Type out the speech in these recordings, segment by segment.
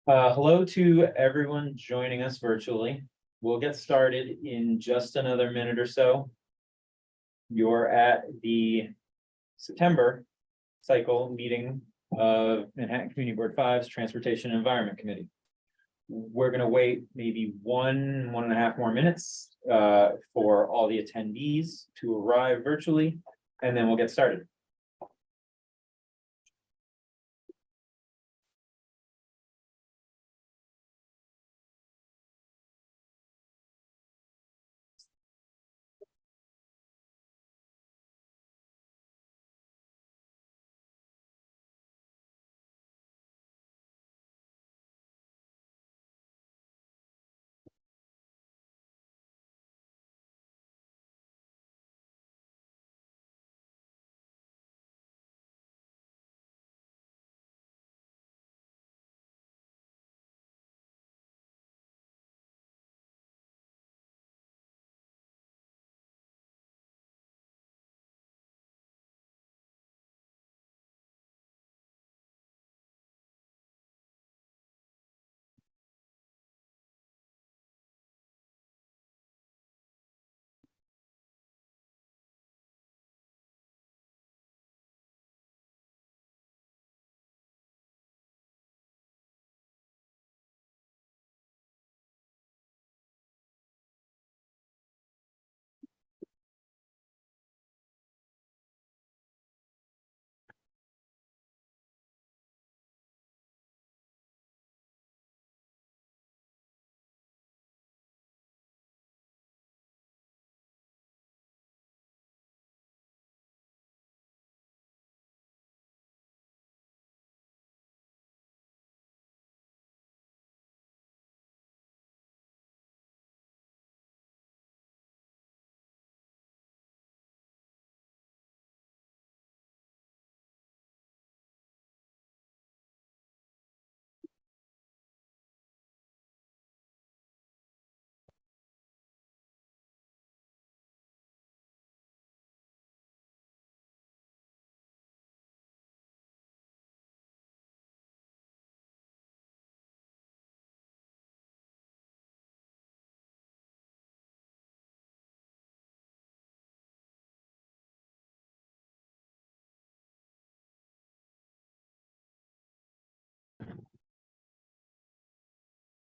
Hello to everyone joining us virtually. We'll get started in just another minute or so. You're at the September cycle meeting of Manhattan Community Board 5's Transportation and Environment Committee. We're gonna wait maybe one and a half more minutes for all the attendees to arrive virtually, and then we'll get started.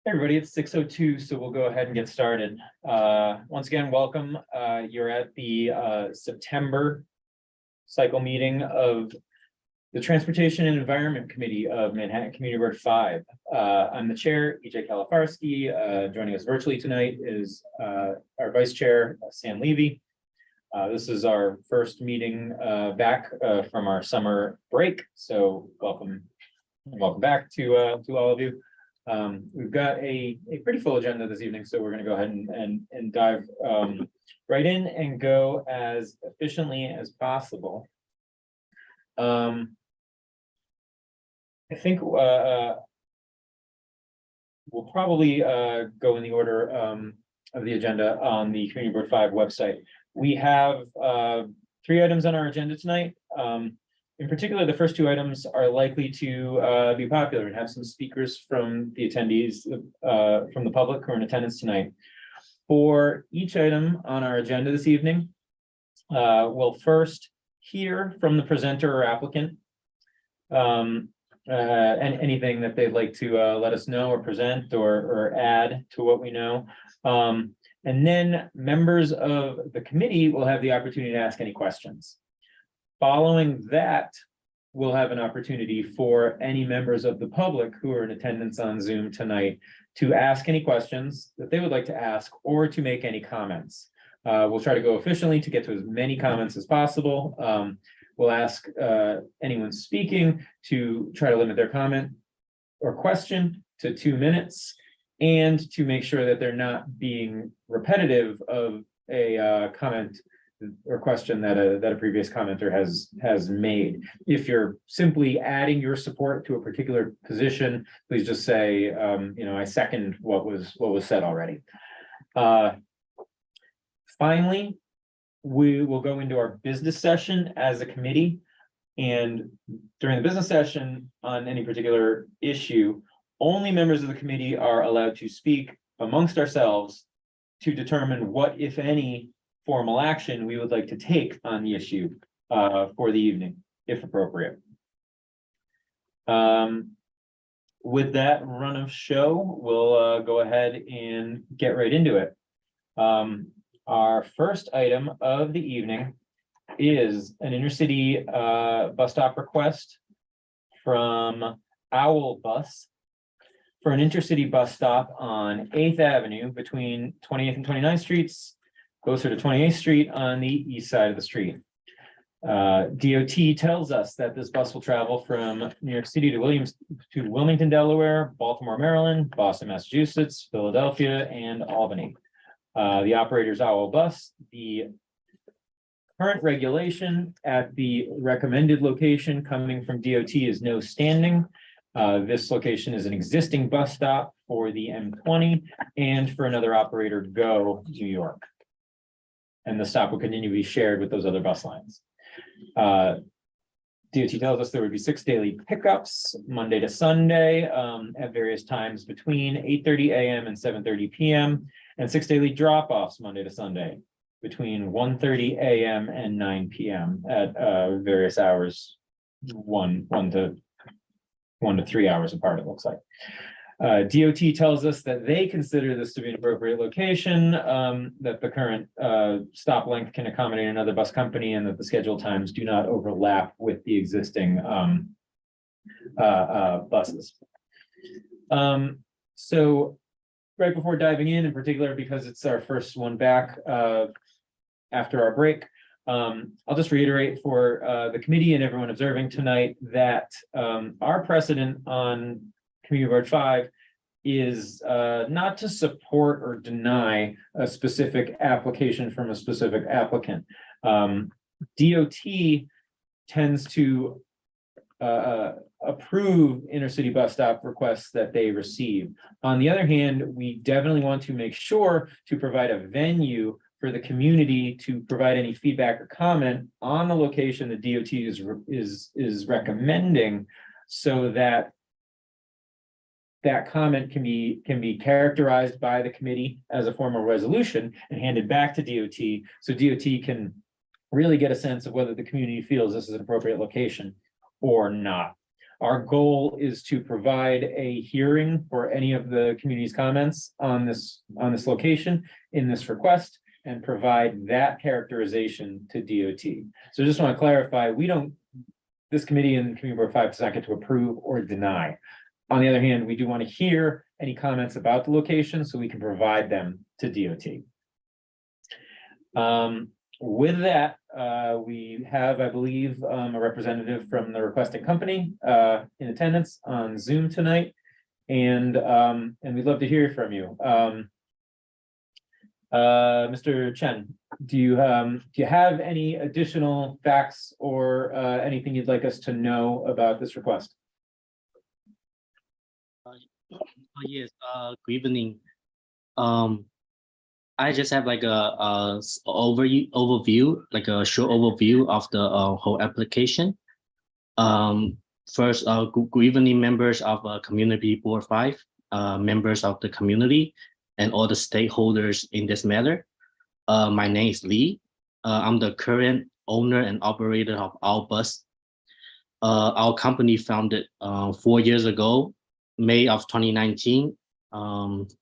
Hey everybody, it's 6:02, so we'll go ahead and get started. Once again, welcome. You're at the September cycle meeting of the Transportation and Environment Committee of Manhattan Community Board 5. I'm the chair, EJ Kalafarsky. Joining us virtually tonight is our vice chair, Sam Levy. This is our first meeting back from our summer break, so welcome back to all of you. We've got a pretty full agenda this evening, so we're going to go ahead and dive right in and go as efficiently as possible. I think we'll probably go in the order of the agenda on the Community Board 5 website. We have 3 items on our agenda tonight. In particular, the first 2 items are likely to be popular and have some speakers from the attendees from the public who are in attendance tonight. For each item on our agenda this evening, we'll first hear from the presenter or applicant and anything that they'd like to let us know or present or add to what we know. And then members of the committee will have the opportunity to ask any questions. Following that, we'll have an opportunity for any members of the public who are in attendance on Zoom tonight to ask any questions that they would like to ask or to make any comments. We'll try to go efficiently to get to as many comments as possible. We'll ask anyone speaking to try to limit their comment or question to 2 minutes and to make sure that they're not being repetitive of a comment or question that a previous commenter has made. If you're simply adding your support to a particular position, please just say, I second what was said already. Finally, we will go into our business session as a committee, and during the business session on any particular issue, only members of the committee are allowed to speak amongst ourselves to determine what, if any, formal action we would like to take on the issue for the evening, if appropriate. With that run of show, we'll go ahead and get right into it. Our first item of the evening is an intercity bus stop request from Owl Bus for an intercity bus stop on 8th Avenue between 28th and 29th Streets, closer to 28th Street on the east side of the street. DOT tells us that this bus will travel from New York City to Wilmington, Delaware, Baltimore, Maryland, Boston, Massachusetts, Philadelphia, and Albany. The operator's Owl Bus. The current regulation at the recommended location coming from DOT is no standing. This location is an existing bus stop for the M20 and for another operator, Go New York. And the stop will continue to be shared with those other bus lines. DOT tells us there would be 6 daily pickups Monday to Sunday at various times between 8:30 a.m. and 7:30 p.m. and 6 daily drop-offs Monday to Sunday between 1:30 a.m. and 9 p.m. at various hours, one to 3 hours apart, it looks like. DOT tells us that they consider this to be an appropriate location, that the current stop length can accommodate another bus company, and that the scheduled times do not overlap with the existing buses. So right before diving in particular, because it's our first one back after our break, I'll just reiterate for the committee and everyone observing tonight that our precedent on Community Board 5 is not to support or deny a specific application from a specific applicant. DOT tends to approve intercity bus stop requests that they receive. On the other hand, we definitely want to make sure to provide a venue for the community to provide any feedback or comment on the location the DOT is recommending, so that that comment can be characterized by the committee as a formal resolution and handed back to DOT, so DOT can really get a sense of whether the community feels this is an appropriate location or not. Our goal is to provide a hearing for any of the community's comments on this location in this request, and provide that characterization to DOT. So I just want to clarify, this committee and Community Board 5 does not get to approve or deny. On the other hand, we do want to hear any comments about the location so we can provide them to DOT. With that, we have, I believe, a representative from the requesting company in attendance on Zoom tonight, and we'd love to hear from you. Mr. Chen, do you have any additional facts or anything you'd like us to know about this request? Yes, good evening. I just have like a overview, like a short overview of the whole application. First, good evening, members of Community Board 5, members of the community, and all the stakeholders in this matter. My name is Lee. I'm the current owner and operator of Owl Bus. Our company founded 4 years ago, May of 2019.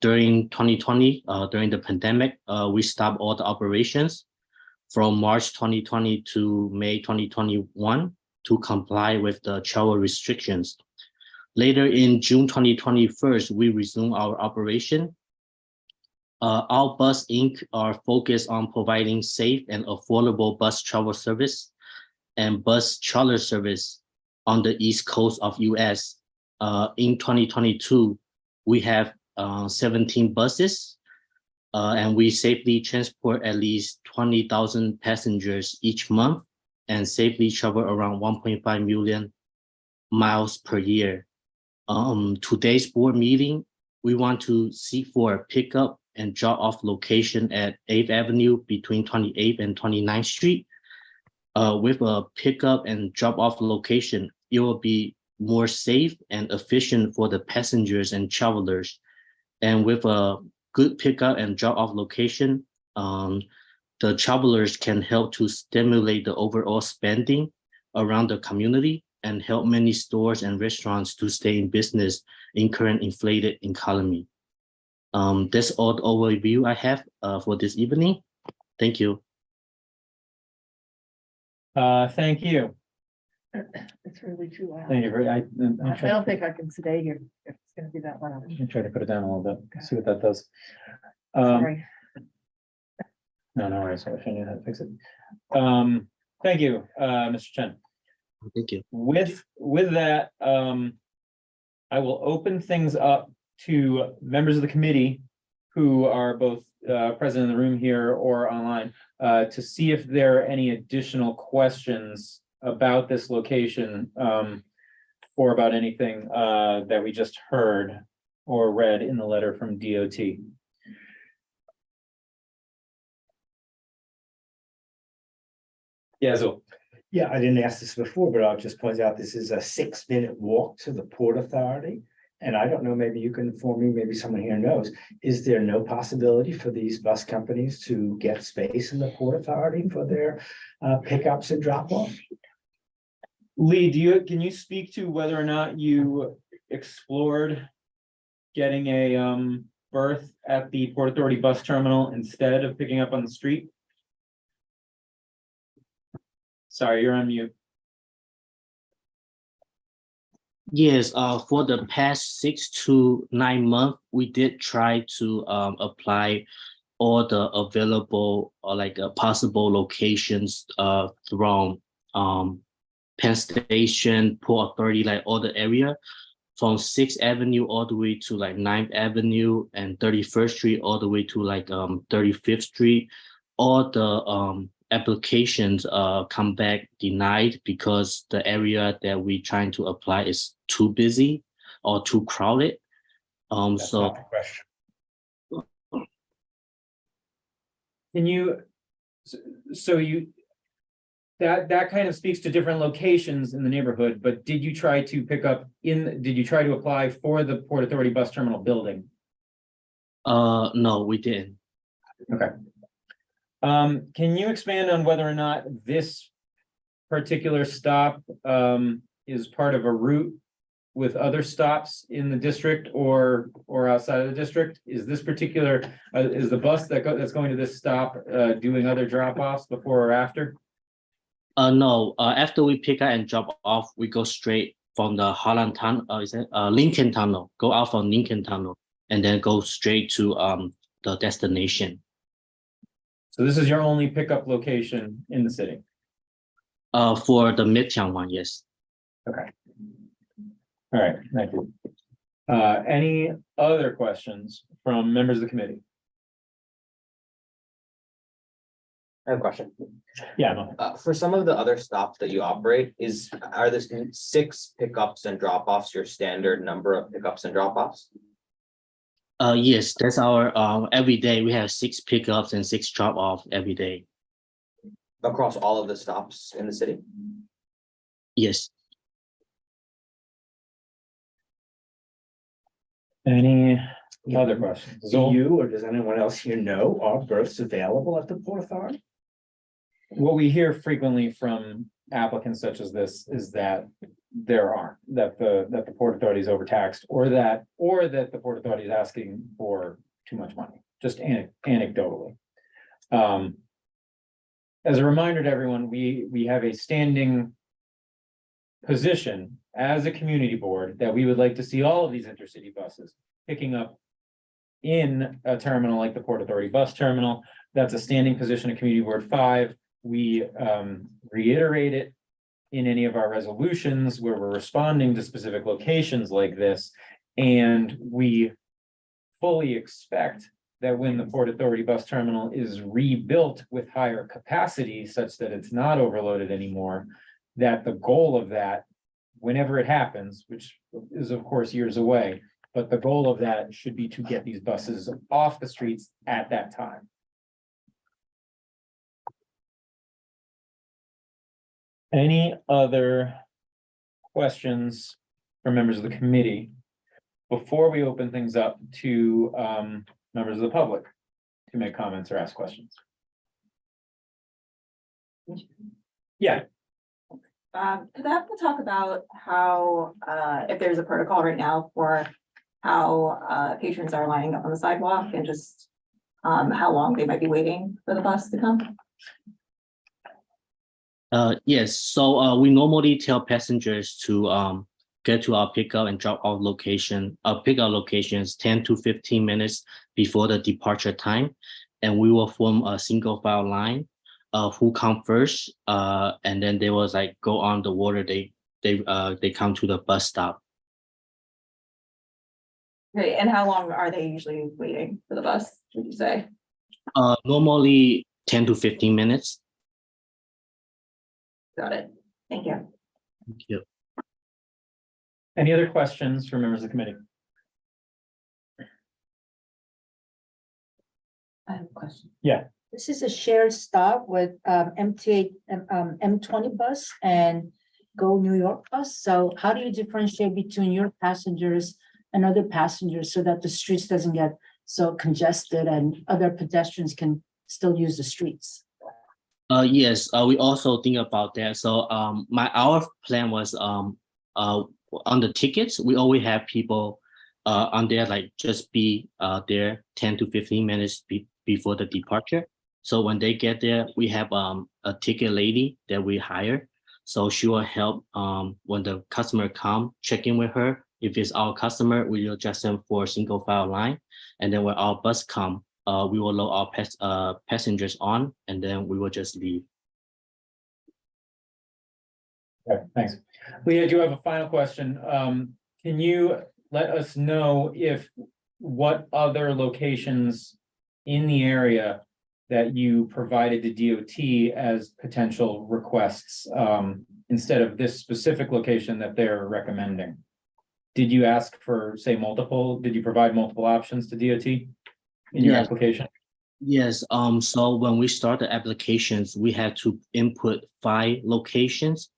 During 2020, during the pandemic, we stopped all the operations from March 2020 to May 2021 to comply with the travel restrictions. Later in June 2021, we resumed our operation. Owl Bus Inc. are focused on providing safe and affordable bus travel service and bus charter service on the East Coast of US. In 2022, we have 17 buses, and we safely transport at least 20,000 passengers each month and safely travel around 1.5 million miles per year. Today's board meeting, we want to seek for a pickup and drop off location at 8th Avenue between 28th and 29th Street. With a pickup and drop off location, it will be more safe and efficient for the passengers and travelers. And with a good pickup and drop off location, the travelers can help to stimulate the overall spending around the community and help many stores and restaurants to stay in business in current inflated economy. That's all the overview I have for this evening. Thank you. Thank you. It's really too loud. Thank you. I don't think I can stay here if it's gonna be that loud. I'm trying to put it down a little bit, see what that does. Sorry. No worries. I wish I knew how to fix it. Thank you, Mr. Chen. Thank you. With that, I will open things up to members of the committee who are both present in the room here or online to see if there are any additional questions about this location or about anything that we just heard or read in the letter from DOT. Yeah, so Yeah, I didn't ask this before, but I'll just point out this is a 6-minute walk to the Port Authority. And I don't know, maybe you can inform me, maybe someone here knows, is there no possibility for these bus companies to get space in the Port Authority for their pickups and drop-off? Lee, can you speak to whether or not you explored getting a berth at the Port Authority bus terminal instead of picking up on the street? Sorry, you're on mute. Yes, for the past 6 to 9 months, we did try to apply all the available or possible locations from Penn Station, Port Authority, like all the area from 6th Avenue all the way to 9th Avenue and 31st Street all the way to 35th Street. All the applications come back denied because the area that we trying to apply is too busy or too crowded. That's not the question. Can you, so you, that kind of speaks to different locations in the neighborhood, but did you try to did you try to apply for the Port Authority bus terminal building? No, we didn't. Okay. Can you expand on whether or not this particular stop is part of a route with other stops in the district or outside of the district? Is this particular, is the bus that's going to this stop doing other drop-offs before or after? No, after we pick up and drop off, we go straight from the Holland Tunnel, Lincoln Tunnel, go out from Lincoln Tunnel and then go straight to the destination. So this is your only pickup location in the city? For the Midtown one, yes. Okay. All right, thank you. Any other questions from members of the committee? I have a question. Yeah, no. For some of the other stops that you operate, are this 6 pickups and drop-offs your standard number of pickups and drop-offs? Yes, that's our every day we have 6 pickups and 6 drop-off every day. Across all of the stops in the city? Yes. Any other questions? Do you or does anyone else here know are berths available at the Port Authority? What we hear frequently from applicants such as this is that there aren't, that the Port Authority is overtaxed, or that the Port Authority is asking for too much money, just anecdotally. As a reminder to everyone, we have a standing position as a community board that we would like to see all of these intercity buses picking up in a terminal like the Port Authority bus terminal. That's a standing position of Community Board 5. We reiterate it in any of our resolutions where we're responding to specific locations like this. And we fully expect that when the Port Authority bus terminal is rebuilt with higher capacity such that it's not overloaded anymore, that the goal of that, whenever it happens, which is of course years away, but the goal of that should be to get these buses off the streets at that time. Any other questions from members of the committee before we open things up to members of the public to make comments or ask questions? Yeah, Could I have to talk about how, if there's a protocol right now for how patrons are lining up on the sidewalk and just how long they might be waiting for the bus to come? Yes, so we normally tell passengers to get to our pickup and drop off location. Our pickup locations 10 to 15 minutes before the departure time, and we will form a single file line. Who come first, and then they will like go on the water. They come to the bus stop. Great, and how long are they usually waiting for the bus, would you say? Normally 10 to 15 minutes. Got it, thank you. Thank you. any other questions from members of the committee? I have a question. Yeah. This is a shared stop with MTA, M20 bus and Go New York bus. So how do you differentiate between your passengers and other passengers so that the streets doesn't get so congested and other pedestrians can still use the streets? Yes, we also think about that. So our plan was on the tickets, we always have people on there, like just be there 10 to 15 minutes before the departure. So when they get there, we have a ticket lady that we hire. So she will help when the customer come, check in with her. If it's our customer, we will adjust them for a single file line. And then when our bus come, we will load our passengers on, and then we will just leave. Okay, thanks. Leah, do you have a final question? Can you let us know what other locations in the area that you provided to DOT as potential requests, instead of this specific location that they're recommending? Did you ask for, say, did you provide multiple options to DOT in your Yes. application? Yes, so when we start the applications, we had to input 5 locations.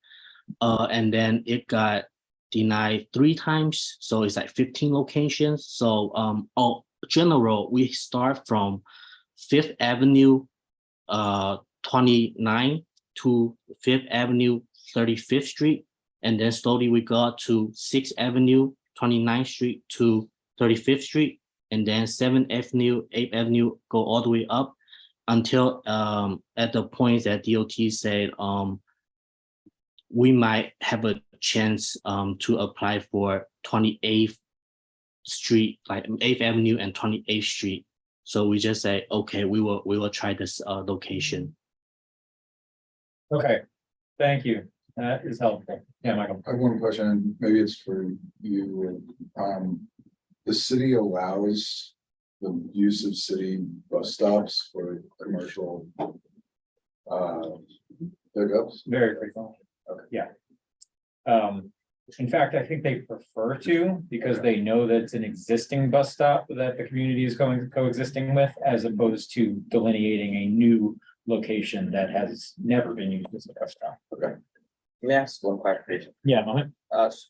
And then it got denied 3 times, so it's like 15 locations. So general, we start from 5th Avenue 29 to 5th Avenue 35th Street, and then slowly we got to 6th Avenue 29th Street to 35th Street, and then 7th Avenue 8th Avenue go all the way up until at the point that DOT said we might have a chance to apply for 28th Street, like 8th Avenue and 28th Street. So we just say, okay, we will try this location. Okay, thank you. That is helpful. Yeah, Michael. I have one question, maybe it's for you. The city allows the use of city bus stops for commercial pickups. Very frequently. Okay. Yeah. In fact, I think they prefer to, because they know that it's an existing bus stop that the community is coexisting with, as opposed to delineating a new location that has never been used as a bus stop. Okay. Let me ask one clarification. Yeah, Mohammed?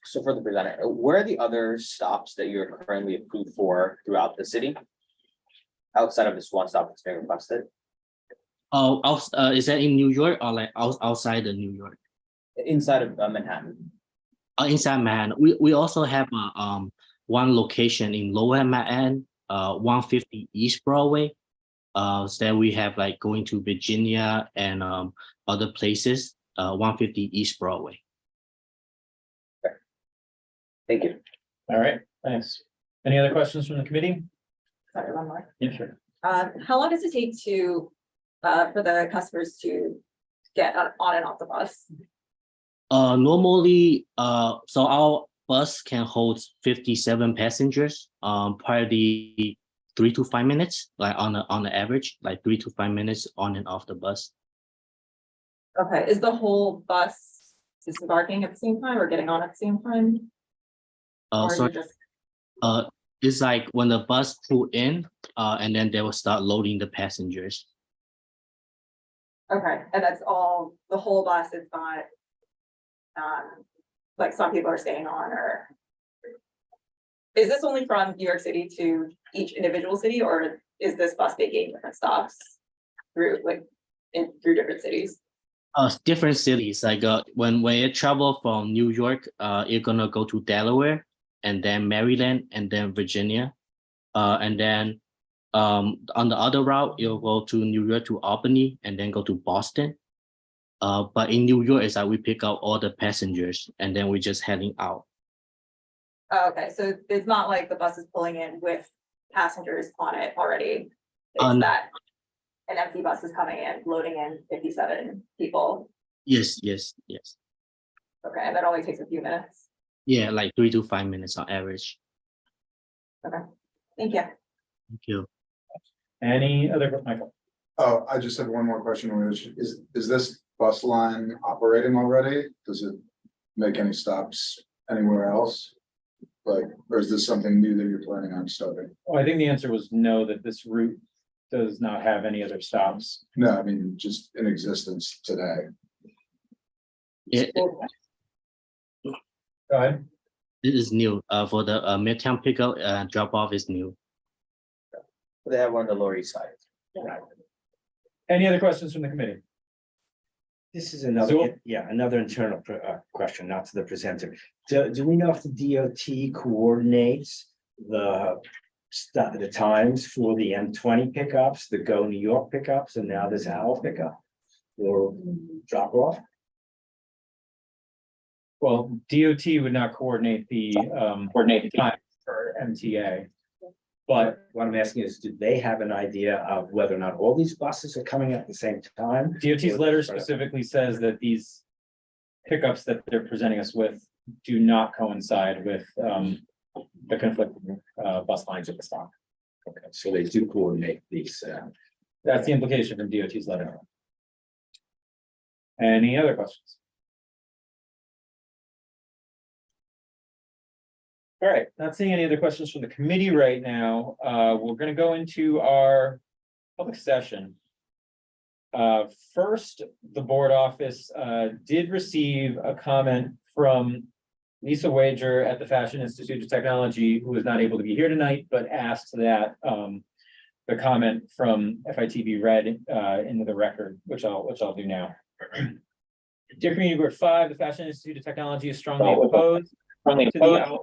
So for the presenter, where are the other stops that you're currently approved for throughout the city? Outside of this one stop that's being requested, Oh, is that in New York or like outside of New York? inside of Manhattan? Inside Manhattan, we also have one location in Lower Manhattan, 150 East Broadway. So that we have like going to Virginia and other places, 150 East Broadway. Thank you. All right, thanks. Any other questions from the committee? Sorry, one more. Yeah, sure. How long does it take to, for the customers to get on and off the bus? Normally, so our bus can hold 57 passengers, probably 3 to 5 minutes, like on the average, like 3 to 5 minutes on and off the bus. Okay, is the whole bus disembarking at the same time or getting on at the same time? Or So you just, it's like when the bus pull in, and then they will start loading the passengers. okay, and that's all, the whole bus is not, like some people are staying on or, is this only from New York City to each individual city, or is this bus making different stops through through different cities? Different cities, like when you travel from New York, you're gonna go to Delaware, and then Maryland, and then Virginia. And then on the other route, you'll go to New York to Albany, and then go to Boston. But in New York, it's like we pick up all the passengers, and then we're just heading out. Oh, okay, so it's not like the bus is pulling in with passengers on it already. It's No. that an empty bus is coming in, loading in 57 people. Yes. Okay, and that only takes a few minutes. Yeah, like 3 to 5 minutes on average. Thank you. Thank you. Any other, Michael? Oh, I just have one more question, which is this bus line operating already? Does it make any stops anywhere else? Like, or is this something new that you're planning on starting? Well, I think the answer was no, that this route does not have any other stops. No, I mean, just in existence today. It Go ahead. is new. For the midtown pickup, drop off is new. They have one on the Lower East Side. Any other questions from the committee? This is So- another internal question, not to the presenter. Do we know if the DOT coordinates the times for the M20 pickups, the Go New York pickups, and now this Owl pickup? Or drop off? Well, DOT would not coordinate the time for MTA. But What I'm asking is, do they have an idea of whether or not all these buses are coming at the same time? DOT's letter specifically says that these pickups that they're presenting us with do not coincide with the conflicting bus lines at the stop. Okay, so they do coordinate these. That's the implication from DOT's letter. Any other questions? All right, not seeing any other questions from the committee right now. We're gonna go into our public session. First, the board office did receive a comment from Lisa Wager at the Fashion Institute of Technology, who was not able to be here tonight, but asked that the comment from FIT be read into the record, which I'll do now. Dear Community Board 5, the Fashion Institute of Technology is strongly opposed to the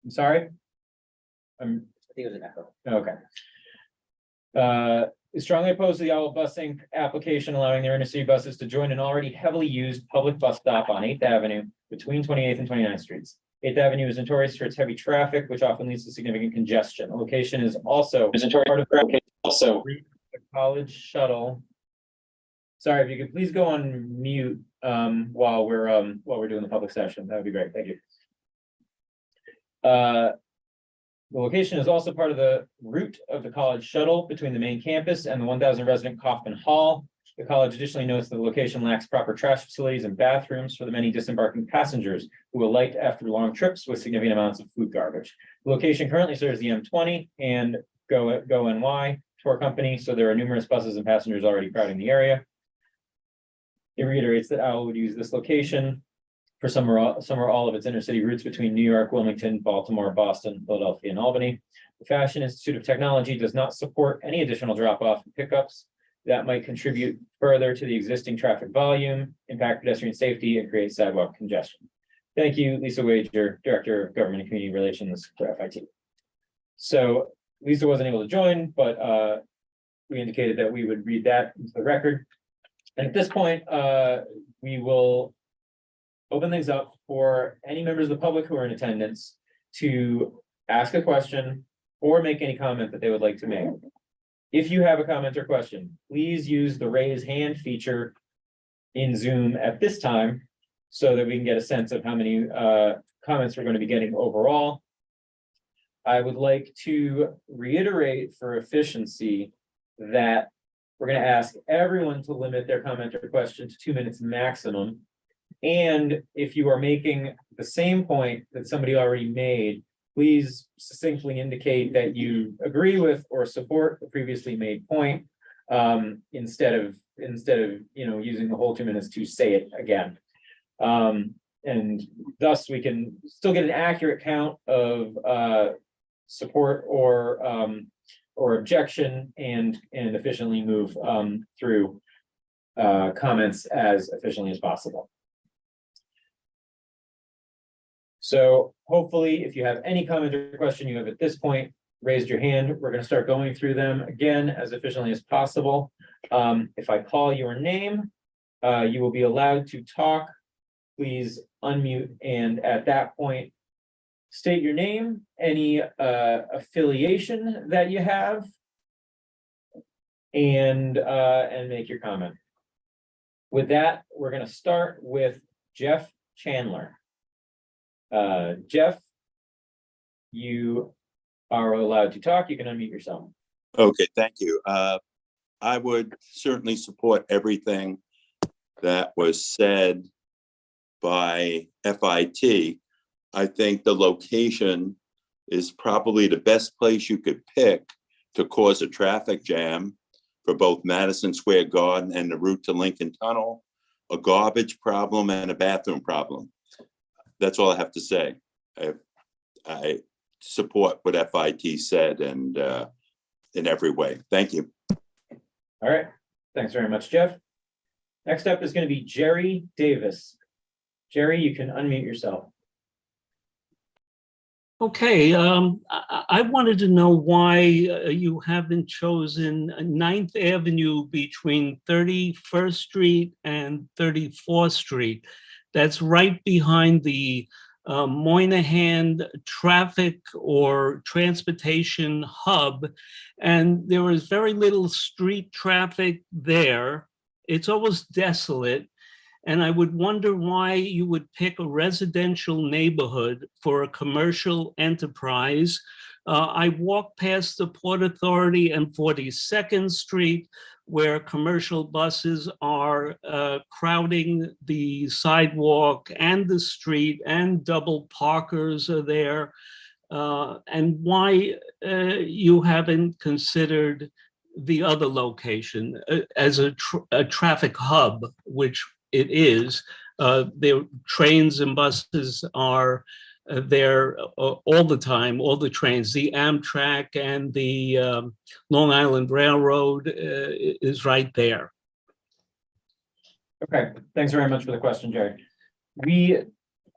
I'm sorry? I think it was an echo. Okay. Is strongly opposed to the Owl Bus Inc. application allowing their intercity buses to join an already heavily used public bus stop on 8th Avenue between 28th and 29th Streets. 8th Avenue is notorious for its heavy traffic, which often leads to significant congestion. The location is also part of the college shuttle. Sorry, if you could please go on mute while we're doing the public session, that would be great. Thank you. The location is also part of the route of the college shuttle between the main campus and the 1,000 resident Kaufman Hall. The college additionally notes that the location lacks proper trash facilities and bathrooms for the many disembarking passengers who alight after long trips with significant amounts of food garbage. The location currently serves the M20 and Go NY tour company, so there are numerous buses and passengers already crowding the area. It reiterates that Owl would use this location for some or all of its intercity routes between New York, Wilmington, Baltimore, Boston, Philadelphia, and Albany. The Fashion Institute of Technology does not support any additional drop-off and pickups that might contribute further to the existing traffic volume, impact pedestrian safety, and create sidewalk congestion. Thank you, Lisa Wager, Director of Government and Community Relations for FIT. So Lisa wasn't able to join, but we indicated that we would read that into the record. And at this point, we will open things up for any members of the public who are in attendance to ask a question or make any comment that they would like to make. If you have a comment or question, please use the raise hand feature in Zoom at this time so that we can get a sense of how many comments we're going to be getting overall. I would like to reiterate for efficiency that we're going to ask everyone to limit their comment or question to 2 minutes maximum. And if you are making the same point that somebody already made, please succinctly indicate that you agree with or support the previously made point, instead of using the whole 2 minutes to say it again. and thus we can still get an accurate count of support or objection and efficiently move through comments as efficiently as possible. So hopefully, if you have any comment or question you have at this point, raise your hand. We're going to start going through them again as efficiently as possible. If I call your name, you will be allowed to talk. Please unmute, and at that point, state your name, any affiliation that you have, and make your comment. With that, we're going to start with Jeff Chandler. Jeff, you are allowed to talk. You can unmute yourself. Okay, thank you. I would certainly support everything that was said by FIT. I think the location is probably the best place you could pick to cause a traffic jam for both Madison Square Garden and the route to Lincoln Tunnel, a garbage problem and a bathroom problem. That's all I have to say. I support what FIT said and in every way. Thank you. All right. Thanks very much, Jeff. Next up is going to be Jerry Davis. Jerry, you can unmute yourself. Okay, I wanted to know why you haven't chosen 9th Avenue between 31st Street and 34th Street. That's right behind the Moynihan traffic or transportation hub. And there is very little street traffic there. It's almost desolate. And I would wonder why you would pick a residential neighborhood for a commercial enterprise. I walked past the Port Authority and 42nd Street, where commercial buses are crowding the sidewalk and the street, and double parkers are there. And why you haven't considered the other location as a traffic hub, which it is. Their trains and buses are there all the time, all the trains. The Amtrak and the Long Island Railroad is right there. Okay, thanks very much for the question, Jerry. We,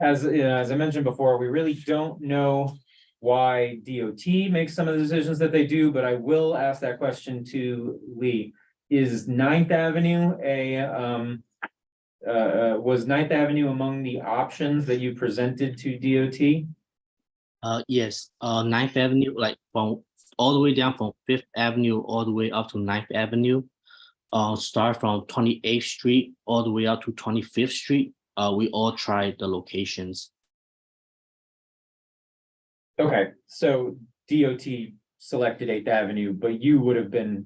as I mentioned before, we really don't know why DOT makes some of the decisions that they do, but I will ask that question to Lee. Is 9th Avenue was 9th Avenue among the options that you presented to DOT? Yes, 9th Avenue, like from all the way down from 5th Avenue all the way up to 9th Avenue. Start from 28th Street all the way up to 25th Street. We all tried the locations. Okay, so DOT selected 8th Avenue, but you would have been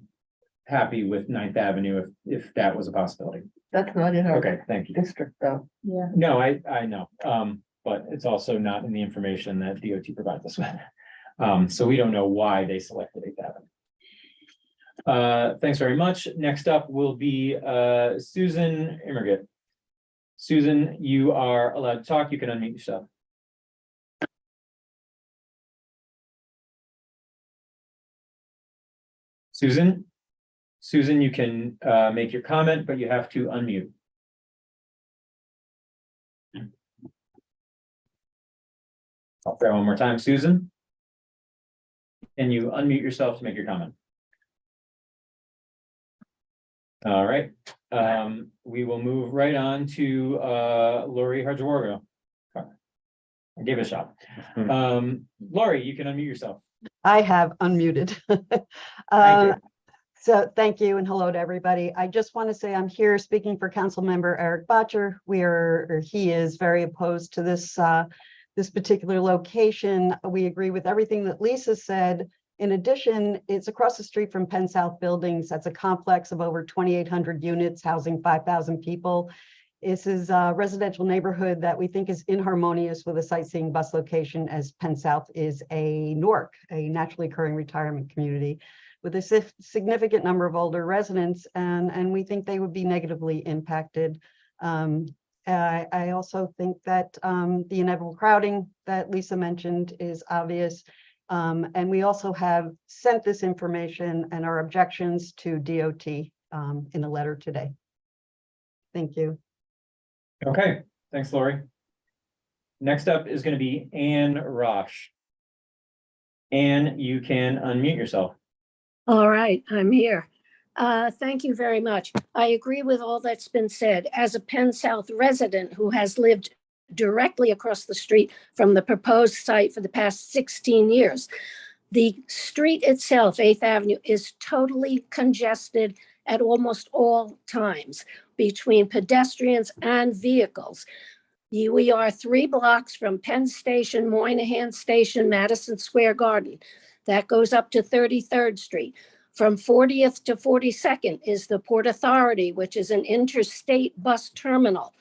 happy with 9th Avenue if that was a possibility. That's not in our Okay, thank you. district, though. Yeah. No, I know, but it's also not in the information that DOT provides us with. So we don't know why they selected 8th Avenue. Thanks very much. Next up will be Susan Immergut. Susan, you are allowed to talk. You can unmute yourself. Susan, you can make your comment, but you have to unmute. I'll try one more time. Susan, can you unmute yourself to make your comment? All right. We will move right on to Lori Harjawargo. I gave it a shot. Lori, you can unmute yourself. I have unmuted. Thank you. So thank you and hello to everybody. I just want to say I'm here speaking for Council Member Eric Botcher. He is very opposed to this this particular location. We agree with everything that Lisa said. In addition, it's across the street from Penn South Buildings. That's a complex of over 2,800 units housing 5,000 people. This is a residential neighborhood that we think is inharmonious with a sightseeing bus location, as Penn South is a NORC, a naturally occurring retirement community, with a significant number of older residents, and we think they would be negatively impacted I also think that the inevitable crowding that Lisa mentioned is obvious. And we also have sent this information and our objections to DOT in a letter today. Thank you. Okay, thanks, Lori. Next up is going to be Anne Roche. Anne, you can unmute yourself. All right, I'm here. Thank you very much. I agree with all that's been said. As a Penn South resident who has lived directly across the street from the proposed site for the past 16 years, the street itself, 8th Avenue, is totally congested at almost all times between pedestrians and vehicles. We are 3 blocks from Penn Station, Moynihan Station, Madison Square Garden. That goes up to 33rd Street. From 40th to 42nd is the Port Authority, which is an interstate bus terminal.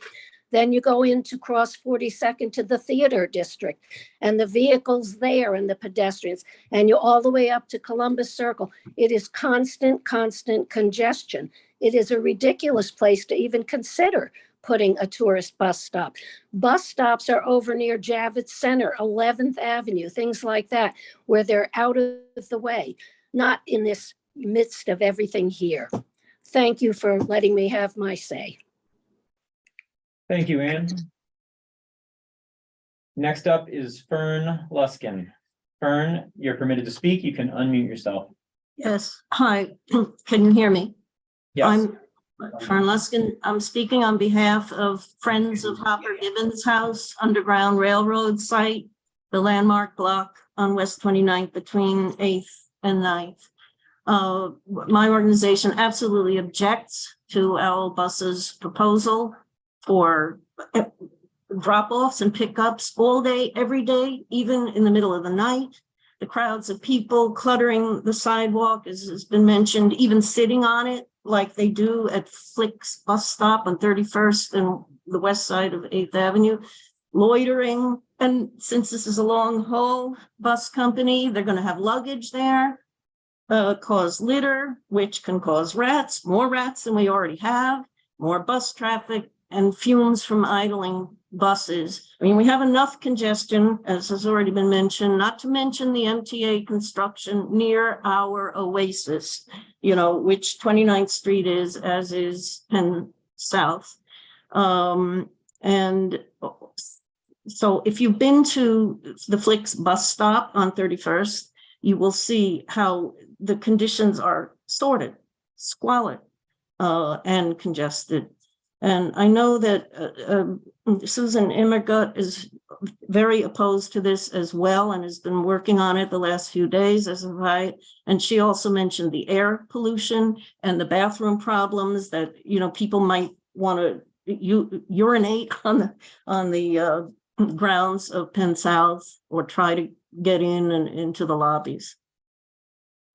Then you go into cross 42nd to the Theater District and the vehicles there and the pedestrians, and you're all the way up to Columbus Circle. It is constant congestion. It is a ridiculous place to even consider putting a tourist bus stop. Bus stops are over near Javits Center, 11th Avenue, things like that, where they're out of the way, not in this midst of everything here. Thank you for letting me have my say. Thank you, Anne. Next up is Fern Luskin. Fern, you're permitted to speak. You can unmute yourself. Yes, hi, can you hear me? Yes. I'm Fern Luskin. I'm speaking on behalf of Friends of Hopper Gibbons House, Underground Railroad site, the landmark block on West 29th between 8th and 9th. My organization absolutely objects to Owl Bus's proposal for drop-offs and pickups all day, every day, even in the middle of the night. The crowds of people cluttering the sidewalk, as has been mentioned, even sitting on it like they do at Flick's bus stop on 31st and the west side of 8th Avenue, loitering. And since this is a long haul bus company, they're going to have luggage there, cause litter, which can cause rats, more rats than we already have, more bus traffic, and fumes from idling buses. I mean, we have enough congestion, as has already been mentioned, not to mention the MTA construction near our oasis, you know, which 29th Street is, as is Penn South. And so if you've been to the Flick's bus stop on 31st, you will see how the conditions are sordid, squalid, and congested. And I know that Susan Immergut is very opposed to this as well and has been working on it the last few days, as have I. And she also mentioned the air pollution and the bathroom problems that, you know, people might want to urinate on the grounds of Penn South or try to get in and into the lobbies.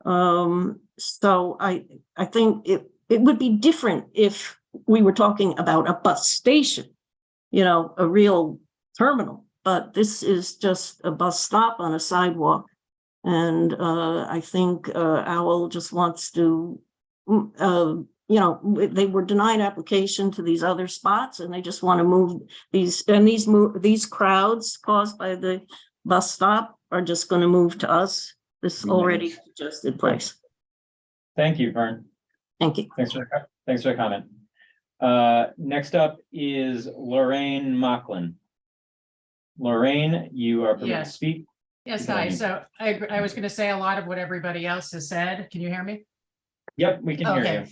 So I think it would be different if we were talking about a bus station, you know, a real terminal, but this is just a bus stop on a sidewalk. And I think Owl just wants to, you know, they were denied application to these other spots and they just want to move these, and these crowds caused by the bus stop are just going to move to us, this already congested place. Thank you, Vern. Thank you. Thanks for the comment. Next up is Lorraine Mocklin. Lorraine, you are permitted to Yes. speak. Yes, Go hi. ahead. So I was going to say a lot of what everybody else has said. Can you hear me? Yep, we can hear Okay.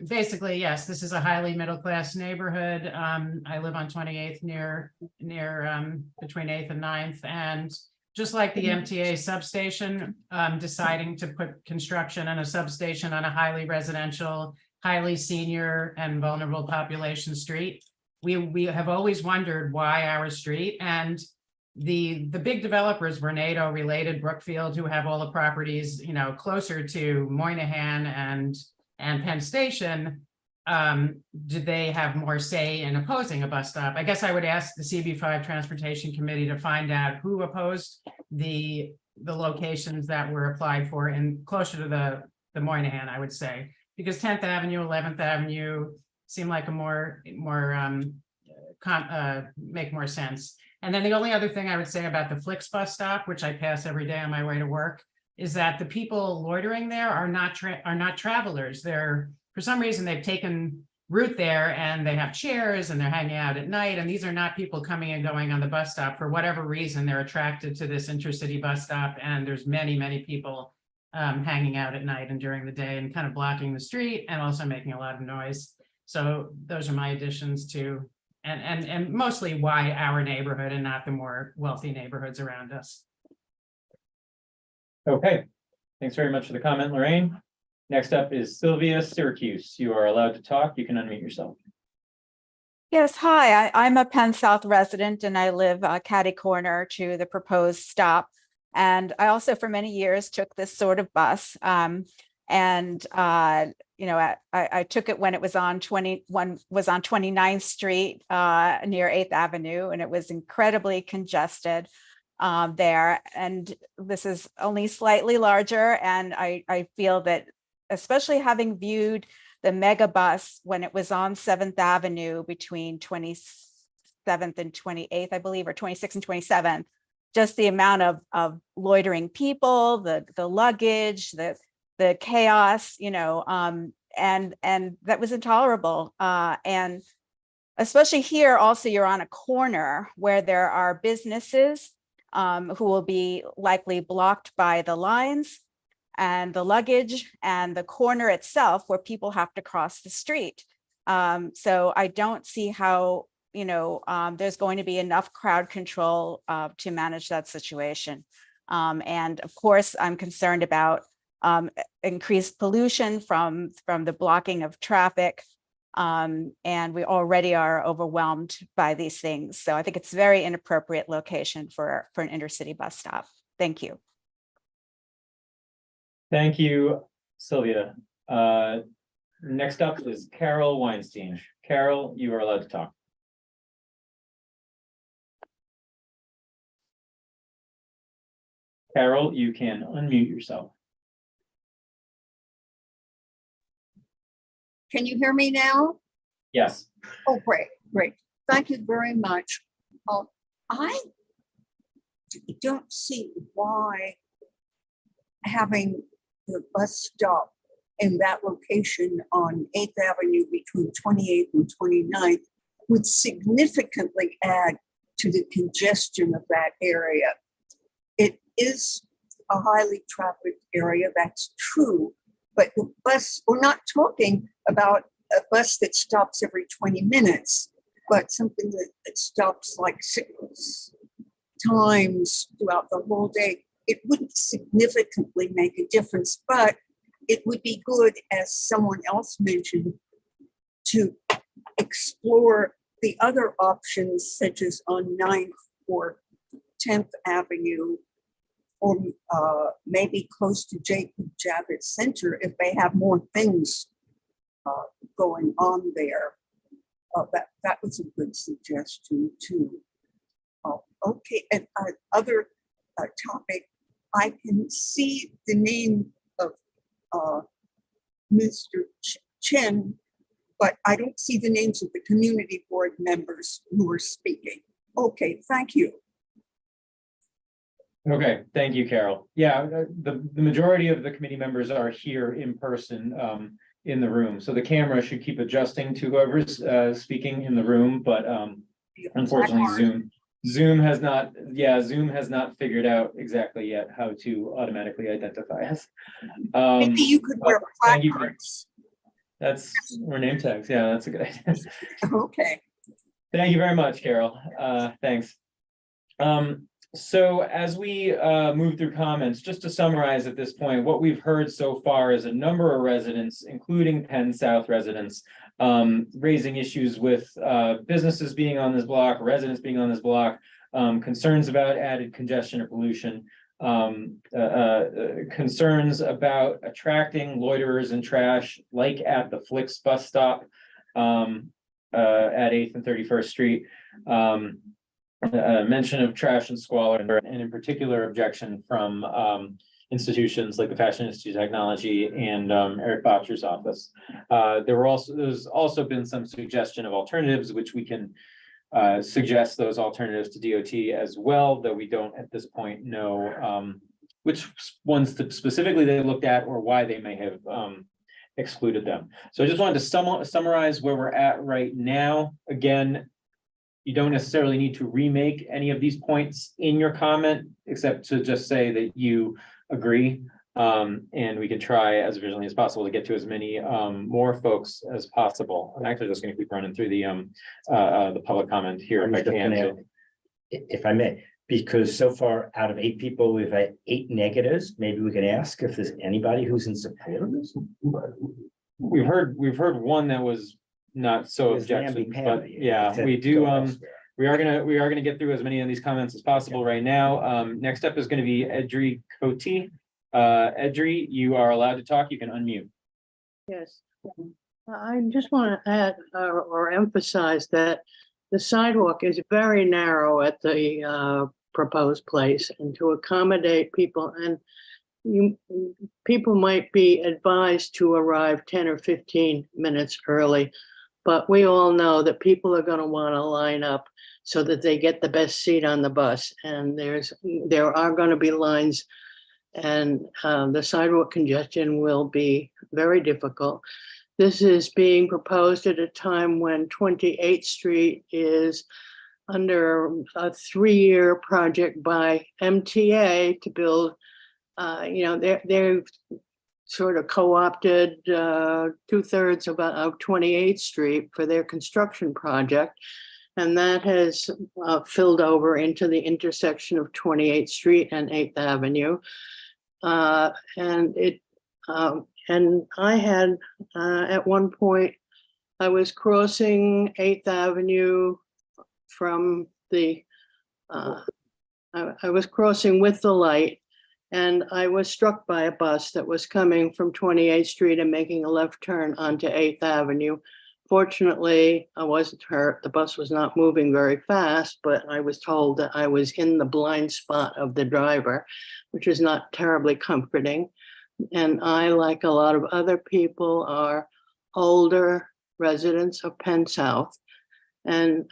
you. Basically, yes, this is a highly middle-class neighborhood. I live on 28th near between 8th and 9th. And just like the MTA substation, deciding to put construction and a substation on a highly residential, highly senior and vulnerable population street. We have always wondered why our street, and the big developers were NATO related, Brookfield, who have all the properties, you know, closer to Moynihan and Penn Station. Did they have more say in opposing a bus stop? I guess I would ask the CB5 Transportation Committee to find out who opposed the locations that were applied for and closer to the Moynihan, I would say. Because 10th Avenue, 11th Avenue seem like a more make more sense. And then the only other thing I would say about the Flix bus stop, which I pass every day on my way to work, is that the people loitering there are not travelers. They're, for some reason, they've taken route there and they have chairs and they're hanging out at night. And these are not people coming and going on the bus stop. For whatever reason, they're attracted to this intercity bus stop. And there's many, many people hanging out at night and during the day and kind of blocking the street and also making a lot of noise. So those are my additions to, and mostly why our neighborhood and not the more wealthy neighborhoods around us. Okay, thanks very much for the comment, Lorraine. Next up is Sylvia Syracuse. You are allowed to talk. You can unmute yourself. Yes, hi, I'm a Penn South resident and I live catty corner to the proposed stop. And I also for many years took this sort of bus. You know, I took it when it was on 29th Street near 8th Avenue, and it was incredibly congested there. And this is only slightly larger. And I feel that, especially having viewed the mega bus when it was on 7th Avenue between 27th and 28th, I believe, or 26th and 27th, just the amount of loitering people, the luggage, the chaos, you know, and that was intolerable. And especially here, also, you're on a corner where there are businesses who will be likely blocked by the lines and the luggage and the corner itself where people have to cross the street. So I don't see how, you know, there's going to be enough crowd control to manage that situation. And of course, I'm concerned about increased pollution from the blocking of traffic. And we already are overwhelmed by these things. So I think it's a very inappropriate location for an intercity bus stop. Thank you. Thank you, Sylvia. Next up is Carol Weinstein. Carol, you are allowed to talk. Carol, you can unmute yourself. Can you hear me now? Yes. Oh, great, great. Thank you very much. I don't see why having the bus stop in that location on 8th Avenue between 28th and 29th would significantly add to the congestion of that area. It is a highly trafficked area, that's true, but the bus, we're not talking about a bus that stops every 20 minutes, but something that stops like 6 times throughout the whole day. It wouldn't significantly make a difference, but it would be good, as someone else mentioned, to explore the other options, such as on 9th or 10th Avenue, or maybe close to Jacob Javits Center if they have more things going on there. That was a good suggestion too. Okay, and other topic, I can see the name of Mr. Chen, but I don't see the names of the community board members who are speaking. Okay, thank you. Okay, thank you, Carol. Yeah, the majority of the committee members are here in person in the room. So the camera should keep adjusting to whoever's speaking in the room, but unfortunately Zoom has not figured out exactly yet how to automatically identify us. Maybe you could wear placards. That's or name tags. Yeah, that's a good idea. Okay. Thank you very much, Carol. Thanks. So as we move through comments, just to summarize at this point, what we've heard so far is a number of residents, including Penn South residents, raising issues with businesses being on this block, residents being on this block, concerns about added congestion or pollution, concerns about attracting loiterers and trash, like at the Flix bus stop at 8th and 31st Street. Mention of trash and squalor, and in particular objection from institutions like the Fashion Institute of Technology and Eric Botcher's office. There's also been some suggestion of alternatives which we can suggest those alternatives to DOT as well, though we don't at this point know which ones specifically they looked at or why they may have excluded them. So I just wanted to summarize where we're at right now. Again, you don't necessarily need to remake any of these points in your comment, except to just say that you agree. And we can try as efficiently as possible to get to as many more folks as possible. I'm actually just going to keep running through the public comment here if I can. If I may, because so far out of 8 people, we've had 8 negatives. Maybe we can ask if there's anybody who's in support of this. We've heard one that was not so It was objective, namby-pamby. but yeah, Said we do, go elsewhere. we are gonna get through as many of these comments as possible right now. Next up is gonna be Edri Cote. Edri, you are allowed to talk. You can unmute. Yes, I just want to add or emphasize that the sidewalk is very narrow at the proposed place, and to accommodate people, and people might be advised to arrive 10 or 15 minutes early, but we all know that people are going to want to line up so that they get the best seat on the bus, and there are going to be lines, and the sidewalk congestion will be very difficult. This is being proposed at a time when 28th Street is under a 3-year project by MTA to build, they've sort of co-opted 2/3 of 28th Street for their construction project. And that has filled over into the intersection of 28th Street and 8th Avenue. And I had, at one point, I was crossing 8th Avenue from the, I was crossing with the light, and I was struck by a bus that was coming from 28th Street and making a left turn onto 8th Avenue. Fortunately, I wasn't hurt. The bus was not moving very fast, but I was told that I was in the blind spot of the driver, which is not terribly comforting. And I, like a lot of other people, are older residents of Penn South. And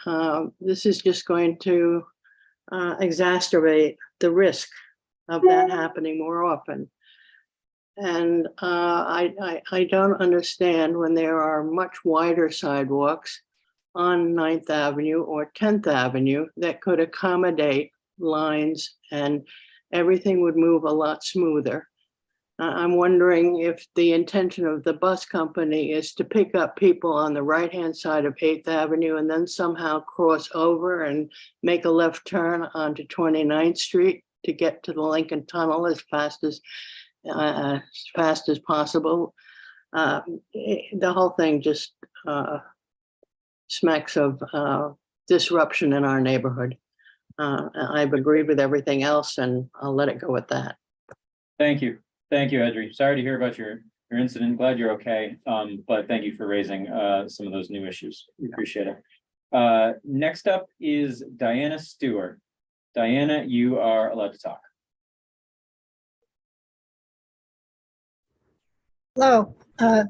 this is just going to exacerbate the risk of that happening more often. And I don't understand when there are much wider sidewalks on 9th Avenue or 10th Avenue that could accommodate lines and everything would move a lot smoother. I'm wondering if the intention of the bus company is to pick up people on the right-hand side of 8th Avenue and then somehow cross over and make a left turn onto 29th Street to get to the Lincoln Tunnel as fast as possible. The whole thing just smacks of disruption in our neighborhood. I've agreed with everything else, and I'll let it go at that. Thank you. Thank you, Edri. Sorry to hear about your incident. Glad you're okay. But thank you for raising some of those new issues. We appreciate it. Next up is Diana Stewart. Diana, you are allowed to talk. Hello. Hi.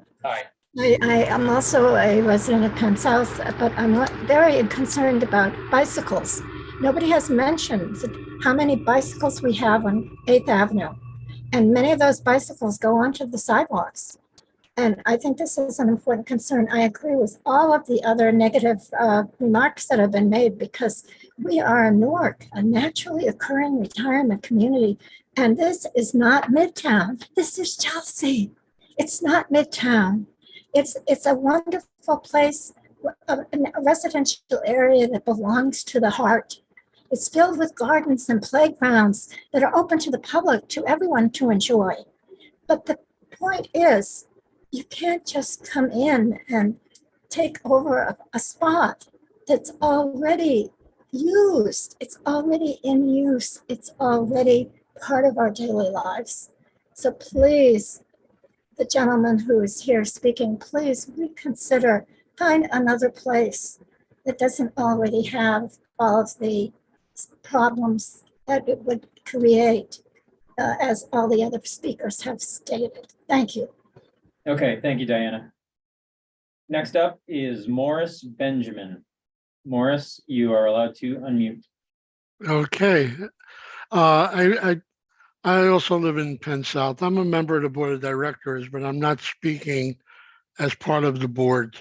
I am also a resident of Penn South, but I'm very concerned about bicycles. Nobody has mentioned how many bicycles we have on 8th Avenue. And many of those bicycles go onto the sidewalks. And I think this is an important concern. I agree with all of the other negative remarks that have been made, because we are in Newark, a naturally occurring retirement community. And this is not Midtown. This is Chelsea. It's not Midtown. It's a wonderful place, a residential area that belongs to the heart. It's filled with gardens and playgrounds that are open to the public, to everyone to enjoy. But the point is, you can't just come in and take over a spot that's already used. It's already in use. It's already part of our daily lives. So please, the gentleman who is here speaking, please reconsider, find another place that doesn't already have all of the problems that it would create, as all the other speakers have stated. Thank you. Okay, thank you, Diana. Next up is Morris Benjamin. Morris, you are allowed to unmute. Okay. I also live in Penn South. I'm a member of the Board of Directors, but I'm not speaking as part of the board.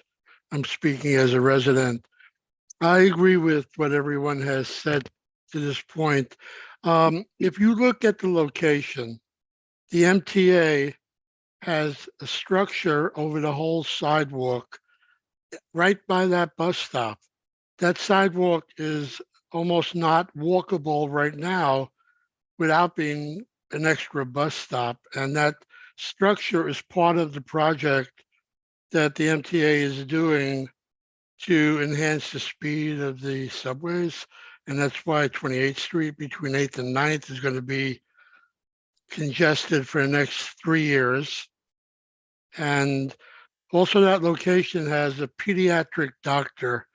I'm speaking as a resident. I agree with what everyone has said to this point. If you look at the location, the MTA has a structure over the whole sidewalk right by that bus stop. That sidewalk is almost not walkable right now without being an extra bus stop. And that structure is part of the project that the MTA is doing to enhance the speed of the subways. And that's why 28th Street between 8th and 9th is going to be congested for the next 3 years. And also that location has a pediatric doctor.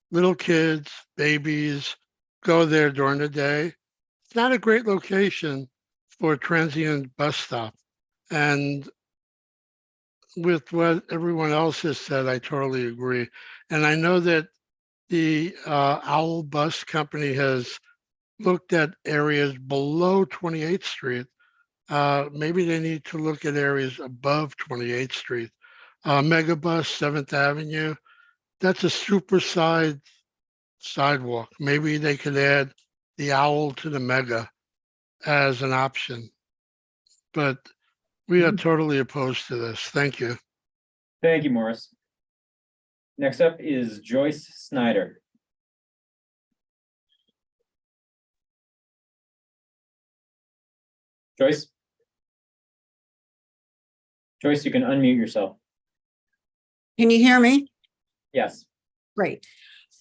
Little kids, babies go there during the day. It's not a great location for a transient bus stop. And with what everyone else has said, I totally agree. And I know that the Owl Bus Company has looked at areas below 28th Street. Maybe they need to look at areas above 28th Street. Megabus, 7th Avenue, that's a supersized sidewalk. Maybe they could add the Owl to the Mega as an option. But we are totally opposed to this. Thank you. Thank you, Morris. Next up is Joyce Snyder. Joyce? Joyce, you can unmute yourself. Can you hear me? Yes. Great.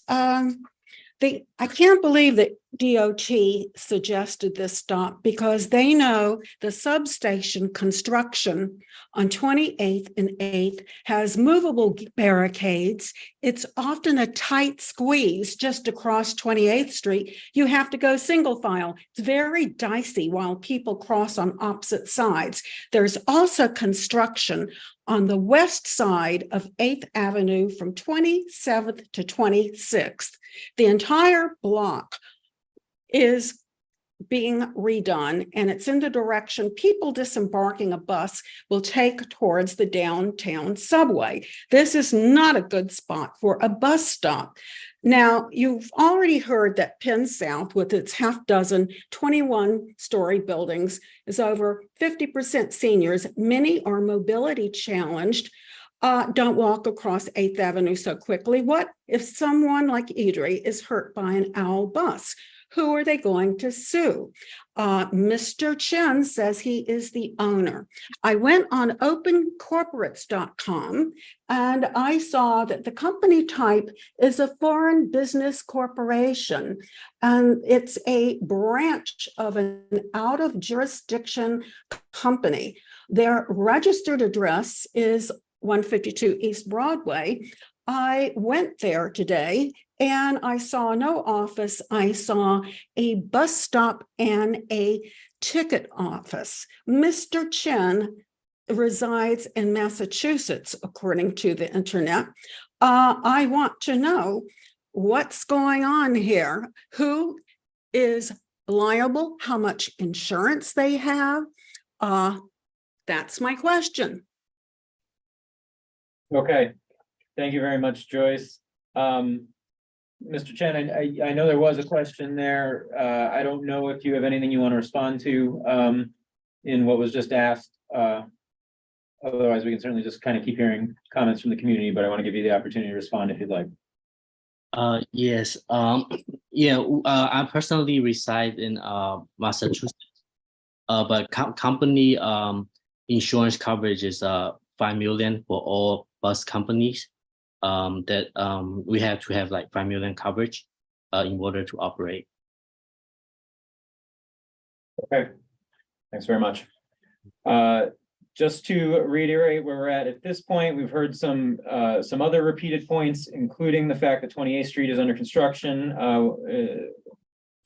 I can't believe that DOT suggested this stop because they know the substation construction on 28th and 8th has movable barricades. It's often a tight squeeze just across 28th Street. You have to go single file. It's very dicey while people cross on opposite sides. There's also construction on the west side of 8th Avenue from 27th to 26th. The entire block is being redone, and it's in the direction people disembarking a bus will take towards the downtown subway. This is not a good spot for a bus stop. Now, you've already heard that Penn South, with its half dozen 21-story buildings, is over 50% seniors. Many are mobility challenged. Don't walk across 8th Avenue so quickly. What if someone like Idri is hurt by an Owl bus? Who are they going to sue? Mr. Chen says he is the owner. I went on opencorporates.com and I saw that the company type is a foreign business corporation, and it's a branch of an out of jurisdiction company. Their registered address is 152 East Broadway. I went there today and I saw no office. I saw a bus stop and a ticket office. Mr. Chen resides in Massachusetts, according to the internet. I want to know what's going on here. Who is liable? How much insurance they have? That's my question. Okay. Thank you very much, Joyce. Mr. Chen, I know there was a question there. I don't know if you have anything you want to respond to in what was just asked. Otherwise, we can certainly just kind of keep hearing comments from the community, but I want to give you the opportunity to respond if you'd like. Yes. I personally reside in Massachusetts, but company insurance coverage is $5 million for all bus companies. That we have to have like $5 million coverage in order to operate. Okay, thanks very much. Just to reiterate where we're at this point, we've heard some other repeated points, including the fact that 28th Street is under construction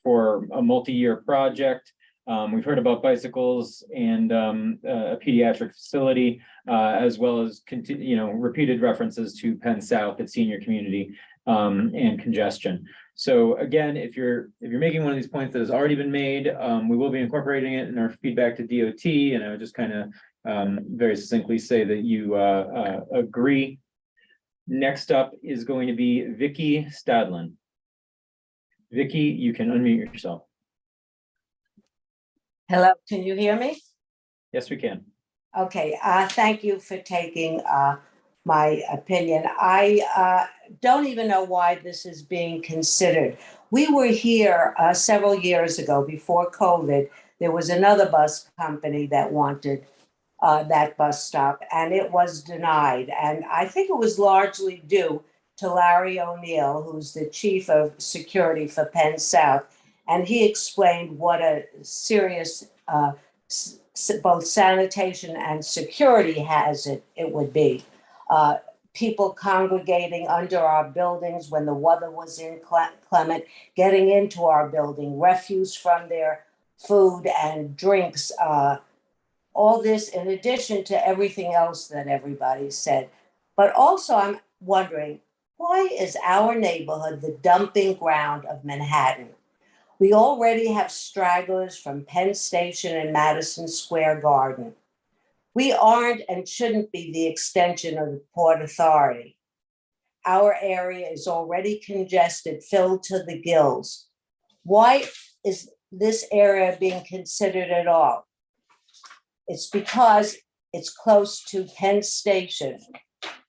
for a multi-year project. We've heard about bicycles and a pediatric facility, as well as repeated references to Penn South at senior community. and congestion. So again, if you're making one of these points that has already been made, we will be incorporating it in our feedback to DOT, and I would just kind of very succinctly say that you agree. Next up is going to be Vicky Stadlin. Vicky, you can unmute yourself. Hello, can you hear me? Yes, we can. Okay, thank you for taking my opinion. I don't even know why this is being considered. We were here several years ago before COVID. There was another bus company that wanted that bus stop, and it was denied. And I think it was largely due to Larry O'Neill, who's the chief of security for Penn South. And he explained what a serious both sanitation and security hazard it would be. People congregating under our buildings when the weather was inclement, getting into our building, refuse from their food and drinks, all this in addition to everything else that everybody said. But also I'm wondering, why is our neighborhood the dumping ground of Manhattan? We already have stragglers from Penn Station and Madison Square Garden. We aren't and shouldn't be the extension of the Port Authority. Our area is already congested, filled to the gills. Why is this area being considered at all? It's because it's close to Penn Station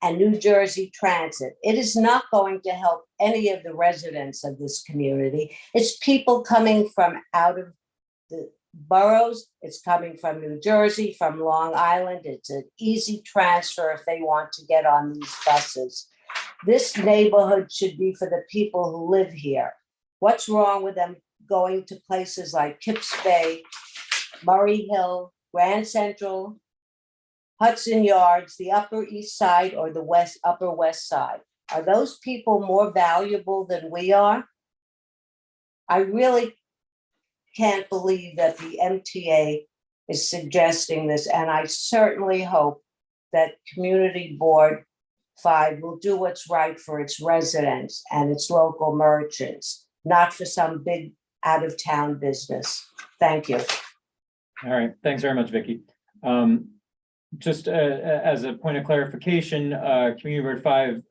and New Jersey Transit. It is not going to help any of the residents of this community. It's people coming from out of the boroughs. It's coming from New Jersey, from Long Island. It's an easy transfer if they want to get on these buses. This neighborhood should be for the people who live here. What's wrong with them going to places like Kips Bay, Murray Hill, Grand Central, Hudson Yards, the Upper East Side, or the Upper West Side? Are those people more valuable than we are? I really can't believe that the MTA is suggesting this, and I certainly hope that Community Board 5 will do what's right for its residents and its local merchants, not for some big out-of-town business. Thank you. All right, thanks very much, Vicky. Just as a point of clarification, Community Board 5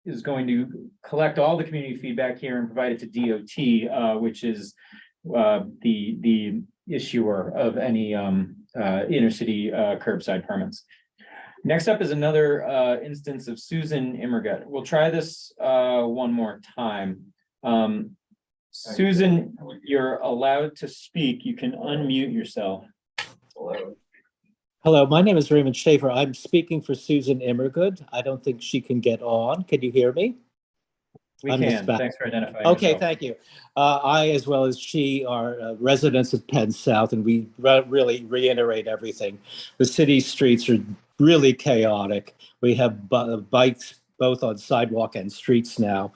is going to collect all the community feedback here and provide it to DOT, which is the issuer of any intercity curbside permits. Next up is another instance of Susan Immergut. We'll try this one more time. Susan, you're allowed to speak. You can unmute yourself. Hello, my name is Raymond Schaefer. I'm speaking for Susan Immergut. I don't think she can get on. Can you hear me? We I'm can. Miss Thanks for identifying. Okay, yourself. thank you. I, as well as she, are residents of Penn South, and we really reiterate everything. The city streets are really chaotic. We have bikes both on sidewalk and streets now.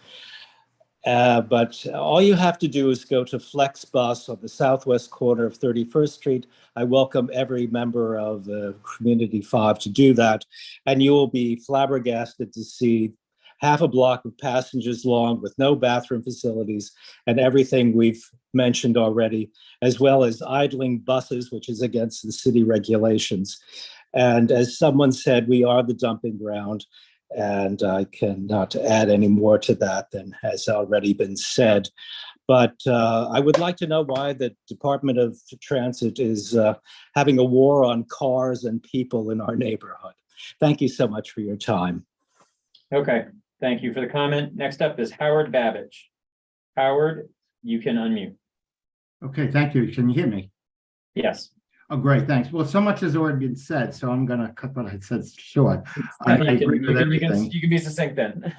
But all you have to do is go to FlexBus on the southwest corner of 31st Street. I welcome every member of the Community 5 to do that, and you will be flabbergasted to see half a block of passengers long with no bathroom facilities and everything we've mentioned already, as well as idling buses, which is against the city regulations. And as someone said, we are the dumping ground. And I cannot add any more to that than has already been said. But I would like to know why the Department of Transit is having a war on cars and people in our neighborhood. Thank you so much for your time. Okay, thank you for the comment. Next up is Howard Babbage. Howard, you can unmute. Okay, thank you. Can you hear me? Yes. Oh, great, thanks. Well, so much has already been said, so I'm gonna cut what I said short. I agree with everything. You can be succinct then.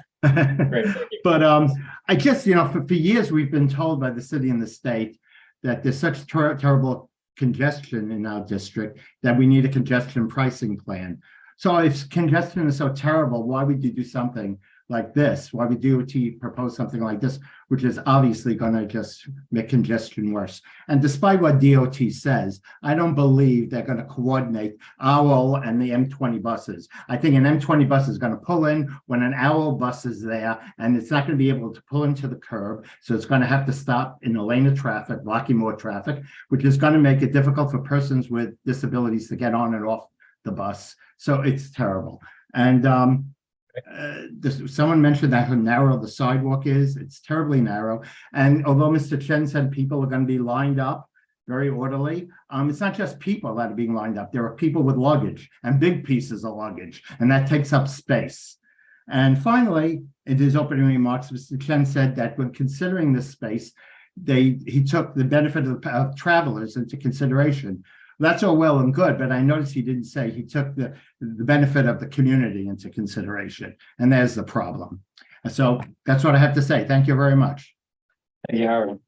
Great, thank you. But I just, for years, we've been told by the city and the state that there's such terrible congestion in our district that we need a congestion pricing plan. So if congestion is so terrible, why would you do something like this? Why would DOT propose something like this, which is obviously going to just make congestion worse? And despite what DOT says, I don't believe they're going to coordinate OWL and the M20 buses. I think an M20 bus is going to pull in when an OWL bus is there, and it's not going to be able to pull into the curb. So it's going to have to stop in the lane of traffic, blocking more traffic, which is going to make it difficult for persons with disabilities to get on and off the bus. So it's terrible. And someone mentioned that how narrow the sidewalk is. It's terribly narrow. And although Mr. Chen said people are going to be lined up very orderly, it's not just people that are being lined up. There are people with luggage and big pieces of luggage, and that takes up space. And finally, in his opening remarks, Mr. Chen said that when considering this space, he took the benefit of travelers into consideration. That's all well and good, but I noticed he didn't say he took the benefit of the community into consideration, and there's the problem. So that's what I have to say. Thank you very much. Thank you, Howard.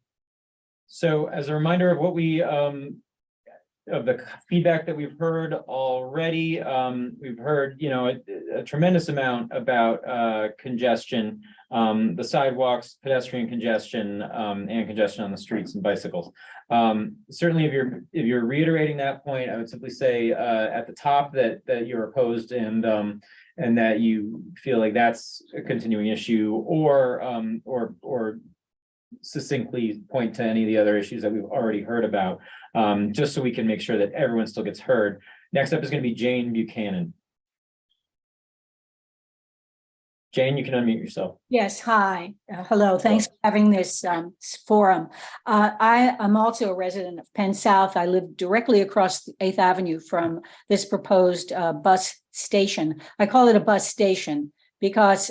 So as a reminder of what we, of the feedback that we've heard already, we've heard, you know, a tremendous amount about congestion, the sidewalks, pedestrian congestion, and congestion on the streets and bicycles. Certainly, if you're reiterating that point, I would simply say at the top that you're opposed and that you feel like that's a continuing issue, or succinctly point to any of the other issues that we've already heard about, just so we can make sure that everyone still gets heard. Next up is going to be Jane Buchanan. Jane, you can unmute yourself. Yes, hi. Hello, thanks for having this forum. I am also a resident of Penn South. I live directly across 8th Avenue from this proposed bus station. I call it a bus station because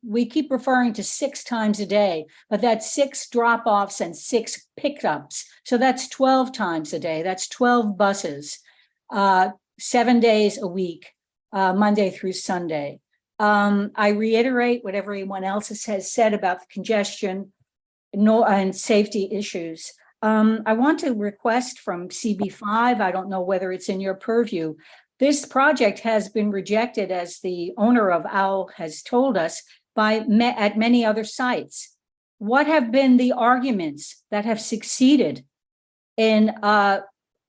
we keep referring to 6 times a day, but that's 6 drop-offs and 6 pickups. So that's 12 times a day. That's 12 buses, 7 days a week, Monday through Sunday. I reiterate what everyone else has said about the congestion and safety issues. I want to request from CB5, I don't know whether it's in your purview, this project has been rejected, as the owner of OWL has told us, at many other sites. What have been the arguments that have succeeded in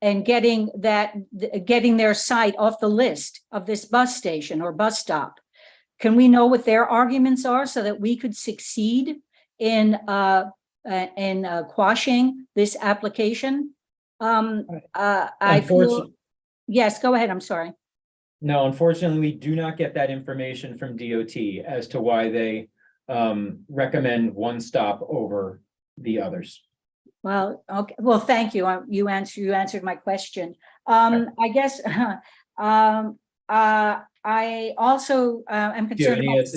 getting their site off the list of this bus station or bus stop? Can we know what their arguments are so that we could succeed in quashing this application? Yes, go ahead. I'm sorry. No, unfortunately, we do not get that information from DOT as to why they recommend one stop over the others. Well, okay. Well, thank you. You answered my question. I guess I also am concerned about.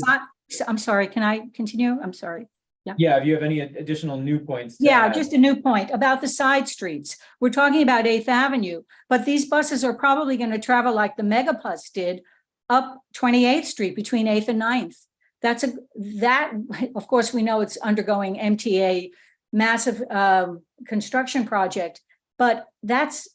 I'm sorry. Can I continue? I'm sorry. Yeah, if you have any additional new points. Yeah, just a new point about the side streets. We're talking about 8th Avenue, but these buses are probably going to travel like the Megabus did up 28th Street between 8th and 9th. That, of course, we know it's undergoing MTA massive construction project, but that's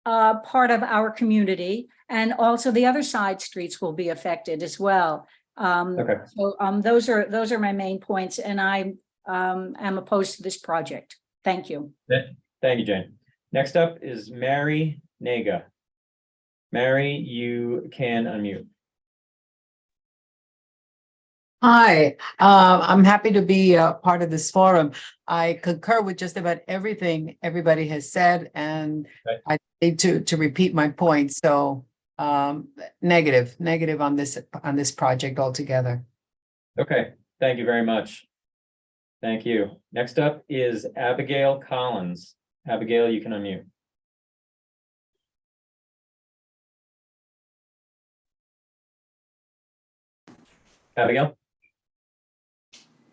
part of our community, and also the other side streets will be affected as well. Okay. So those are my main points, and I am opposed to this project. Thank you. Thank you, Jane. Next up is Mary Naga. Mary, you can unmute. Hi, I'm happy to be a part of this forum. I concur with just about everything everybody has said, and I need to repeat my points. So negative on this project altogether. Okay, thank you very much. Thank you. Next up is Abigail Collins. Abigail, you can unmute. Abigail?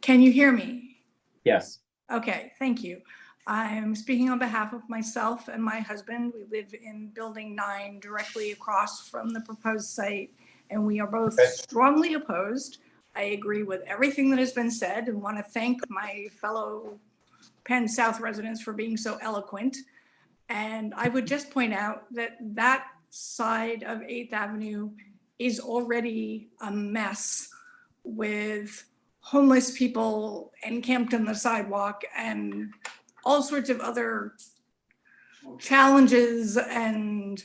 Can you hear me? Yes. Okay, thank you. I'm speaking on behalf of myself and my husband. We live in Building 9, directly across from the proposed site, and we are both strongly opposed. I agree with everything that has been said and want to thank my fellow Penn South residents for being so eloquent. And I would just point out that that side of 8th Avenue is already a mess with homeless people encamped on the sidewalk and all sorts of other challenges and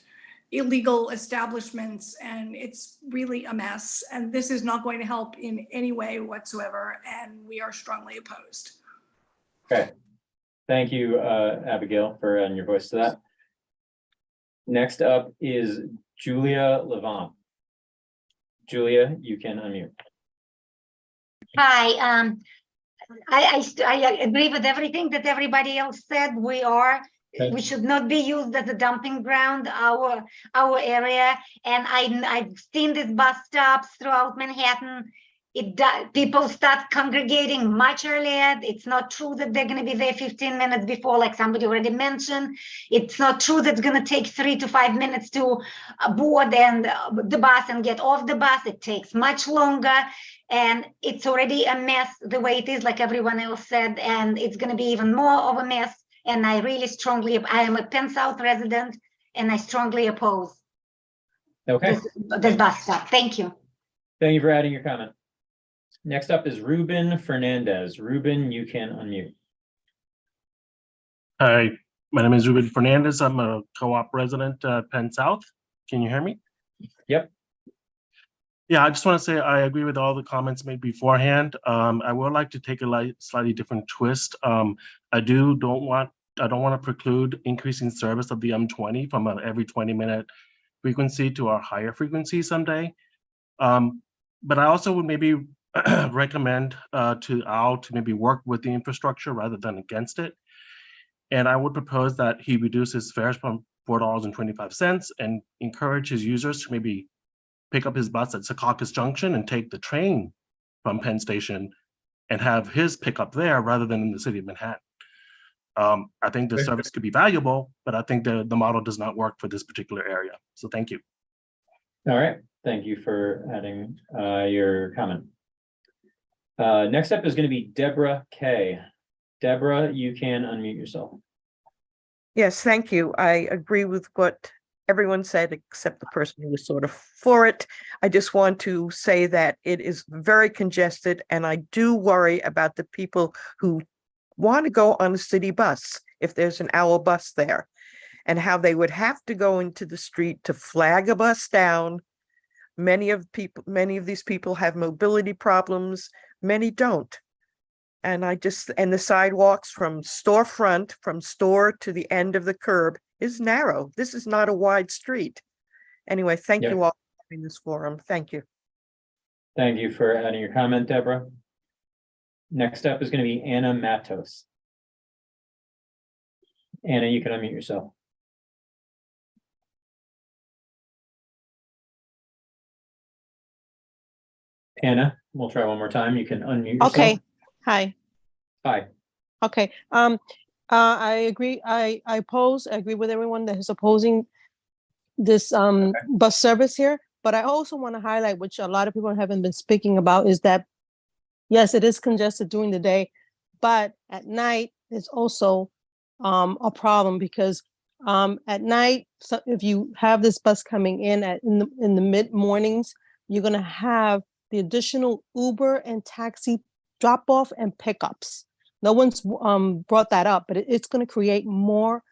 illegal establishments, and it's really a mess. And this is not going to help in any way whatsoever, and we are strongly opposed. Okay. Thank you, Abigail, for adding your voice to that. Next up is Julia Levant. Julia, you can unmute. Hi, I agree with everything that everybody else said. We should not be used as a dumping ground, our area. And I've seen these bus stops throughout Manhattan. People start congregating much earlier. It's not true that they're going to be there 15 minutes before, like somebody already mentioned. It's not true that it's going to take 3 to 5 minutes to board the bus and get off the bus. It takes much longer. And it's already a mess the way it is, like everyone else said, and it's going to be even more of a mess. And I really I am a Penn South resident, and I strongly oppose this bus stop. Thank you. Thank you for adding your comment. Next up is Ruben Fernandez. Ruben, you can unmute. Hi, my name is Ruben Fernandez. I'm a co-op resident at Penn South. Can you hear me? Yep. Yeah, I just want to say I agree with all the comments made beforehand. I would like to take a slightly different twist. I don't want to preclude increasing service of the M20 from every 20-minute frequency to a higher frequency someday. But I also would maybe recommend to Al to maybe work with the infrastructure rather than against it. And I would propose that he reduce his fares from $4.25 and encourage his users to maybe pick up his bus at Secaucus Junction and take the train from Penn Station and have his pickup there rather than in the city of Manhattan. I think the service could be valuable, but I think the model does not work for this particular area. So thank you. All right. Thank you for adding your comment. Next up is going to be Deborah Kay. Deborah, you can unmute yourself. Yes, thank you. I agree with what everyone said, except the person who was sort of for it. I just want to say that it is very congested, and I do worry about the people who want to go on a city bus, if there's an hour bus there, and how they would have to go into the street to flag a bus down. Many of these people have mobility problems, many don't. And the sidewalks from storefront, from store to the end of the curb is narrow. This is not a wide street. Anyway, thank you all for having this forum. Thank you. Thank you for adding your comment, Deborah. Next up is going to be Anna Matos. Anna, you can unmute yourself. Anna, we'll try one more time. You can unmute yourself. Okay. Hi. Hi. Okay. I agree. I agree with everyone that is opposing this bus service here. But I also want to highlight, which a lot of people haven't been speaking about, is that yes, it is congested during the day, but at night it's also a problem because at night, so if you have this bus coming in in the mid mornings, you're going to have the additional Uber and taxi drop off and pickups. No one's brought that up, but it's going to create more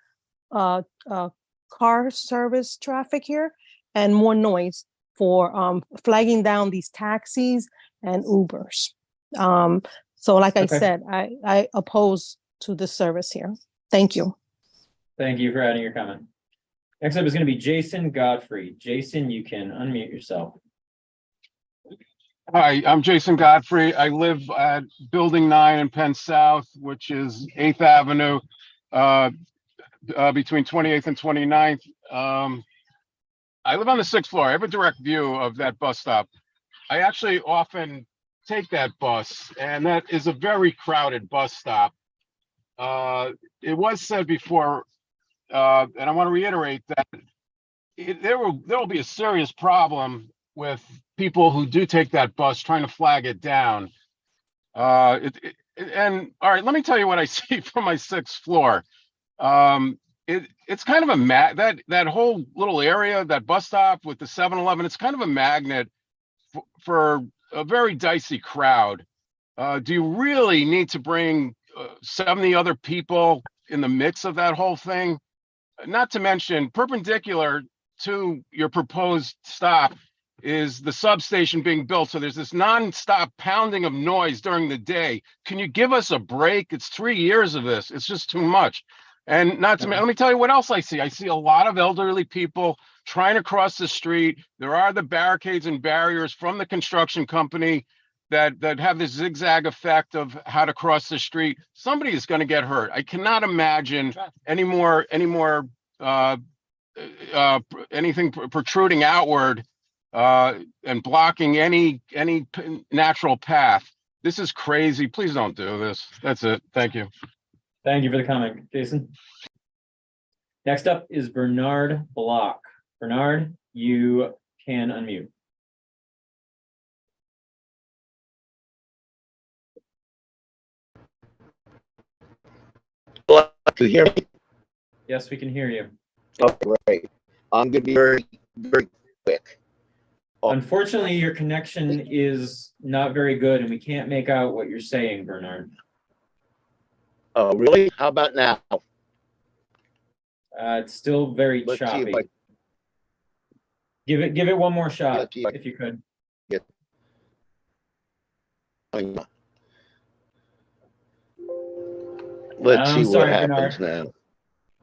car service traffic here and more noise for flagging down these taxis and Ubers. So like I said, I oppose to this service here. Thank you. Thank you for adding your comment. Next up is going to be Jason Godfrey. Jason, you can unmute yourself. Hi, I'm Jason Godfrey. I live at Building 9 in Penn South, which is 8th Avenue, between 28th and 29th. I live on the 6th floor. I have a direct view of that bus stop. I actually often take that bus, and that is a very crowded bus stop. It was said before, and I want to reiterate that there will be a serious problem with people who do take that bus trying to flag it down. And all right, let me tell you what I see from my 6th floor. It's kind of a that whole little area, that bus stop with the 7-Eleven, it's kind of a magnet for a very dicey crowd. Do you really need to bring 70 other people in the midst of that whole thing? Not to mention, perpendicular to your proposed stop is the substation being built. So there's this nonstop pounding of noise during the day. Can you give us a break? It's 3 years of this. It's just too much. And not to let me tell you what else I see. I see a lot of elderly people trying to cross the street. There are the barricades and barriers from the construction company that have this zigzag effect of how to cross the street. Somebody is going to get hurt. I cannot imagine anything protruding outward and blocking any natural path. This is crazy. Please don't do this. That's it. Thank you. Thank you for the comment, Jason. Next up is Bernard Block. Bernard, you can unmute. To hear me? Yes, we can hear you. Okay, great. I'm gonna be very, very quick. Unfortunately, your connection is not very good and we can't make out what you're saying, Bernard. Oh, really? How about now? It's still very Let's see choppy. if I Give it one more shot, Let's see if I if you could. get. Let's I'm see sorry, what happens Bernard. now.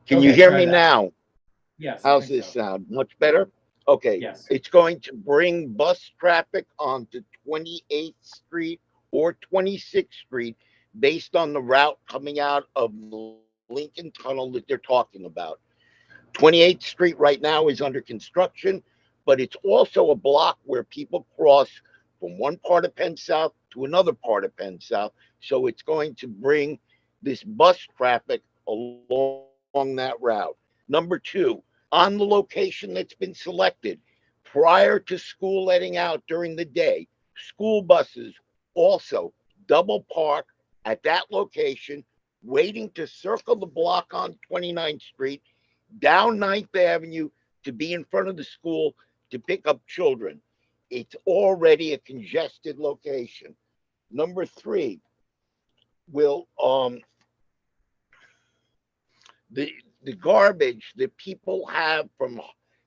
Can Okay, you hear try me that. now? Yes. I How's think this so. sound? Much better? Okay. Yes. It's going to bring bus traffic onto 28th Street or 26th Street based on the route coming out of the Lincoln Tunnel that they're talking about. 28th Street right now is under construction, but it's also a block where people cross from one part of Penn South to another part of Penn South. So it's going to bring this bus traffic along that route. Number two, on the location that's been selected, prior to school letting out during the day, school buses also double park at that location, waiting to circle the block on 29th Street, down 9th Avenue to be in front of the school to pick up children. It's already a congested location. Number three, will the garbage that people have from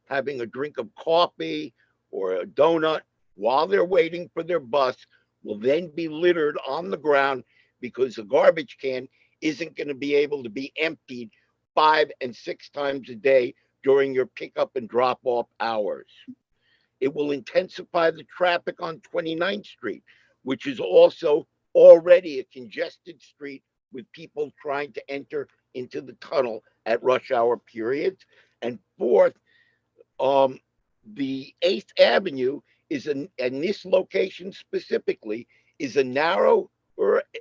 having a drink of coffee or a donut while they're waiting for their bus will then be littered on the ground because the garbage can isn't going to be able to be emptied 5 and 6 times a day during your pickup and drop off hours. It will intensify the traffic on 29th Street, which is also already a congested street with people trying to enter into the tunnel at rush hour periods. And fourth, the 8th Avenue is and this location specifically is a narrower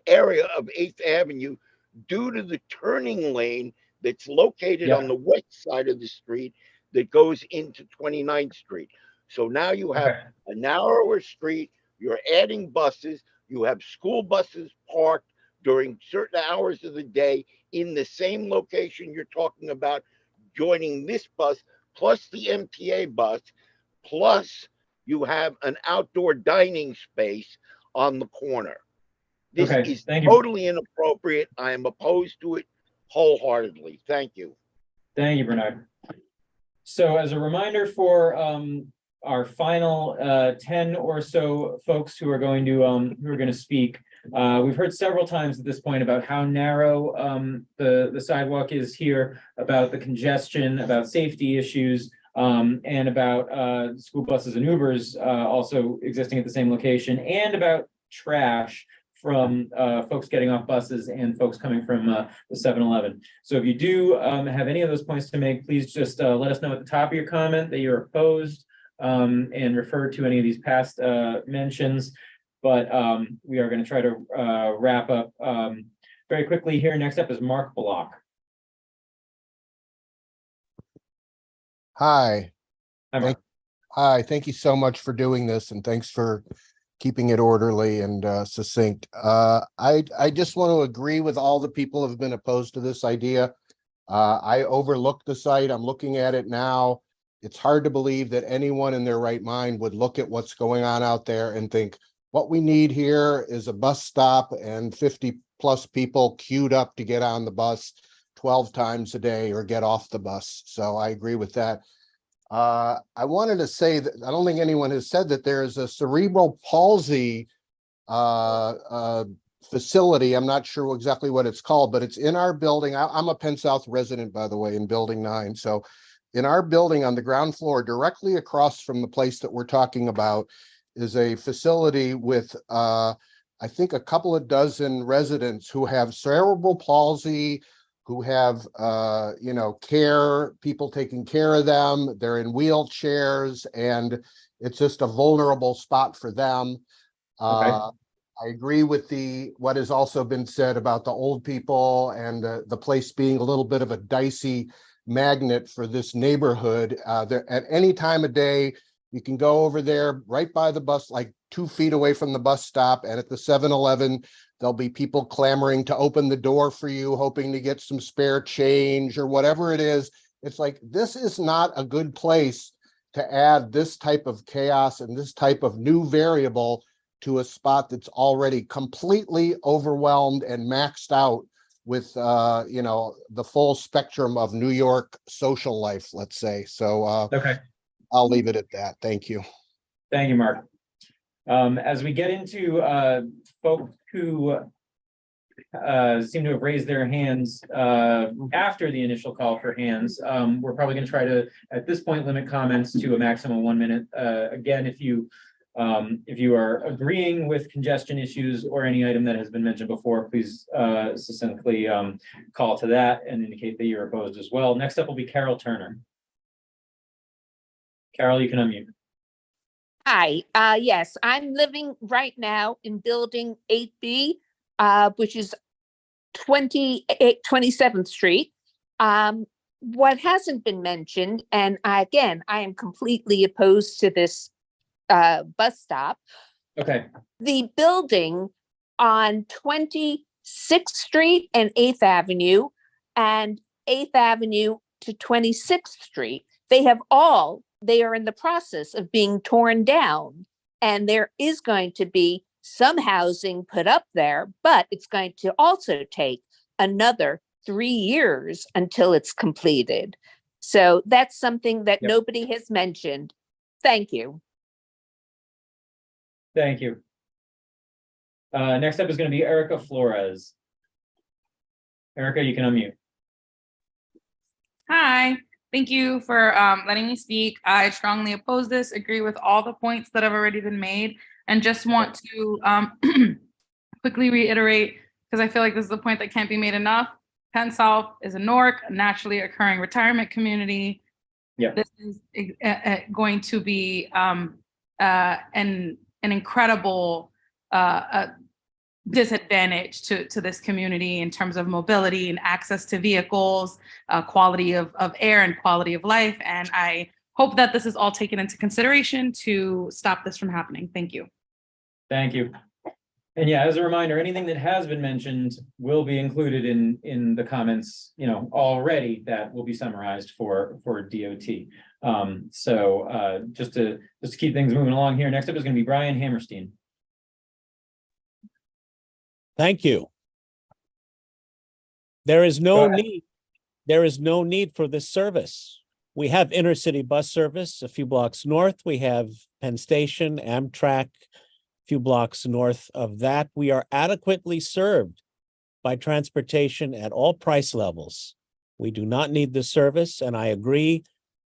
area of 8th Avenue due to the turning lane that's located on the west side of the street that goes into 29th Street. So now you have a narrower street, you're adding buses, you have school buses parked during certain hours of the day in the same location you're talking about, joining this bus, plus the MTA bus, plus you have an outdoor dining space on the corner. This is totally inappropriate. I am opposed to it wholeheartedly. Thank you. Thank you, Bernard. So as a reminder for our final 10 or so folks who are going to speak, we've heard several times at this point about how narrow the sidewalk is here, about the congestion, about safety issues, and about school buses and Ubers also existing at the same location, and about trash from folks getting off buses and folks coming from the 7-Eleven. So if you do have any of those points to make, please just let us know at the top of your comment that you're opposed and refer to any of these past mentions. But we are going to try to wrap up very quickly here. Next up is Mark Block. Hi. Hi, thank you so much for doing this, and thanks for keeping it orderly and succinct. I just want to agree with all the people who have been opposed to this idea. I overlooked the site. I'm looking at it now. It's hard to believe that anyone in their right mind would look at what's going on out there and think, what we need here is a bus stop and 50 plus people queued up to get on the bus 12 times a day or get off the bus. So I agree with that. I wanted to say that I don't think anyone has said that there is a cerebral palsy facility. I'm not sure exactly what it's called, but it's in our building. I'm a Penn South resident, by the way, in Building 9. So in our building on the ground floor, directly across from the place that we're talking about, is a facility with, I think, a couple of dozen residents who have cerebral palsy, who have, people taking care of them. They're in wheelchairs, and it's just a vulnerable spot for them. I agree with what has also been said about the old people and the place being a little bit of a dicey magnet for this neighborhood. At any time of day, you can go over there right by the bus, like 2 feet away from the bus stop, and at the 7-Eleven, there'll be people clamoring to open the door for you, hoping to get some spare change or whatever it is. It's like, this is not a good place to add this type of chaos and this type of new variable to a spot that's already completely overwhelmed and maxed out with, the full spectrum of New York social life, let's say. So Okay. I'll leave it at that. Thank you. Thank you, Mark. As we get into folks who seem to have raised their hands after the initial call for hands, we're probably going to try to, at this point, limit comments to a maximum of 1 minute. Again, if you are agreeing with congestion issues or any item that has been mentioned before, please succinctly call to that and indicate that you're opposed as well. Next up will be Carol Turner. Carol, you can unmute. Hi, yes, I'm living right now in building 8B, which is 27th Street. What hasn't been mentioned, and I am completely opposed to this bus stop. Okay. The building on 26th Street and 8th Avenue and 8th Avenue to 26th Street, they are in the process of being torn down, and there is going to be some housing put up there, but it's going to also take another 3 years until it's completed. So that's something that nobody has mentioned. Thank you. Thank you. Next up is going to be Erica Flores. Erica, you can unmute. Hi. Thank you for letting me speak. I strongly oppose this, agree with all the points that have already been made, and just want to quickly reiterate, because I feel like this is a point that can't be made enough. Penn South is a NORC, a naturally occurring retirement community. This is going to be an incredible disadvantage to this community in terms of mobility and access to vehicles, quality of air and quality of life. And I hope that this is all taken into consideration to stop this from happening. Thank you. Thank you. And yeah, as a reminder, anything that has been mentioned will be included in the comments, already that will be summarized for DOT. Just to keep things moving along here, next up is going to be Brian Hammerstein. Thank you. There is no need for this service. We have intercity bus service a few blocks north. We have Penn Station, Amtrak, a few blocks north of that. We are adequately served by transportation at all price levels. We do not need this service, and I agree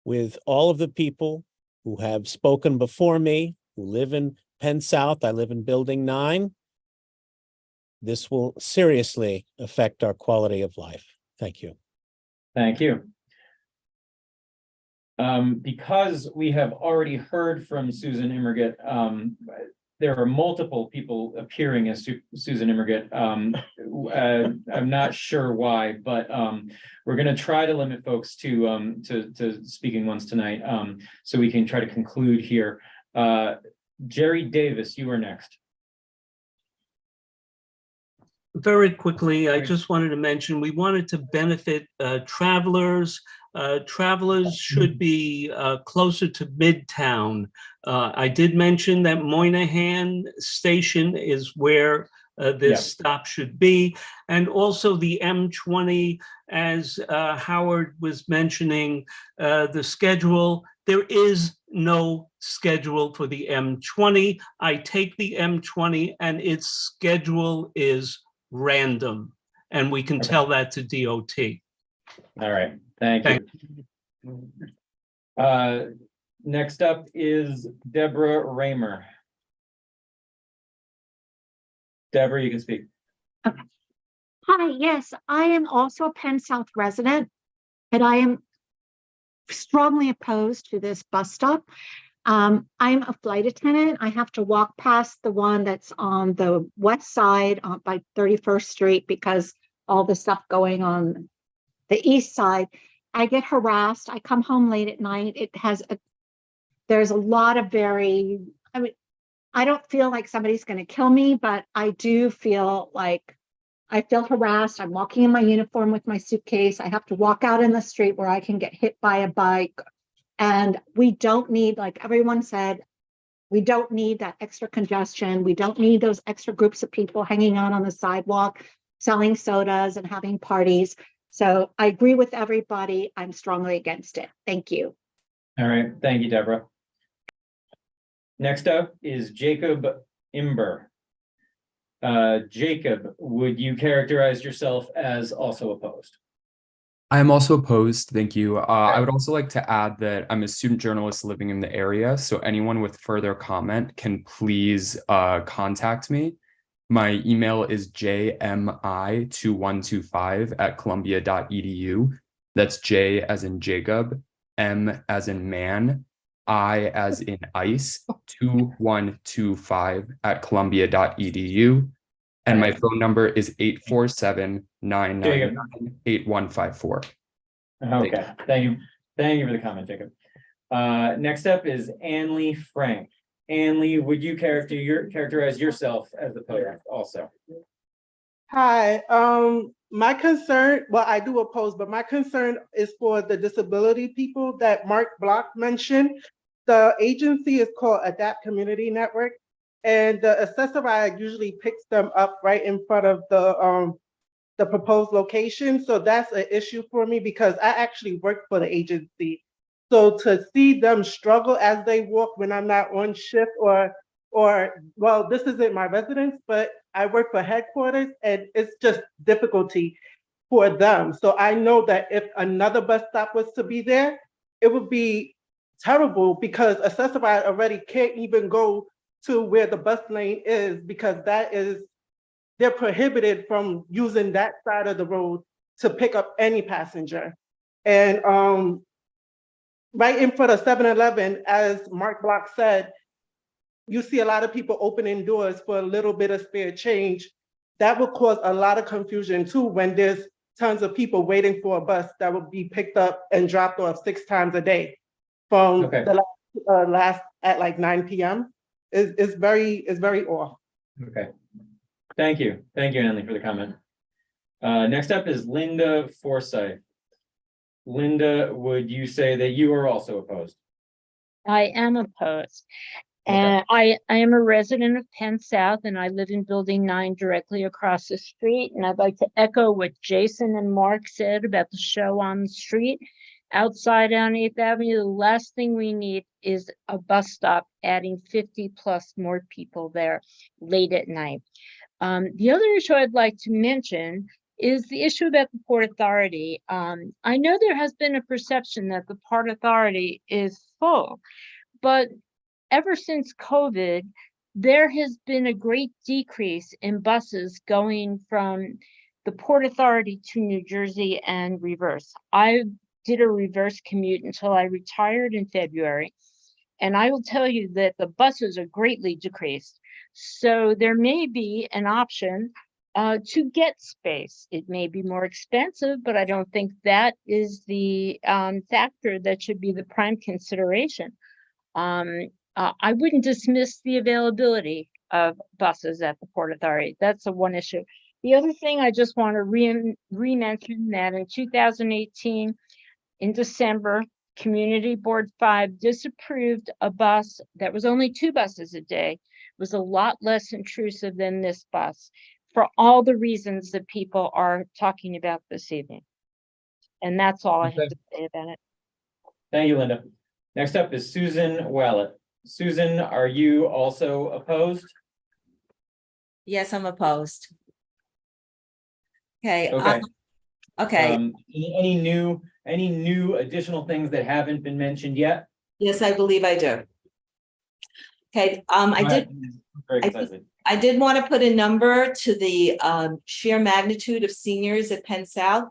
with all of the people who have spoken before me, who live in Penn South. I live in Building 9. This will seriously affect our quality of life. Thank you. Thank you. Because we have already heard from Susan Immerget, there are multiple people appearing as Susan Immerget. I'm not sure why, but we're going to try to limit folks to speaking once tonight, so we can try to conclude here. Jerry Davis, you are next. Very quickly, I just wanted to mention we wanted to benefit travelers, travelers should be closer to Midtown. I did mention that Moynihan Station is where this stop should be. And also the M20, as Howard was mentioning, the schedule, there is no schedule for the M20. I take the M20 and its schedule is random. And we can tell that to DOT. All right, thank you. Next up is Deborah Raymer. Deborah, you can speak. Okay. Hi, yes, I am also a Penn South resident, and I am strongly opposed to this bus stop. I'm a flight attendant. I have to walk past the one that's on the west side by 31st Street because all the stuff going on the east side. I get harassed. I come home late at night. There's a lot of I don't feel like somebody's going to kill me, but I do feel like I feel harassed. I'm walking in my uniform with my suitcase. I have to walk out in the street where I can get hit by a bike. And we don't need, like everyone said, we don't need that extra congestion. We don't need those extra groups of people hanging out on the sidewalk, selling sodas and having parties. So I agree with everybody. I'm strongly against it. Thank you. All right, thank you, Deborah. Next up is Jacob Imber. Jacob, would you characterize yourself as also opposed? I am also opposed, thank you. I would also like to add that I'm a student journalist living in the area, so anyone with further comment can please contact me. My email is jmi2125@columbia.edu. That's J as in Jacob, M as in man, I as in ice, 2125@columbia.edu. And my phone number is 847-999-8154. Okay, thank you. Thank you for the comment, Jacob. Next up is Anley Frank. Anley, would you characterize yourself as opposed also? Hi, my concern, well, I do oppose, but my concern is for the disability people that Mark Block mentioned. The agency is called Adapt Community Network, and the Access-a-Ride usually picks them up right in front of the proposed location. So that's an issue for me because I actually work for the agency. So to see them struggle as they walk when I'm not on shift or well, this isn't my residence, but I work for headquarters and it's just difficulty for them. So I know that if another bus stop was to be there, it would be terrible because Access-a-Ride already can't even go to where the bus lane is because they're prohibited from using that side of the road to pick up any passenger. And right in front of 7-Eleven, as Mark Block said, you see a lot of people opening doors for a little bit of spare change. That will cause a lot of confusion too when there's tons of people waiting for a bus that will be picked up and dropped off 6 times a day from the last at like 9 p.m. It's very off. Okay, thank you, Anley, for the comment. Next up is Linda Forsyth. Linda, would you say that you are also opposed? I am opposed. And I am a resident of Penn South and I live in building 9 directly across the street. And I'd like to echo what Jason and Mark said about the show on the street. Outside on 8th Avenue, the last thing we need is a bus stop adding 50 plus more people there late at night. The other issue I'd like to mention is the issue about the Port Authority. I know there has been a perception that the Port Authority is full, but ever since COVID, there has been a great decrease in buses going from the Port Authority to New Jersey and reverse. I did a reverse commute until I retired in February, and I will tell you that the buses are greatly decreased. So there may be an option to get space. It may be more expensive, but I don't think that is the factor that should be the prime consideration. I wouldn't dismiss the availability of buses at the Port Authority. That's one issue. The other thing I just want to re-mention that in 2018, in December, Community Board 5 disapproved a bus that was only 2 buses a day. It was a lot less intrusive than this bus for all the reasons that people are talking about this evening. And that's all I have to say about it. Thank you, Linda. Next up is Susan Wallet. Susan, are you also opposed? Yes, I'm opposed. Okay. Okay. Okay. Any new additional things that haven't been mentioned yet? Yes, I believe I do. Okay, I did want to put a number to the sheer magnitude of seniors at Penn South.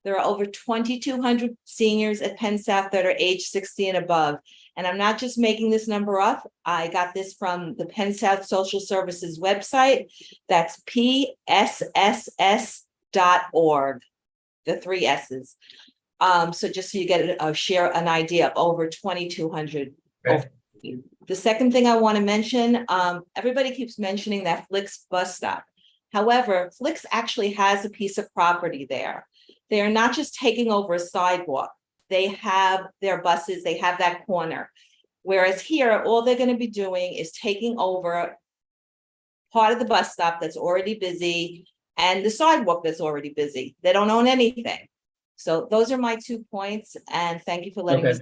There are over 2,200 seniors at Penn South that are age 60 and above. And I'm not just making this number up. I got this from the Penn South Social Services website. That's PSSS.org, the 3 S's. So just so you get an idea of over 2,200. Okay. The second thing I want to mention, everybody keeps mentioning that Flicks bus stop. However, Flicks actually has a piece of property there. They are not just taking over a sidewalk. They have their buses, they have that corner. Whereas here, all they're going to be doing is taking over part of the bus stop that's already busy and the sidewalk that's already busy. They don't own anything. So those are my 2 points, and thank you for letting me.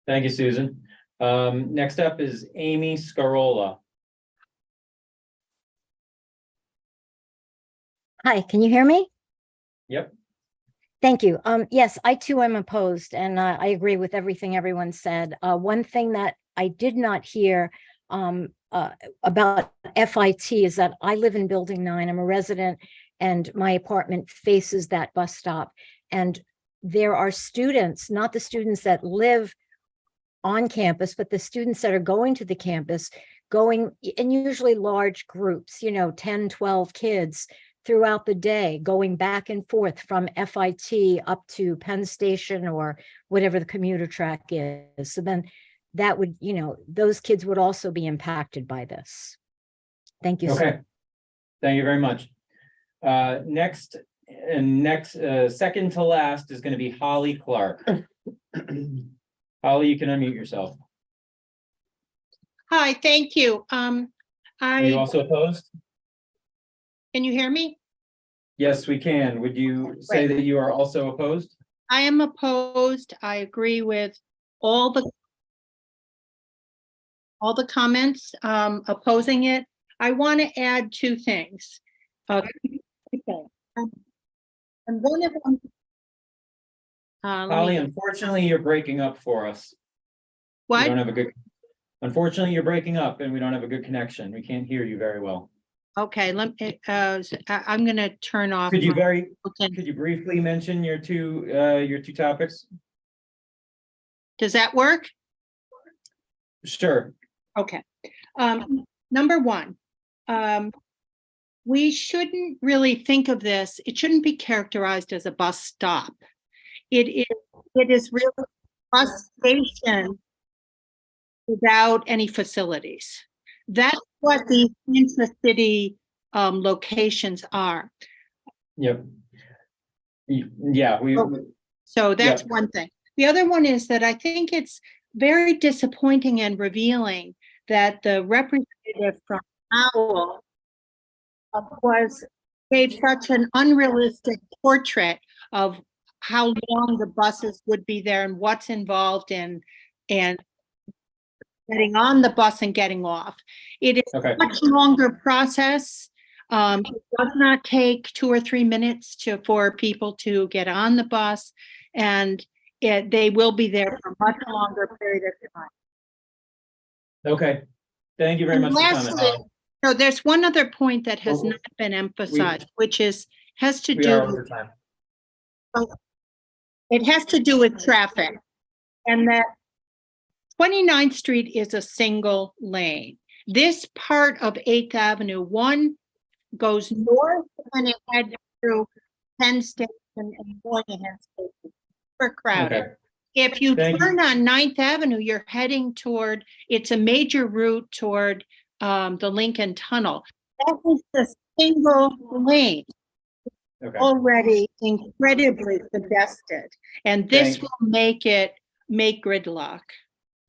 Thank you, Susan. Next up is Amy Scarola. Hi, can you hear me? Yep. Thank you. Yes, I too am opposed, and I agree with everything everyone said. One thing that I did not hear about FIT is that I live in Building 9. I'm a resident, and my apartment faces that bus stop. And there are students, not the students that live on campus, but the students that are going to the campus, going in usually large groups, 10, 12 kids throughout the day, going back and forth from FIT up to Penn Station or whatever the commuter track is. So then that would, those kids would also be impacted by this. Thank you. Okay. Thank you very much. Next, second to last is going to be Holly Clark. Holly, you can unmute yourself. Hi, thank you. Are you also opposed? Can you hear me? Yes, we can. Would you say that you are also opposed? I am opposed. I agree with all the comments opposing it. I want to add 2 things. And one of them. Holly, unfortunately, you're breaking up for us. What? We don't have a good. Unfortunately, you're breaking up, and we don't have a good connection. We can't hear you very well. Okay, I'm going to turn off. Could you briefly mention your two topics? Does that work? Sure. Okay. Number 1, we shouldn't really think of this. It shouldn't be characterized as a bus stop. It is really a bus station without any facilities. That's what the intra-city locations are. Yep. Yeah. So that's one thing. The other one is that I think it's very disappointing and revealing that the representative from Owl gave such an unrealistic portrait of how long the buses would be there and what's involved in getting on the bus and getting off. It is a much longer process. It does not take 2 or 3 minutes for people to get on the bus, and they will be there for a much longer period of time. Okay, thank you very much. Lastly, so there's one other point that has not been emphasized, which has to do with traffic, and that 29th Street is a single lane. This part of 8th Avenue, one goes north and it heads through Penn Station and Moynihan Station. Super crowded. Okay. If you turn on 9th Avenue, you're heading toward, it's a major route toward the Lincoln Tunnel. That is the single lane. Okay. already incredibly congested. And this Thank- will make gridlock.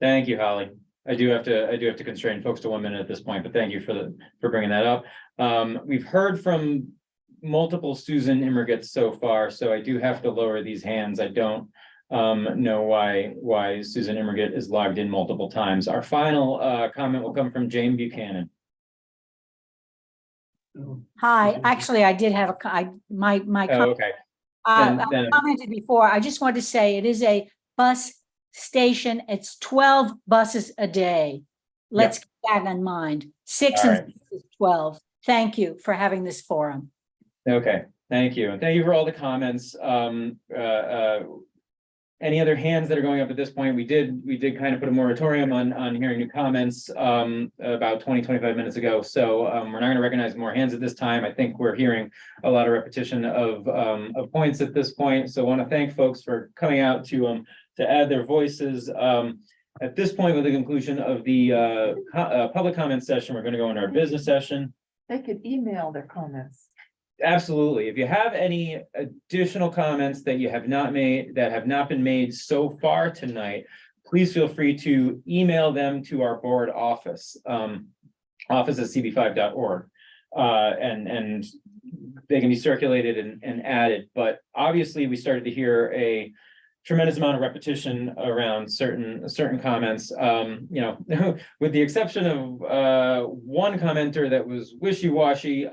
Thank you, Holly. I do have to constrain folks to 1 minute at this point, but thank you for bringing that up. We've heard from multiple Susan Immergits so far, so I do have to lower these hands. I don't know why Susan Immergit is logged in multiple times. Our final comment will come from Jane Buchanan. Hi, actually, I did have my Oh, okay. I then- commented before. I just wanted to say it is a bus station. It's 12 buses a day. Let's keep that in mind. 6 All and 6 is 12. Thank you for having this forum. Okay, thank you. And thank you for all the comments. Any other hands that are going up at this point? We did kind of put a moratorium on hearing new comments about 25 minutes ago. So we're not going to recognize more hands at this time. I think we're hearing a lot of repetition of points at this point. So I want to thank folks for coming out to add their voices. At this point, with the conclusion of the public comment session, we're going to go into our business session. They could email their comments. Absolutely. If you have any additional comments that you have not made, that have not been made so far tonight, please feel free to email them to our board office, office@cb5.org. And they can be circulated and added. But obviously, we started to hear a tremendous amount of repetition around certain comments. With the exception of one commenter that was wishy-washy,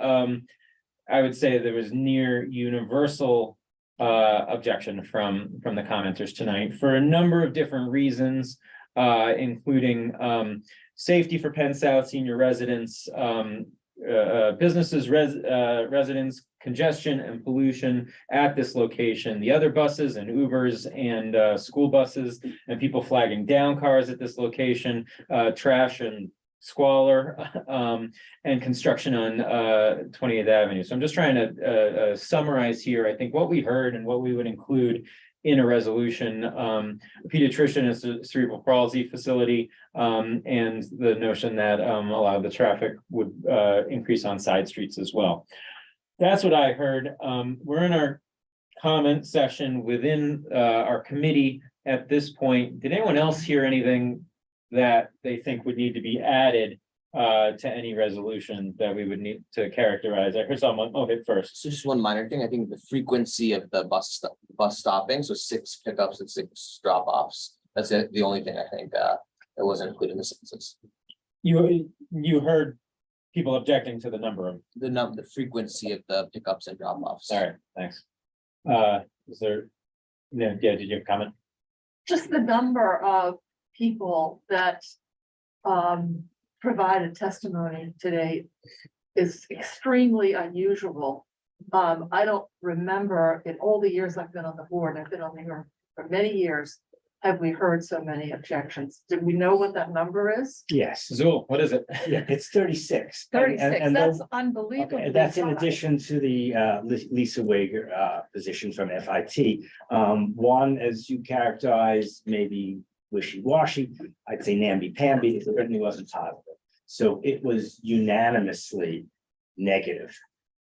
I would say there was near universal objection from the commenters tonight for a number of different reasons, including safety for Penn South senior residents, businesses, residents, congestion and pollution at this location, the other buses and Ubers and school buses and people flagging down cars at this location, trash and squalor, and construction on 28th Avenue. So I'm just trying to summarize here, I think, what we heard and what we would include in a resolution. A pediatrician is a cerebral palsy facility, and the notion that a lot of the traffic would increase on side streets as well. That's what I heard. We're in our comment session within our committee at this point. Did anyone else hear anything that they think would need to be added to any resolution that we would need to characterize? I heard someone, okay, first. So just one minor thing, I think the frequency of the bus stopping, so 6 pickups and 6 drop-offs. That's the only thing I think that wasn't included in the census. You heard people objecting to the number of The frequency of the pickups and drop-offs. All right, thanks. Is there, did you have a comment? Just the number of people that provided testimony today is extremely unusual. I don't remember in all the years I've been on the board, I've been on here for many years, have we heard so many objections? Did we know what that number is? Yes. Zool, what is it? Yeah, it's 36. 36, that's Okay, unbelievable. and that's in addition to the Lisa Wager position from FIT. One, as you characterized, maybe wishy-washy. I'd say namby-pamby. It certainly wasn't positive. So it was unanimously negative.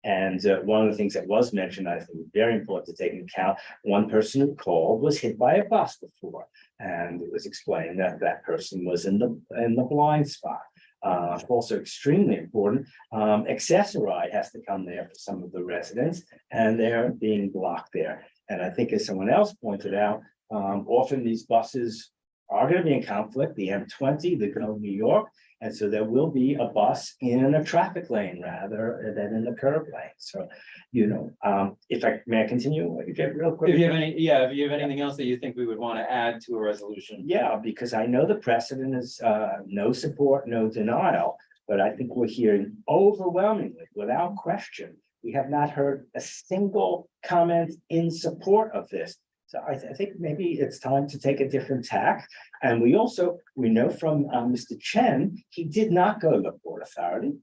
And one of the things that was mentioned, I think, very important to take into account, one person who called was hit by a bus before, and it was explained that that person was in the blind spot. Also extremely important, Accessoride has to come there for some of the residents, and they're being blocked there. And I think, as someone else pointed out, often these buses are going to be in conflict, the M20, the Go New York. And so there will be a bus in a traffic lane rather than in the curb lane. So, if I continue, real quick. If you have anything else that you think we would want to add to a resolution? Yeah, because I know the precedent is no support, no denial, but I think we're hearing overwhelmingly, without question, we have not heard a single comment in support of this. So I think maybe it's time to take a different tack. And we know from Mr. Chen, he did not go to the Port Authority.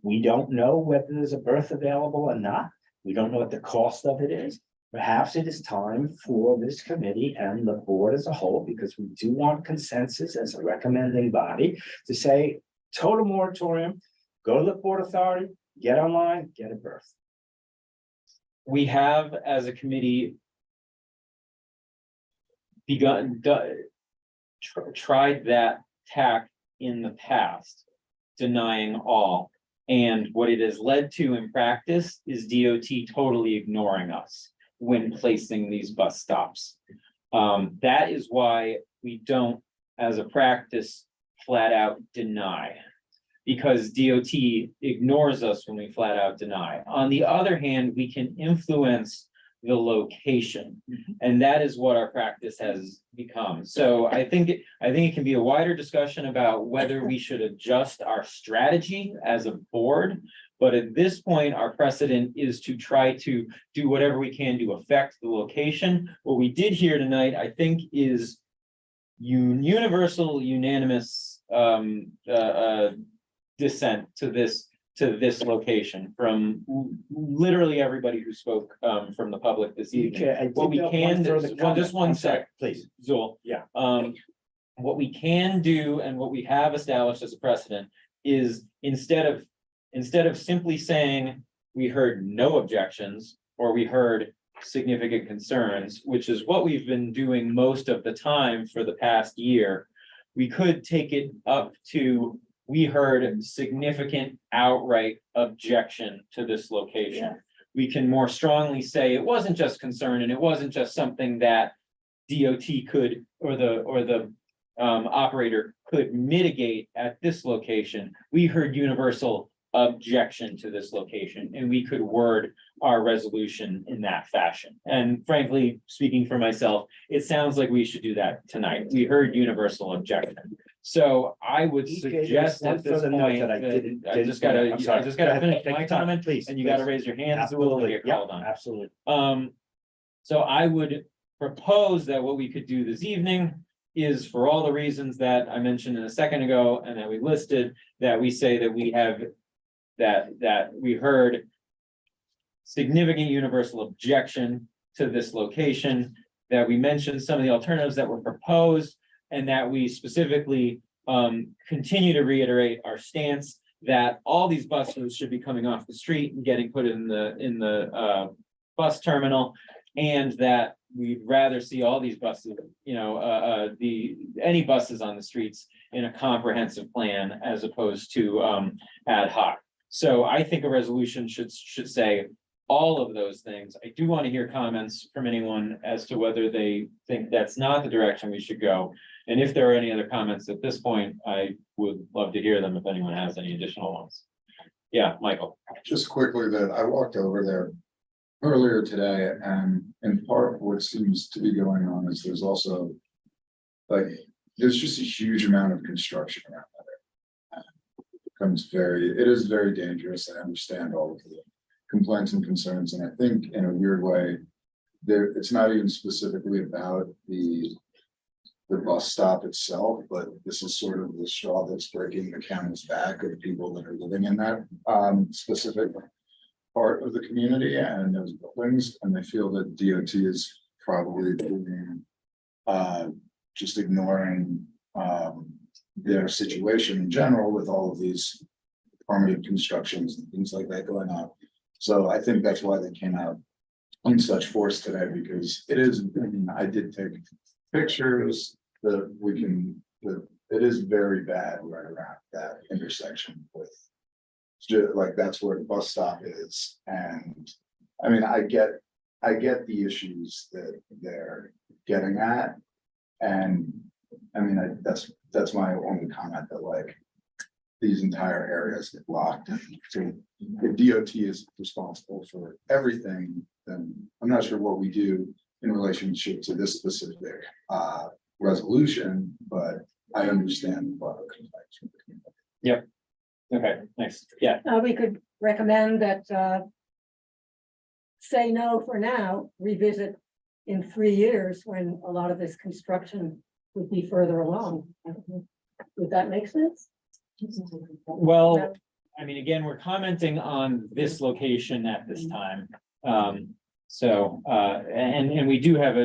We don't know whether there's a berth available or not. We don't know what the cost of it is. Perhaps it is time for this committee and the board as a whole, because we do want consensus as a recommending body, to say total moratorium, go to the Port Authority, get online, get a berth. we have, as a committee, tried that tack in the past, denying all. And what it has led to in practice is DOT totally ignoring us when placing these bus stops. That is why we don't, as a practice, flat out deny. Because DOT ignores us when we flat out deny. On the other hand, we can influence the location. And that is what our practice has become. So I think it can be a wider discussion about whether we should adjust our strategy as a board. But at this point, our precedent is to try to do whatever we can to affect the location. What we did here tonight, I think, is universal, unanimous dissent to this location from literally everybody who spoke from the public this evening. What we can, just one sec, please, Zool. Yeah. What we can do and what we have established as a precedent is instead of simply saying we heard no objections or we heard significant concerns, which is what we've been doing most of the time for the past year, we could take it up to we heard significant outright objection to this location. We can more strongly say it wasn't just concern and it wasn't just something that DOT could or the operator could mitigate at this location. We heard universal objection to this location and we could word our resolution in that fashion. And frankly, speaking for myself, it sounds like we should do that tonight. We heard universal objection. So I would suggest at this point, I just gotta finish my comment, please, and you gotta raise your hand. Absolutely. Get called on. Absolutely. So I would propose that what we could do this evening is for all the reasons that I mentioned a second ago and that we listed, that we say that we have that we heard significant universal objection to this location, that we mentioned some of the alternatives that were proposed, and that we specifically continue to reiterate our stance that all these buses should be coming off the street and getting put in the bus terminal, and that we'd rather see all these buses, any buses on the streets in a comprehensive plan as opposed to ad hoc. So I think a resolution should say all of those things. I do want to hear comments from anyone as to whether they think that's not the direction we should go. And if there are any other comments at this point, I would love to hear them if anyone has any additional ones. Yeah, Michael. Just quickly, that I walked over there earlier today, and in part what seems to be going on is there's also there's just a huge amount of construction around there. It is very dangerous. I understand all of the complaints and concerns, and I think in a weird way, it's not even specifically about the bus stop itself, but this is sort of the straw that's breaking the camel's back of people that are living in that specific part of the community and those buildings, and they feel that DOT is probably being just ignoring their situation in general with all of these permanent constructions and things like that going on. So I think that's why they came out in such force today, because it is, I did take pictures that it is very bad right around that intersection with that's where the bus stop is. And I mean, I get the issues that they're getting at. And I mean, that's my only comment, that these entire areas get blocked. So if DOT is responsible for everything, then I'm not sure what we do in relationship to this specific resolution, but I understand a lot of complaints from the community. Yep. Okay, nice. Yeah. We could recommend that say no for now, revisit in 3 years when a lot of this construction would be further along. Would that make sense? Well, I mean, again, we're commenting on this location at this time. And we do have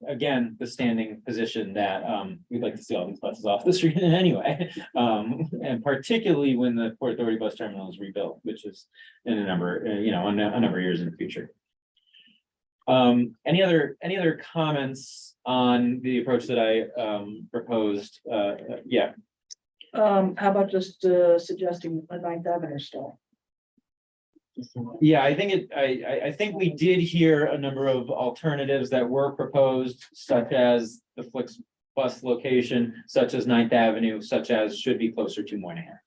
again, the standing position that we'd like to see all these buses off the street anyway. And particularly when the Port Authority bus terminal is rebuilt, which is in a number of years in the future. Any other comments on the approach that I proposed? Yeah, How about just suggesting a Ninth Avenue stall? yeah, I think I think we did hear a number of alternatives that were proposed, such as the Flix bus location, such as Ninth Avenue, such as should be closer to Moynihan.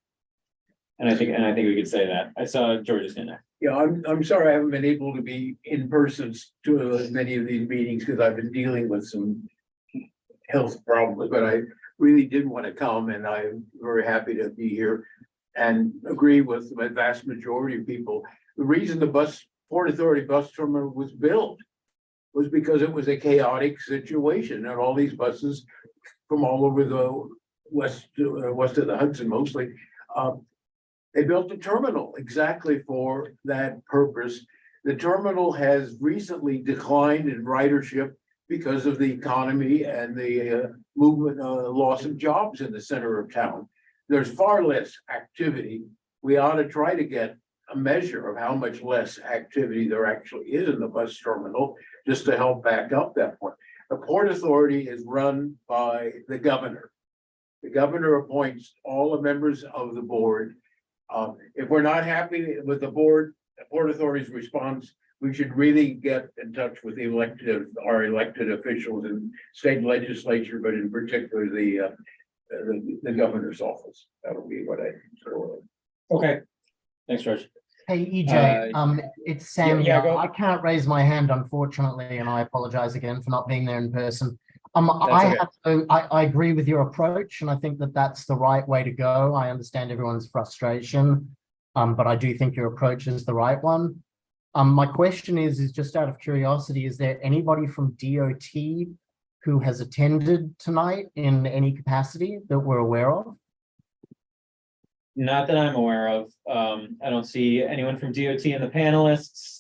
And I think we could say that. I saw George's in there. Yeah, I'm sorry I haven't been able to be in person to many of these meetings because I've been dealing with some health problems, but I really did want to come and I'm very happy to be here and agree with the vast majority of people. The reason the Port Authority bus terminal was built was because it was a chaotic situation and all these buses from all over the west of the Hudson mostly, they built a terminal exactly for that purpose. The terminal has recently declined in ridership because of the economy and the movement, loss of jobs in the center of town. There's far less activity. We ought to try to get a measure of how much less activity there actually is in the bus terminal, just to help back up that point. The Port Authority is run by the governor. The governor appoints all the members of the board. If we're not happy with the Port Authority's response, we should really get in touch with our elected officials in state legislature, but in particular the governor's office. That'll be what I sort of. Okay, thanks, George. Hey, EJ, it's Sam Yeah, here. go. I can't raise my hand, unfortunately, and I apologize again for not being there in person. I agree with your approach, and I think that that's the right way to go. I understand everyone's frustration, but I do think your approach is the right one. My question is just out of curiosity, is there anybody from DOT who has attended tonight in any capacity that we're aware of? Not that I'm aware of. I don't see anyone from DOT in the panelists.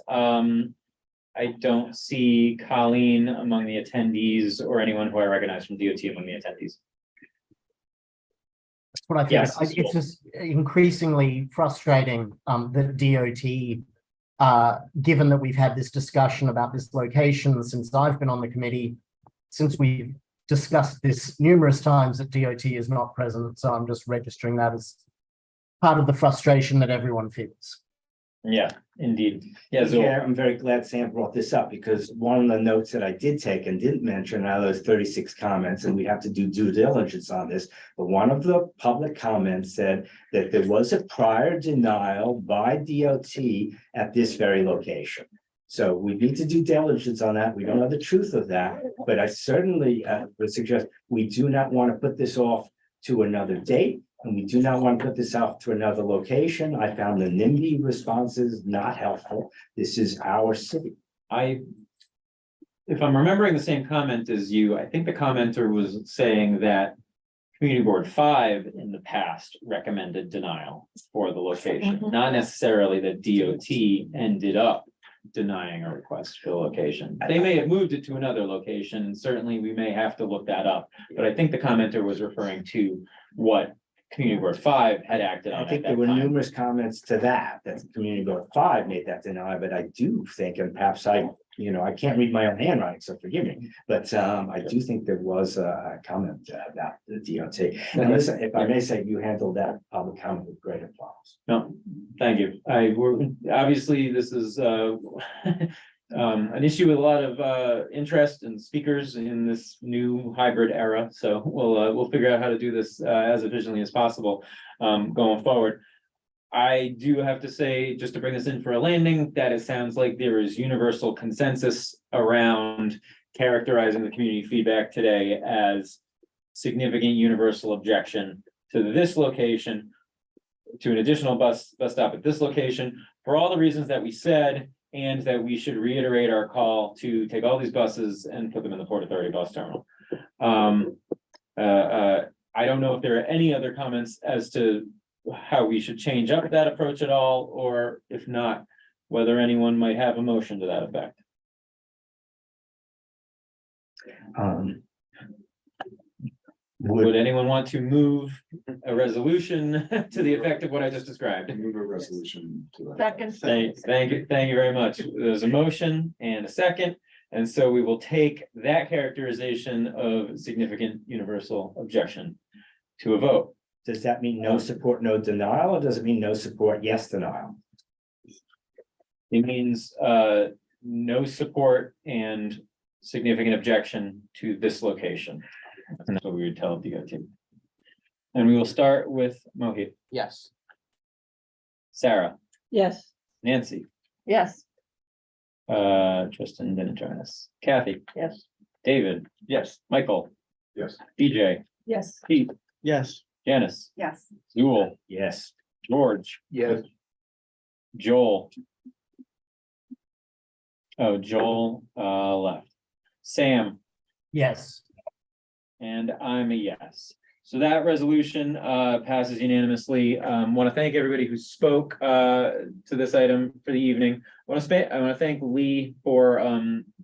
I don't see Colleen among the attendees or anyone who I recognize from DOT among the attendees. That's what I think. Yes, It's just increasingly frustrating that DOT, given that we've had this discussion about this location since I've been on the committee, since we've discussed this numerous times, that DOT is not present. So I'm just registering that as part of the frustration that everyone feels. Yeah, indeed. Yeah, so Yeah, I'm very glad Sam brought this up because one of the notes that I did take and didn't mention are those 36 comments, and we have to do due diligence on this. But one of the public comments said that there was a prior denial by DOT at this very location. So we need to do diligence on that. We don't know the truth of that, but I certainly would suggest we do not want to put this off to another date. And we do not want to put this out to another location. I found the NIMBY responses not helpful. This is our city. If I'm remembering the same comment as you, I think the commenter was saying that Community Board 5 in the past recommended denial for the location, not necessarily that DOT ended up denying a request for the location. They may have moved it to another location, and certainly we may have to look that up. But I think the commenter was referring to what Community Board 5 had acted on I think at there that were time. numerous comments to that Community Board 5 made that denial, but I do think, and perhaps I can't read my own handwriting, so forgive me. But I do think there was a comment about the DOT. And listen, if I may say, you handled that public comment with great applause. No, thank you. Obviously, this is an issue with a lot of interest and speakers in this new hybrid era. So we'll figure out how to do this as efficiently as possible going forward. I do have to say, just to bring this in for a landing, that it sounds like there is universal consensus around characterizing the community feedback today as significant universal objection to this location, to an additional bus stop at this location, for all the reasons that we said, and that we should reiterate our call to take all these buses and put them in the Port Authority bus terminal. I don't know if there are any other comments as to how we should change up that approach at all, or if not, whether anyone might have a motion to that effect. Would anyone want to move a resolution to the effect of what I just described? Move a resolution to that. Second. Thank you very much. There's a motion and a second. And so we will take that characterization of significant universal objection to a vote. Does that mean no support, no denial, or does it mean no support, yes denial? It means no support and significant objection to this location. And that's what we would tell DOT. And we will start with Mohit, Yes. Sarah, Yes. Nancy, Yes. Tristan didn't join us, Kathy, Yes. David, Yes. Michael, Yes. BJ, Yes. Pete, Yes. Janice, Yes. Zool, Yes. George, Yes. Joel. Oh, Joel left. Sam, Yes. and I'm a yes. So that resolution passes unanimously. Want to thank everybody who spoke to this item for the evening. I want to thank Lee for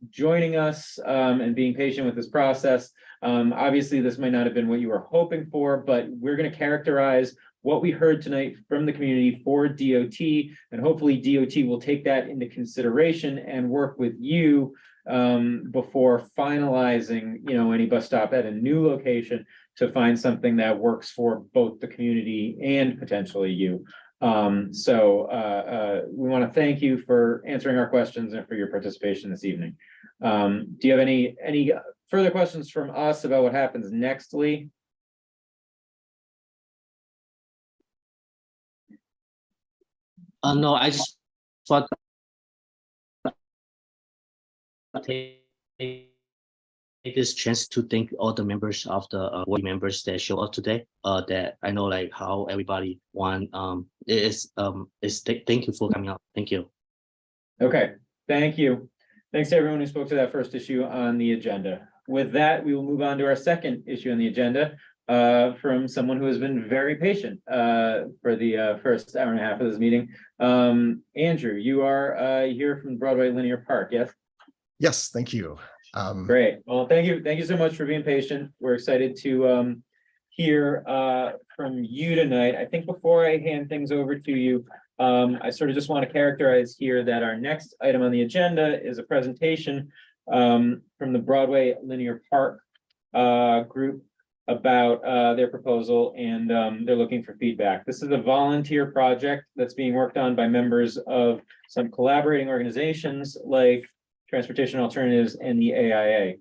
joining us and being patient with this process. Obviously, this might not have been what you were hoping for, but we're going to characterize what we heard tonight from the community for DOT, and hopefully DOT will take that into consideration and work with you before finalizing, any bus stop at a new location to find something that works for both the community and potentially you. So we want to thank you for answering our questions and for your participation this evening. Do you have any further questions from us about what happens next, Lee? No, I just thought take this chance to thank all the members of the board members that show up today. That I know like how everybody want thank you for coming out. Thank you. Okay, thank you. Thanks to everyone who spoke to that first issue on the agenda. With that, we will move on to our second issue on the agenda from someone who has been very patient for the first hour and a half of this meeting. Andrew, you are here from Broadway Linear Park, yes? Yes, thank you. Great. Well, thank you so much for being patient. We're excited to hear from you tonight. I think before I hand things over to you, I sort of just want to characterize here that our next item on the agenda is a presentation from the Broadway Linear Park group about their proposal, and they're looking for feedback. This is a volunteer project that's being worked on by members of some collaborating organizations like Transportation Alternatives and the AIA.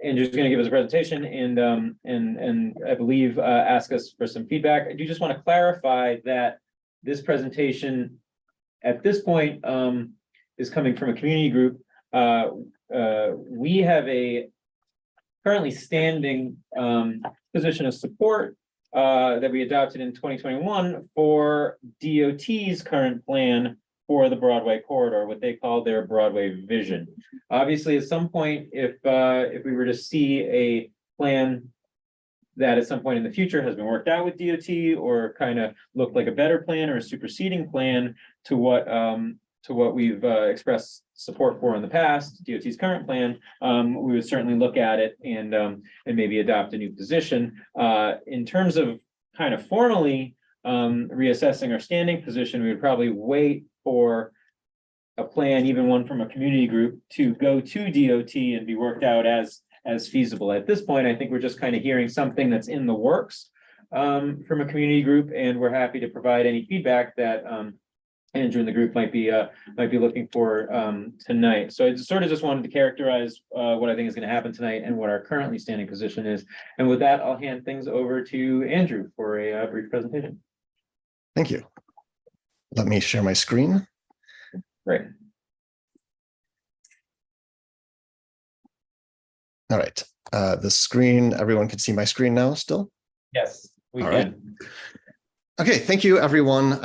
Andrew's going to give us a presentation and I believe ask us for some feedback. I do just want to clarify that this presentation at this point is coming from a community group. We have a currently standing position of support that we adopted in 2021 for DOT's current plan for the Broadway corridor, what they call their Broadway vision. Obviously, at some point, if we were to see a plan that at some point in the future has been worked out with DOT or kind of looked like a better plan or a superseding plan to what we've expressed support for in the past, DOT's current plan, we would certainly look at it and maybe adopt a new position. In terms of kind of formally reassessing our standing position, we would probably wait for a plan, even one from a community group, to go to DOT and be worked out as feasible. At this point, I think we're just kind of hearing something that's in the works from a community group, and we're happy to provide any feedback that Andrew and the group might be looking for tonight. So I sort of just wanted to characterize what I think is going to happen tonight and what our currently standing position is. And with that, I'll hand things over to Andrew for a brief presentation. Thank you. Let me share my screen. Great. All right. The screen, everyone can see my screen now still? Yes, we All can. right. Okay, thank you, everyone.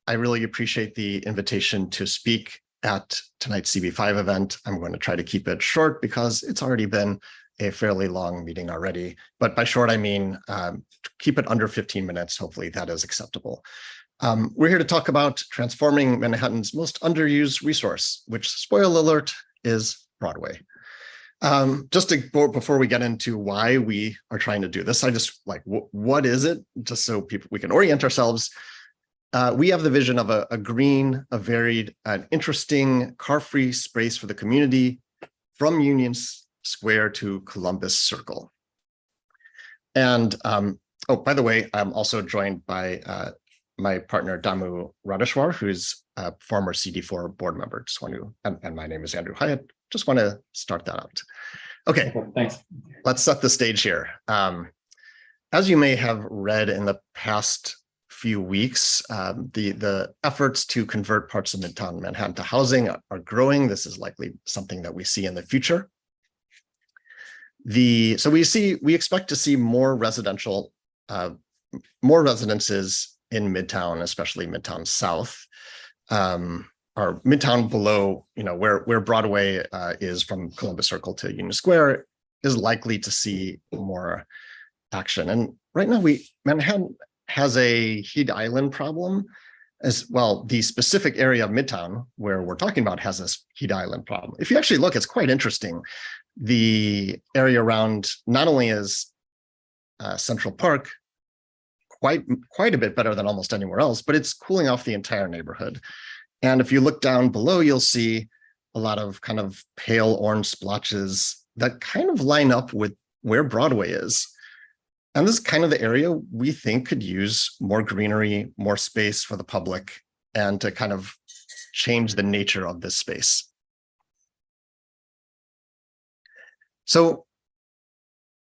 I really appreciate the invitation to speak at tonight's CB5 event. I'm going to try to keep it short because it's already been a fairly long meeting already. But by short, I mean keep it under 15 minutes. Hopefully that is acceptable. We're here to talk about transforming Manhattan's most underused resource, which, spoiler alert, is Broadway. Just before we get into why we are trying to do this, I just like, what is it? Just so we can orient ourselves. we have the vision of a green, a varied, an interesting car-free space for the community from Union Square to Columbus Circle. And oh, by the way, I'm also joined by my partner Damu Radeshwar, who's a former CD4 board member. Just want to, and my name is Andrew Hyatt. Just want to start that out. Okay, thanks. Let's set the stage here. As you may have read in the past few weeks, the efforts to convert parts of Midtown Manhattan to housing are growing. This is likely something that we see in the future. So we expect to see more residential, more residences in Midtown, especially Midtown South, or Midtown below, where Broadway is from Columbus Circle to Union Square, is likely to see more action. And right now, Manhattan has a heat island problem as well. The specific area of Midtown where we're talking about has this heat island problem. If you actually look, it's quite interesting. The area around not only is Central Park quite a bit better than almost anywhere else, but it's cooling off the entire neighborhood. And if you look down below, you'll see a lot of kind of pale orange splotches that kind of line up with where Broadway is. And this is kind of the area we think could use more greenery, more space for the public, and to kind of change the nature of this space. So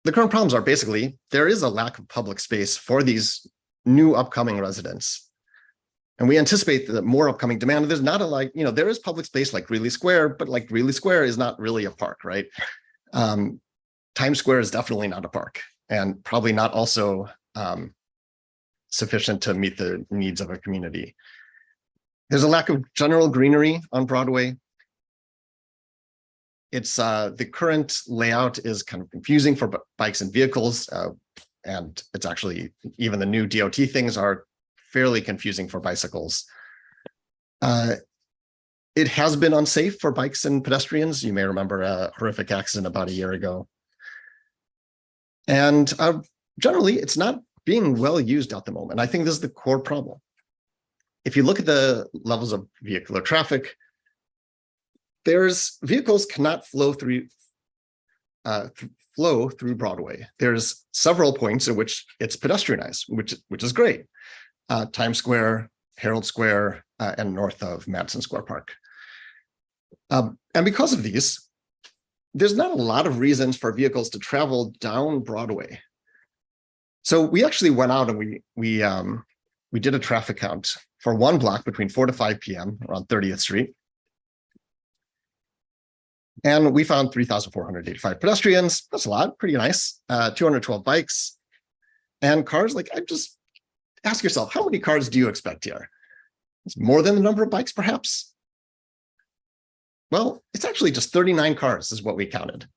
the current problems are basically, there is a lack of public space for these new upcoming residents. And we anticipate that more upcoming demand. There's not there is public space like Greeley Square, but like Greeley Square is not really a park, right? Times Square is definitely not a park, and probably not also sufficient to meet the needs of a community. There's a lack of general greenery on Broadway. It's the current layout is kind of confusing for bikes and vehicles, and it's actually, even the new DOT things are fairly confusing for bicycles. It has been unsafe for bikes and pedestrians. You may remember a horrific accident about a year ago. And generally, it's not being well used at the moment. I think this is the core problem. If you look at the levels of vehicular traffic, vehicles cannot flow through Broadway. There's several points at which it's pedestrianized, which is great. Times Square, Herald Square, and north of Madison Square Park. And because of these, there's not a lot of reasons for vehicles to travel down Broadway. So we actually went out and we did a traffic count for one block between 4 to 5 p.m. around 30th Street. And we found 3,485 pedestrians. That's a lot, pretty nice. 212 bikes and cars. I just ask yourself, how many cars do you expect here? It's more than the number of bikes, perhaps? Well, it's actually just 39 cars is what we counted.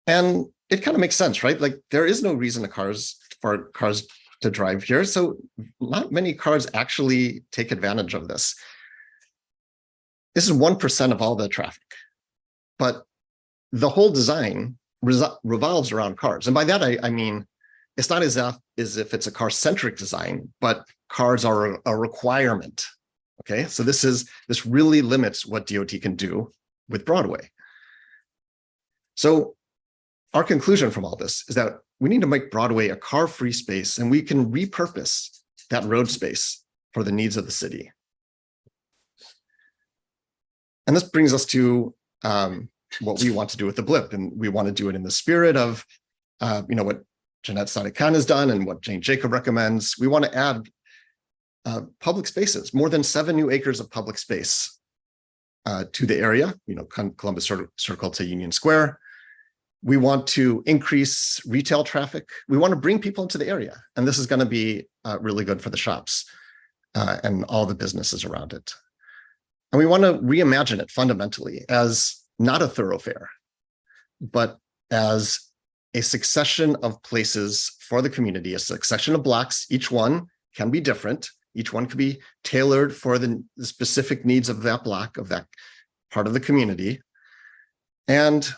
And it kind of makes sense, right? There is no reason for cars to drive here. So not many cars actually take advantage of this. This is 1% of all the traffic. But the whole design revolves around cars. And by that, I mean, it's not as if it's a car-centric design, but cars are a requirement. Okay, so this really limits what DOT can do with Broadway. So our conclusion from all this is that we need to make Broadway a car-free space, and we can repurpose that road space for the needs of the city. And this brings us to what we want to do with the blip, and we want to do it in the spirit of what Jeanette Sadiq-Khan has done and what Jane Jacob recommends. We want to add public spaces, more than 7 new acres of public space to the area, Columbus Circle to Union Square. We want to increase retail traffic. We want to bring people into the area, and this is going to be really good for the shops and all the businesses around it. And we want to reimagine it fundamentally as not a thoroughfare, but as a succession of places for the community, a succession of blocks. Each one can be different. Each one could be tailored for the specific needs of that block, of that part of the community. And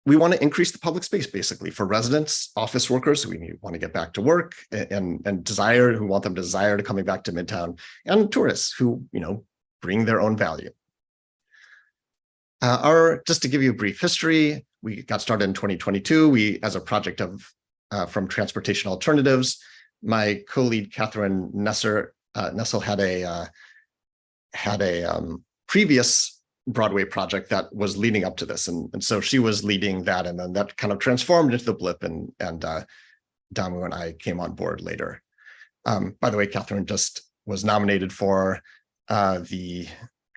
we want to increase the public space basically for residents, office workers who want to get back to work and who want them to desire to coming back to Midtown, and tourists who, bring their own value. Just to give you a brief history, we got started in 2022. We, as a project from Transportation Alternatives, my co-lead Catherine Nessel had a previous Broadway project that was leading up to this, and so she was leading that, and then that kind of transformed into the Blip, and Damu and I came on board later. By the way, Catherine just was nominated for the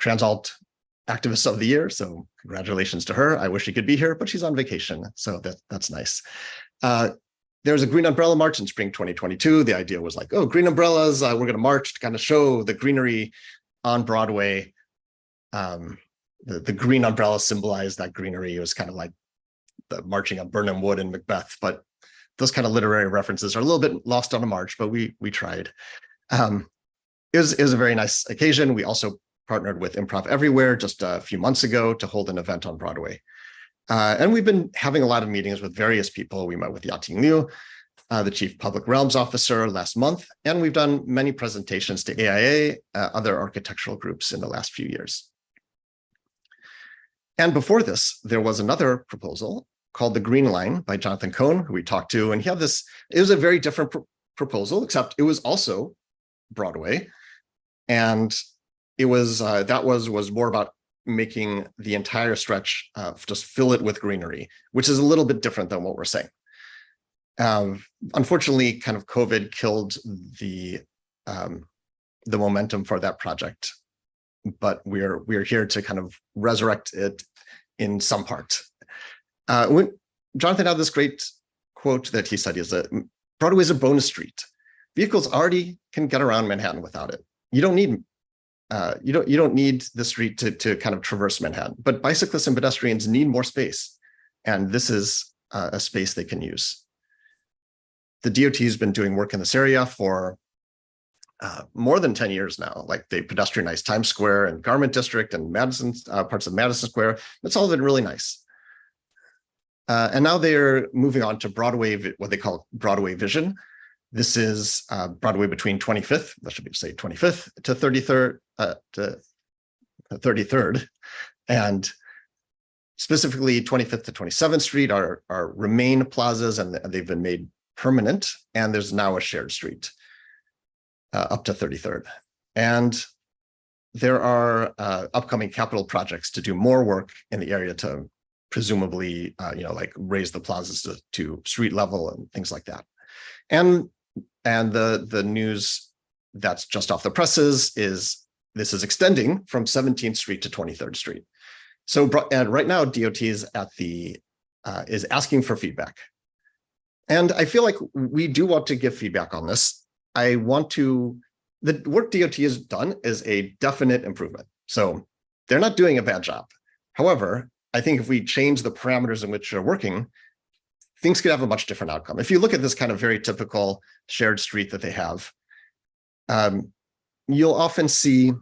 Transalt Activist of the Year, so congratulations to her. I wish she could be here, but she's on vacation, so that's nice. There was a Green Umbrella March in spring 2022. The idea was like, oh, green umbrellas, we're going to march to kind of show the greenery on Broadway. The green umbrella symbolized that greenery. It was kind of like the marching on Birnam Wood and Macbeth, but those kind of literary references are a little bit lost on a march, but we tried. It was a very nice occasion. We also partnered with Improv Everywhere just a few months ago to hold an event on Broadway. And we've been having a lot of meetings with various people. We met with Yating Liu, the Chief Public Realms Officer, last month, and we've done many presentations to AIA, other architectural groups in the last few years. And before this, there was another proposal called the Green Line by Jonathan Cohn, who we talked to, and he had this, it was a very different proposal, except it was also Broadway. And it was, was more about making the entire stretch, just fill it with greenery, which is a little bit different than what we're saying. Unfortunately, kind of COVID killed the momentum for that project, but we're here to kind of resurrect it in some part. When Jonathan had this great quote that he said is that Broadway is a bonus street. Vehicles already can get around Manhattan without it. You don't need you don't need the street to kind of traverse Manhattan, but bicyclists and pedestrians need more space, and this is a space they can use. The DOT has been doing work in this area for more than 10 years now. Like they pedestrianized Times Square and Garment District and Madison, parts of Madison Square. That's all been really nice. And now they're moving on to Broadway, what they call Broadway Vision. This is Broadway between 25th, that should be say 25th to 33rd, and specifically 25th to 27th Street are remain plazas, and they've been made permanent. And there's now a shared street up to 33rd. And there are upcoming capital projects to do more work in the area to presumably, like raise the plazas to street level and things like that. And the news that's just off the presses is this is extending from 17th Street to 23rd Street. So and right now, DOT is is asking for feedback. And I feel like we do want to give feedback on this. The work DOT has done is a definite improvement. So they're not doing a bad job. However, I think if we change the parameters in which they're working, things could have a much different outcome. If you look at this kind of very typical shared street that they have, you'll often see,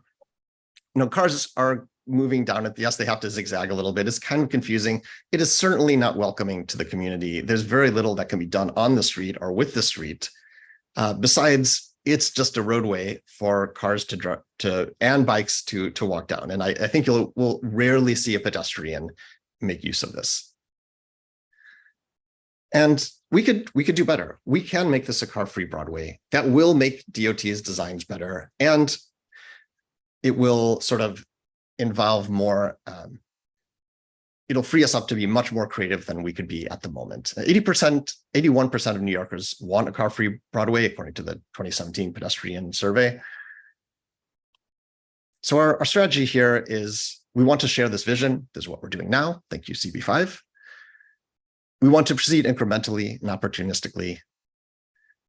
cars are moving down it. Yes, they have to zigzag a little bit. It's kind of confusing. It is certainly not welcoming to the community. There's very little that can be done on the street or with the street. Besides, it's just a roadway for cars and bikes to walk down. And I think we'll rarely see a pedestrian make use of this. And we could do better. We can make this a car-free Broadway. That will make DOT's designs better, and it will sort of involve more. It'll free us up to be much more creative than we could be at the moment. 81% of New Yorkers want a car-free Broadway, according to the 2017 pedestrian survey. So our strategy here is we want to share this vision. This is what we're doing now. Thank you, CB5. We want to proceed incrementally and opportunistically.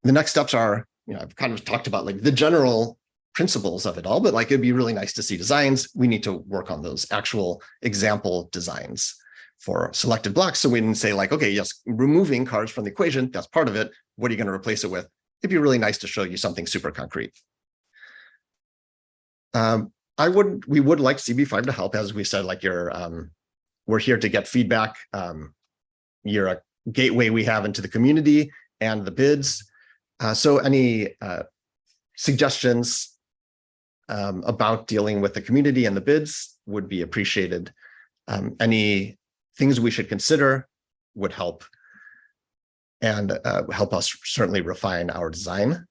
The next steps are, I've kind of talked about like the general principles of it all, but like it'd be really nice to see designs. We need to work on those actual example designs for selected blocks. So we didn't say like, okay, yes, removing cars from the equation, that's part of it. What are you going to replace it with? It'd be really nice to show you something super concrete. We would like CB5 to help, as we said, like we're here to get feedback. you're a gateway we have into the community and the bids. So any suggestions about dealing with the community and the bids would be appreciated. Any things we should consider would help, and help us certainly refine our design.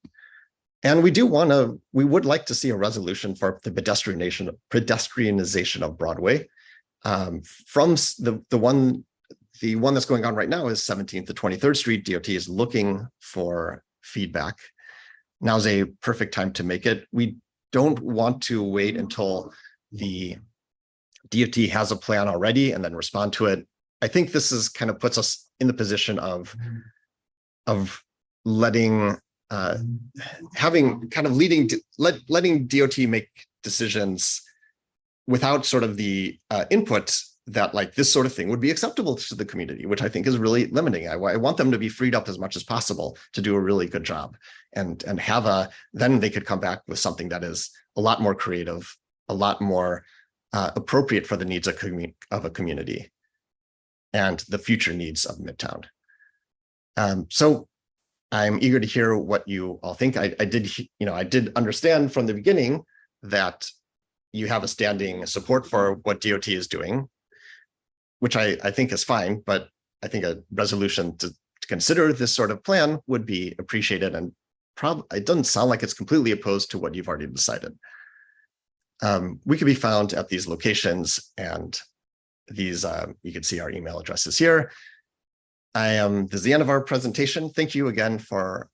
And we would like to see a resolution for the pedestrianization of Broadway. From the one that's going on right now is 17th to 23rd Street. DOT is looking for feedback. Now's a perfect time to make it. We don't want to wait until the DOT has a plan already and then respond to it. I think this is kind of puts us in the position of letting letting DOT make decisions without sort of the input that like this sort of thing would be acceptable to the community, which I think is really limiting. I want them to be freed up as much as possible to do a really good job, and then they could come back with something that is a lot more creative, a lot more appropriate for the needs of a community and the future needs of Midtown. So I'm eager to hear what you all think. I did understand from the beginning that you have a standing support for what DOT is doing, which I think is fine, but I think a resolution to consider this sort of plan would be appreciated, and it doesn't sound like it's completely opposed to what you've already decided. We can be found at these locations, and these you can see our email addresses here. This is the end of our presentation. Thank you again for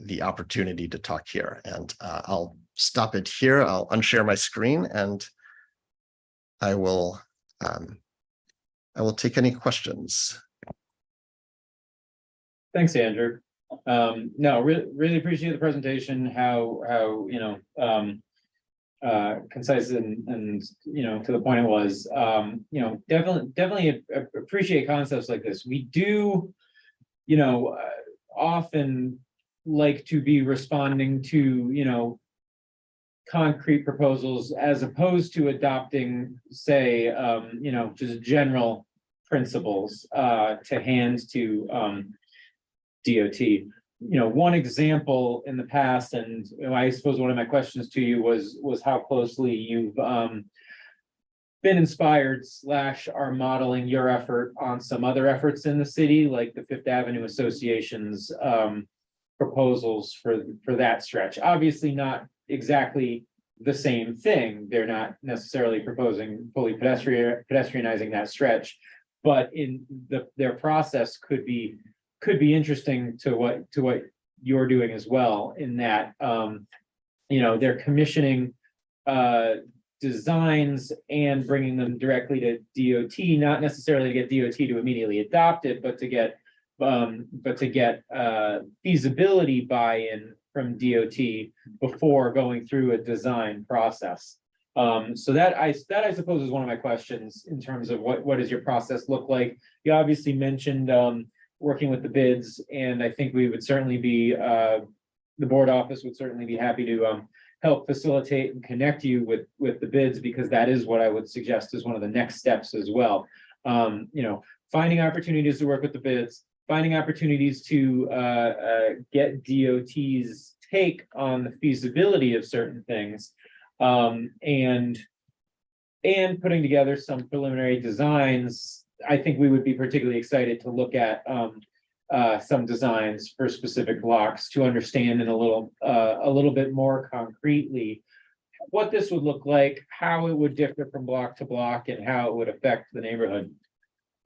the opportunity to talk here, and I'll stop it here. I'll unshare my screen, and I will take any questions. Thanks, Andrew. No, really appreciate the presentation, how concise and to the point it was. Definitely appreciate concepts like this. We do often like to be responding to concrete proposals as opposed to adopting, say, just general principles to hand to DOT. One example in the past, and I suppose one of my questions to you was how closely you've been inspired / are modeling your effort on some other efforts in the city, like the Fifth Avenue Association's proposals for that stretch. Obviously not exactly the same thing. They're not necessarily proposing fully pedestrianizing that stretch, but in their process could be interesting to what you're doing as well, in that they're commissioning designs and bringing them directly to DOT, not necessarily to get DOT to immediately adopt it, but to get feasibility buy-in from DOT before going through a design process. So that I suppose is one of my questions in terms of what does your process look like? You obviously mentioned working with the bids, and I think we would certainly be the board office would certainly be happy to help facilitate and connect you with the bids, because that is what I would suggest is one of the next steps as well. Finding opportunities to work with the bids, finding opportunities to get DOT's take on the feasibility of certain things, and putting together some preliminary designs. I think we would be particularly excited to look at some designs for specific blocks to understand in a little bit more concretely what this would look like, how it would differ from block to block, and how it would affect the neighborhood.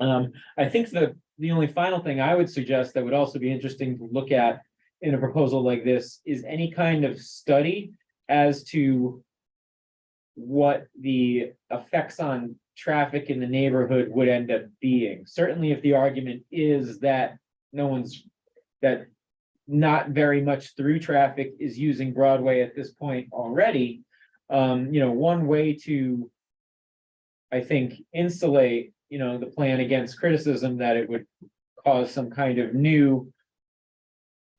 I think the only final thing I would suggest that would also be interesting to look at in a proposal like this is any kind of study as to what the effects on traffic in the neighborhood would end up being. Certainly, if the argument is that not very much through traffic is using Broadway at this point already, one way to, I think, insulate, the plan against criticism that it would cause some kind of new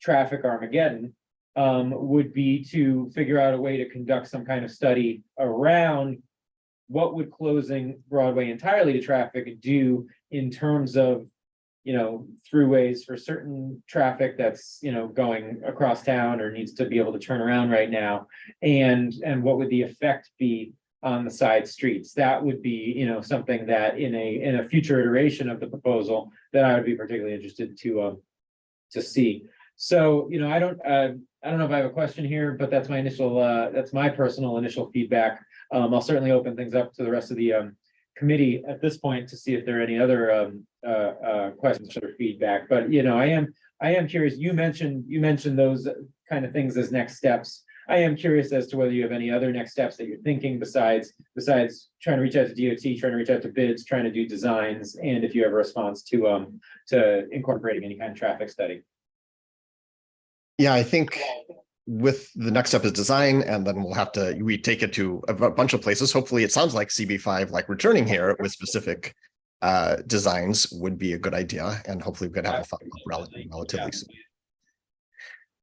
traffic Armageddon, would be to figure out a way to conduct some kind of study around what would closing Broadway entirely to traffic do in terms of, throughways for certain traffic that's, going across town or needs to be able to turn around right now. And what would the effect be on the side streets? That would be, something that in a future iteration of the proposal that I would be particularly interested to see. So, I don't know if I have a question here, but that's my personal initial feedback. I'll certainly open things up to the rest of the committee at this point to see if there are any other questions or feedback. But I am curious. You mentioned those kind of things as next steps. I am curious as to whether you have any other next steps that you're thinking besides trying to reach out to DOT, trying to reach out to bids, trying to do designs, and if you have a response to incorporating any kind of traffic study. Yeah, I think with the next step is design, and then we take it to a bunch of places. Hopefully it sounds like CB5, like returning here with specific designs would be a good idea. And hopefully we could have a follow-up relatively soon.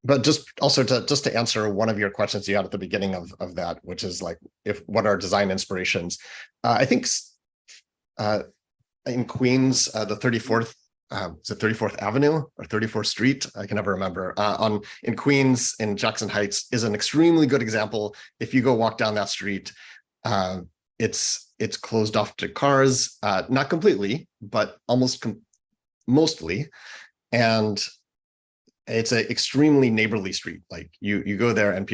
But just also to answer one of your questions you had at the beginning of that, which is like, what are design inspirations? I think in Queens, the 34th, is it 34th Avenue or 34th Street? I can never remember. In Queens, in Jackson Heights, is an extremely good example. If you go walk down that street, it's closed off to cars, not completely, but mostly, and it's an extremely neighborly street. Like you go there and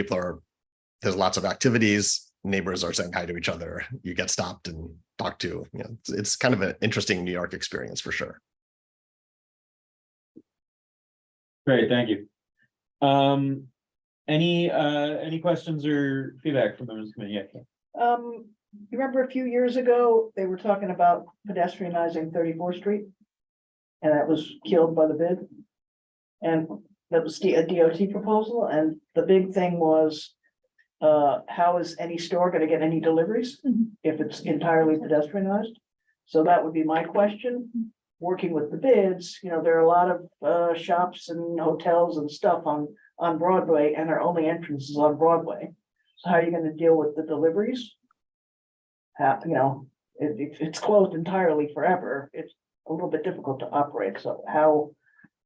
there's lots of activities. Neighbors are saying hi to each other. You get stopped and talked to. It's kind of an interesting New York experience for sure. Great, thank you. Any questions or feedback from members of the committee? Yeah. You remember a few years ago, they were talking about pedestrianizing 34th Street? And that was killed by the bid. And that was a DOT proposal, and the big thing was, how is any store gonna get any deliveries if it's entirely pedestrianized? So that would be my question. Working with the bids, there are a lot of shops and hotels and stuff on Broadway, and our only entrance is on Broadway. So how are you gonna deal with the deliveries? If it's closed entirely forever, it's a little bit difficult to operate. So how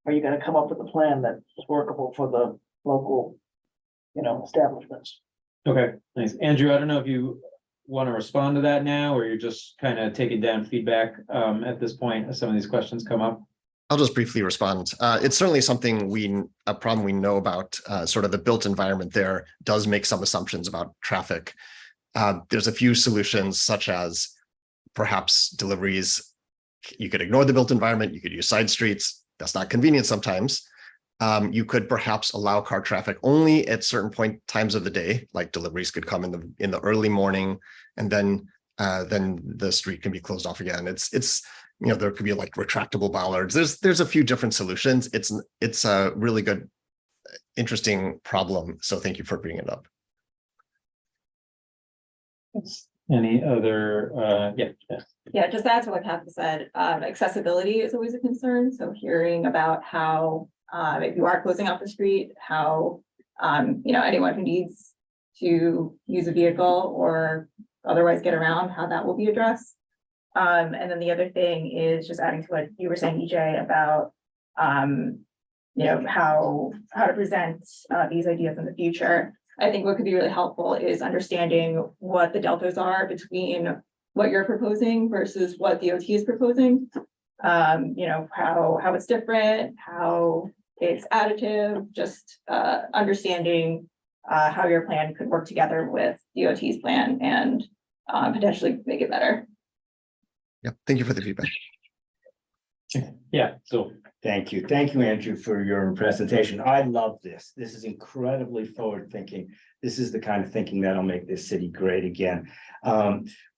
are you gonna come up with a plan that's workable for the local, establishments? Okay, thanks. Andrew, I don't know if you want to respond to that now, or you're just kind of taking down feedback at this point as some of these questions come up. I'll just briefly respond. It's certainly a problem we know about. Sort of the built environment there does make some assumptions about traffic. There's a few solutions, such as perhaps deliveries. You could ignore the built environment. You could use side streets. That's not convenient sometimes. You could perhaps allow car traffic only at certain times of the day, like deliveries could come in the early morning, and then the street can be closed off again. It's there could be like retractable bollards. There's a few different solutions. It's a really good, interesting problem. So thank you for bringing it up. Any other, Yeah, just to add to what Kathy said, accessibility is always a concern. So hearing about how, if you are closing off the street, how, anyone who needs to use a vehicle or otherwise get around, how that will be addressed. And then the other thing is just adding to what you were saying, EJ, about, how to present these ideas in the future. I think what could be really helpful is understanding what the deltas are between what you're proposing versus what DOT is proposing. How it's different, how it's additive, just understanding how your plan could work together with DOT's plan and potentially make it better. Yeah, thank you for the feedback. Yeah, so thank you, Andrew, for your presentation. I love this. This is incredibly forward thinking. This is the kind of thinking that'll make this city great again.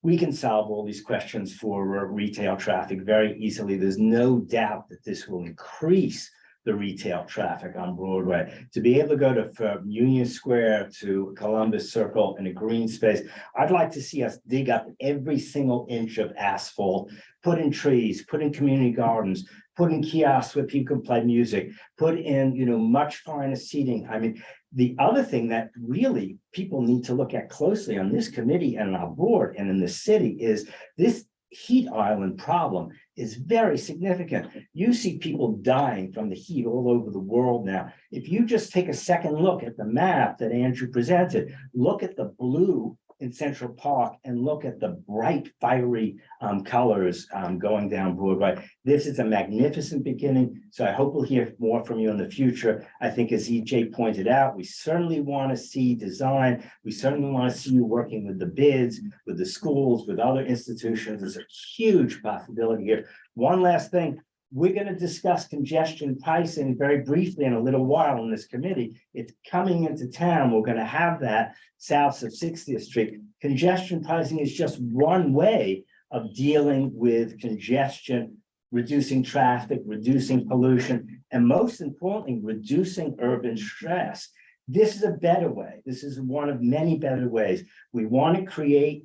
We can solve all these questions for retail traffic very easily. There's no doubt that this will increase the retail traffic on Broadway. To be able to go from Union Square to Columbus Circle in a green space, I'd like to see us dig up every single inch of asphalt, put in trees, put in community gardens, put in kiosks where people can play music, put in, much finer seating. I mean, the other thing that really people need to look at closely on this committee and on our board and in the city is this heat island problem is very significant. You see people dying from the heat all over the world now. If you just take a second look at the map that Andrew presented, look at the blue in Central Park and look at the bright fiery colors going down Broadway. This is a magnificent beginning. So I hope we'll hear more from you in the future. I think as EJ pointed out, we certainly want to see design. We certainly want to see you working with the bids, with the schools, with other institutions. There's a huge possibility here. One last thing. We're going to discuss congestion pricing very briefly in a little while in this committee. It's coming into town. We're going to have that south of 60th Street. Congestion pricing is just one way of dealing with congestion, reducing traffic, reducing pollution, and most importantly, reducing urban stress. This is a better way. This is one of many better ways. We want to create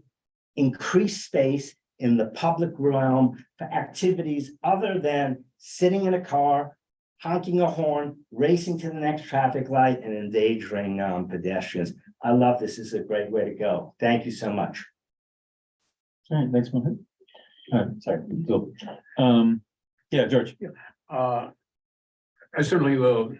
increased space in the public realm for activities other than sitting in a car, honking a horn, racing to the next traffic light, and endangering pedestrians. I love this. This is a great way to go. Thank you so much. All right, thanks, Mohit. Sorry, Bill. Yeah, George. I certainly will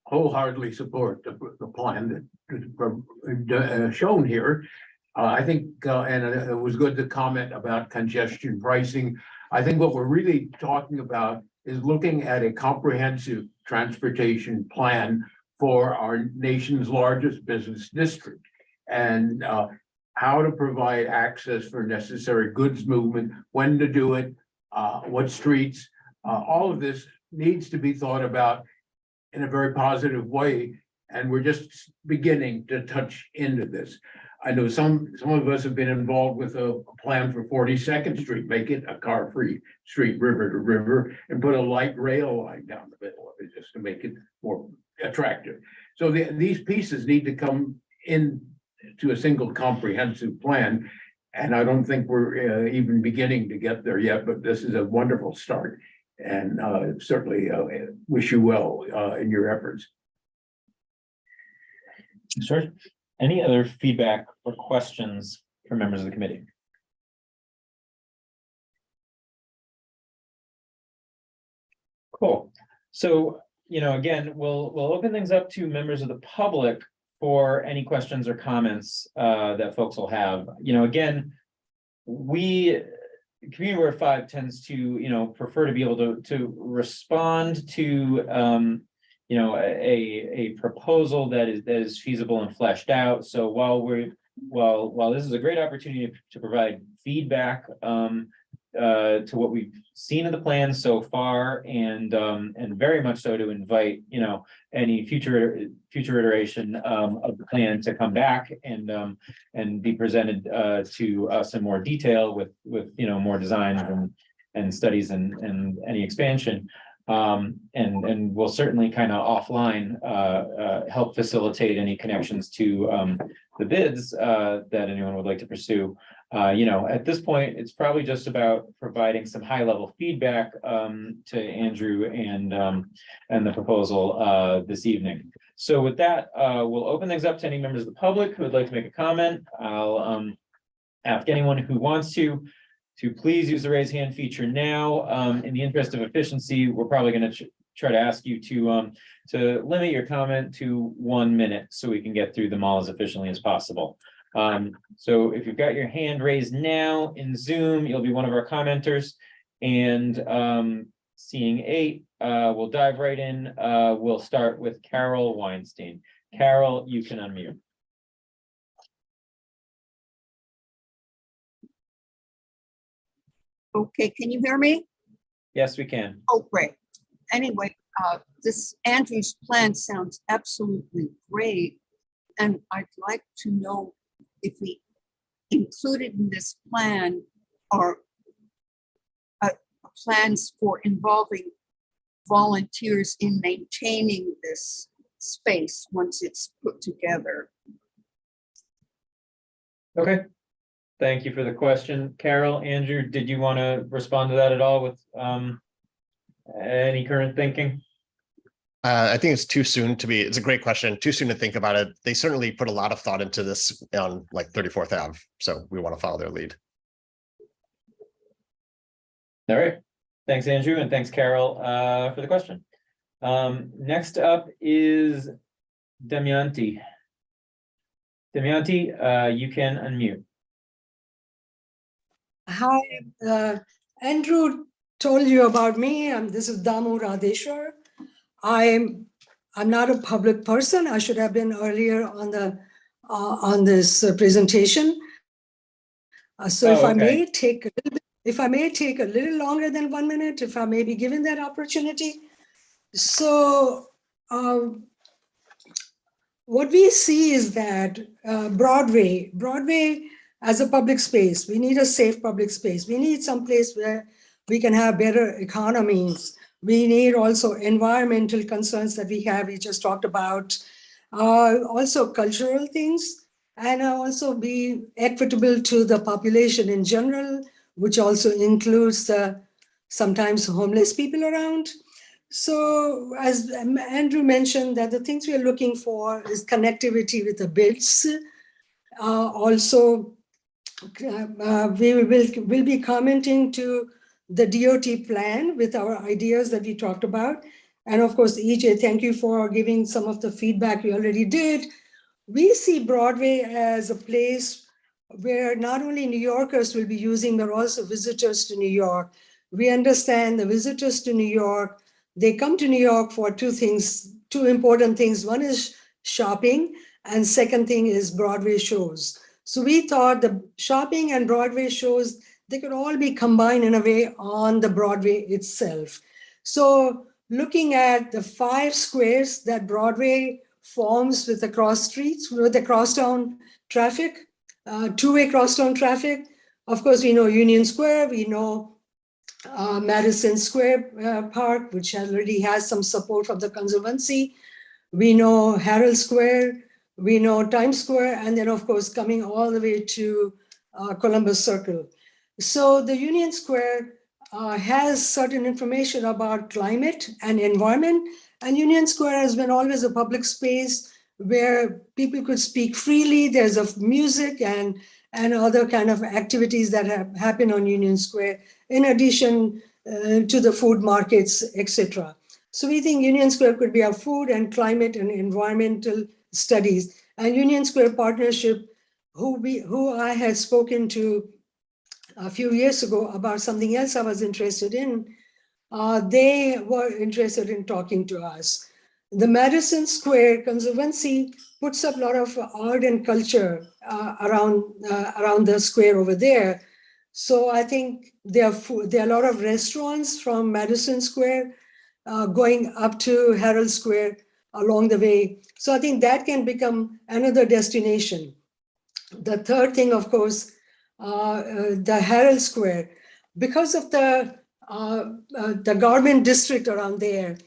wholeheartedly support the plan that is shown here. I think, and it was good to comment about congestion pricing. I think what we're really talking about is looking at a comprehensive transportation plan for our nation's largest business district and how to provide access for necessary goods movement, when to do it, what streets. All of this needs to be thought about in a very positive way. And we're just beginning to touch into this. I know some of us have been involved with a plan for 42nd Street, make it a car-free street, river to river, and put a light rail line down the middle of it just to make it more attractive. So these pieces need to come in to a single comprehensive plan. And I don't think we're even beginning to get there yet, but this is a wonderful start. And certainly wish you well in your efforts. Sure. Any other feedback or questions from members of the committee? Cool. So, again, we'll open things up to members of the public for any questions or comments that folks will have. Again, Community Board 5 tends to, prefer to be able to respond to a proposal that is feasible and fleshed out. So while this is a great opportunity to provide feedback to what we've seen in the plan so far, and very much so to invite any future iteration of the plan to come back and be presented to us in more detail with more designs and studies and any expansion. And we'll certainly kind of offline help facilitate any connections to the bids that anyone would like to pursue. At this point, it's probably just about providing some high level feedback to Andrew and the proposal this evening. So with that, we'll open things up to any members of the public who would like to make a comment. I'll ask anyone who wants to please use the raise hand feature now. In the interest of efficiency, we're probably going to try to ask you to limit your comment to 1 minute so we can get through them all as efficiently as possible. So if you've got your hand raised now in Zoom, you'll be one of our commenters. And seeing 8, we'll dive right in. We'll start with Carol Weinstein. Carol, you can unmute. Okay, can you hear me? Yes, we can. Oh, great. Anyway, this Andrew's plan sounds absolutely great. And I'd like to know if we included in this plan are plans for involving volunteers in maintaining this space once it's put together. Okay. Thank you for the question, Carol. Andrew, did you want to respond to that at all with any current thinking? I think it's too soon to be, it's a great question, too soon to think about it. They certainly put a lot of thought into this on like 34th Ave. So we want to follow their lead. All right, thanks, Andrew, and thanks, Carol, for the question. Next up is Damayanti. Damayanti, you can unmute. Hi, Andrew told you about me. This is Damu Radeshwar. I'm not a public person. I should have been earlier on this presentation. So if I may take a little longer than 1 minute, if I may be given that opportunity. So what we see is that Broadway as a public space, we need a safe public space. We need some place where we can have better economies. We need also environmental concerns that we just talked about, also cultural things, and also be equitable to the population in general, which also includes sometimes homeless people around. So as Andrew mentioned, that the things we are looking for is connectivity with the BIDS. Also, we'll be commenting to the DOT plan with our ideas that we talked about. And of course, EJ, thank you for giving some of the feedback we already did. We see Broadway as a place where not only New Yorkers will be using, but also visitors to New York. We understand the visitors to New York, they come to New York for two important things. One is shopping, and second thing is Broadway shows. So we thought the shopping and Broadway shows, they could all be combined in a way on the Broadway itself. So looking at the 5 squares that Broadway forms with the cross streets, with the crosstown traffic, two-way crosstown traffic. Of course, we know Union Square, we know Madison Square Park, which already has some support from the Conservancy. We know Herald Square, we know Times Square, and then of course, coming all the way to Columbus Circle. So the Union Square has certain information about climate and environment, and Union Square has been always a public space where people could speak freely. There's music and other kind of activities that happen on Union Square, in addition to the food markets, etc. So we think Union Square could be a food and climate and environmental studies. And Union Square Partnership, who I had spoken to a few years ago about something else I was interested in, they were interested in talking to us. The Madison Square Conservancy puts up a lot of art and culture around the square over there. So I think there are a lot of restaurants from Madison Square going up to Herald Square along the way. So I think that can become another destination. The third thing, of course, the Herald Square, because of the garment district around there,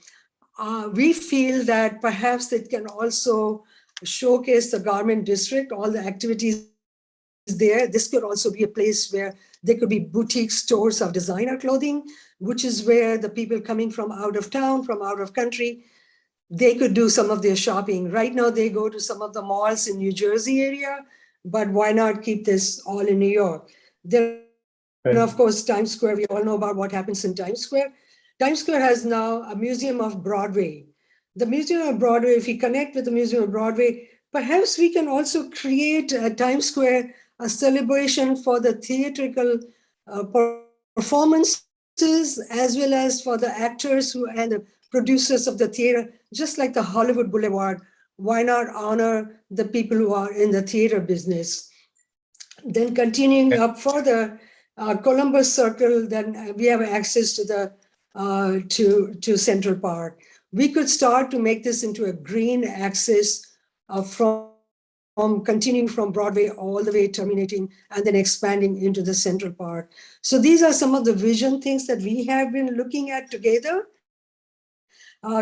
we feel that perhaps it can also showcase the garment district, all the activities there. This could also be a place where there could be boutique stores of designer clothing, which is where the people coming from out of town, from out of country, they could do some of their shopping. Right now, they go to some of the malls in New Jersey area, but why not keep this all in New York? Then, of course, Times Square, we all know about what happens in Times Square. Times Square has now a Museum of Broadway. The Museum of Broadway, if we connect with the Museum of Broadway, perhaps we can also create at Times Square a celebration for the theatrical performances, as well as for the actors and the producers of the theater, just like the Hollywood Boulevard. Why not honor the people who are in the theater business? Then continuing up further, Columbus Circle, then we have access to the to Central Park. We could start to make this into a green access from continuing from Broadway all the way terminating and then expanding into the Central Park. So these are some of the vision things that we have been looking at together.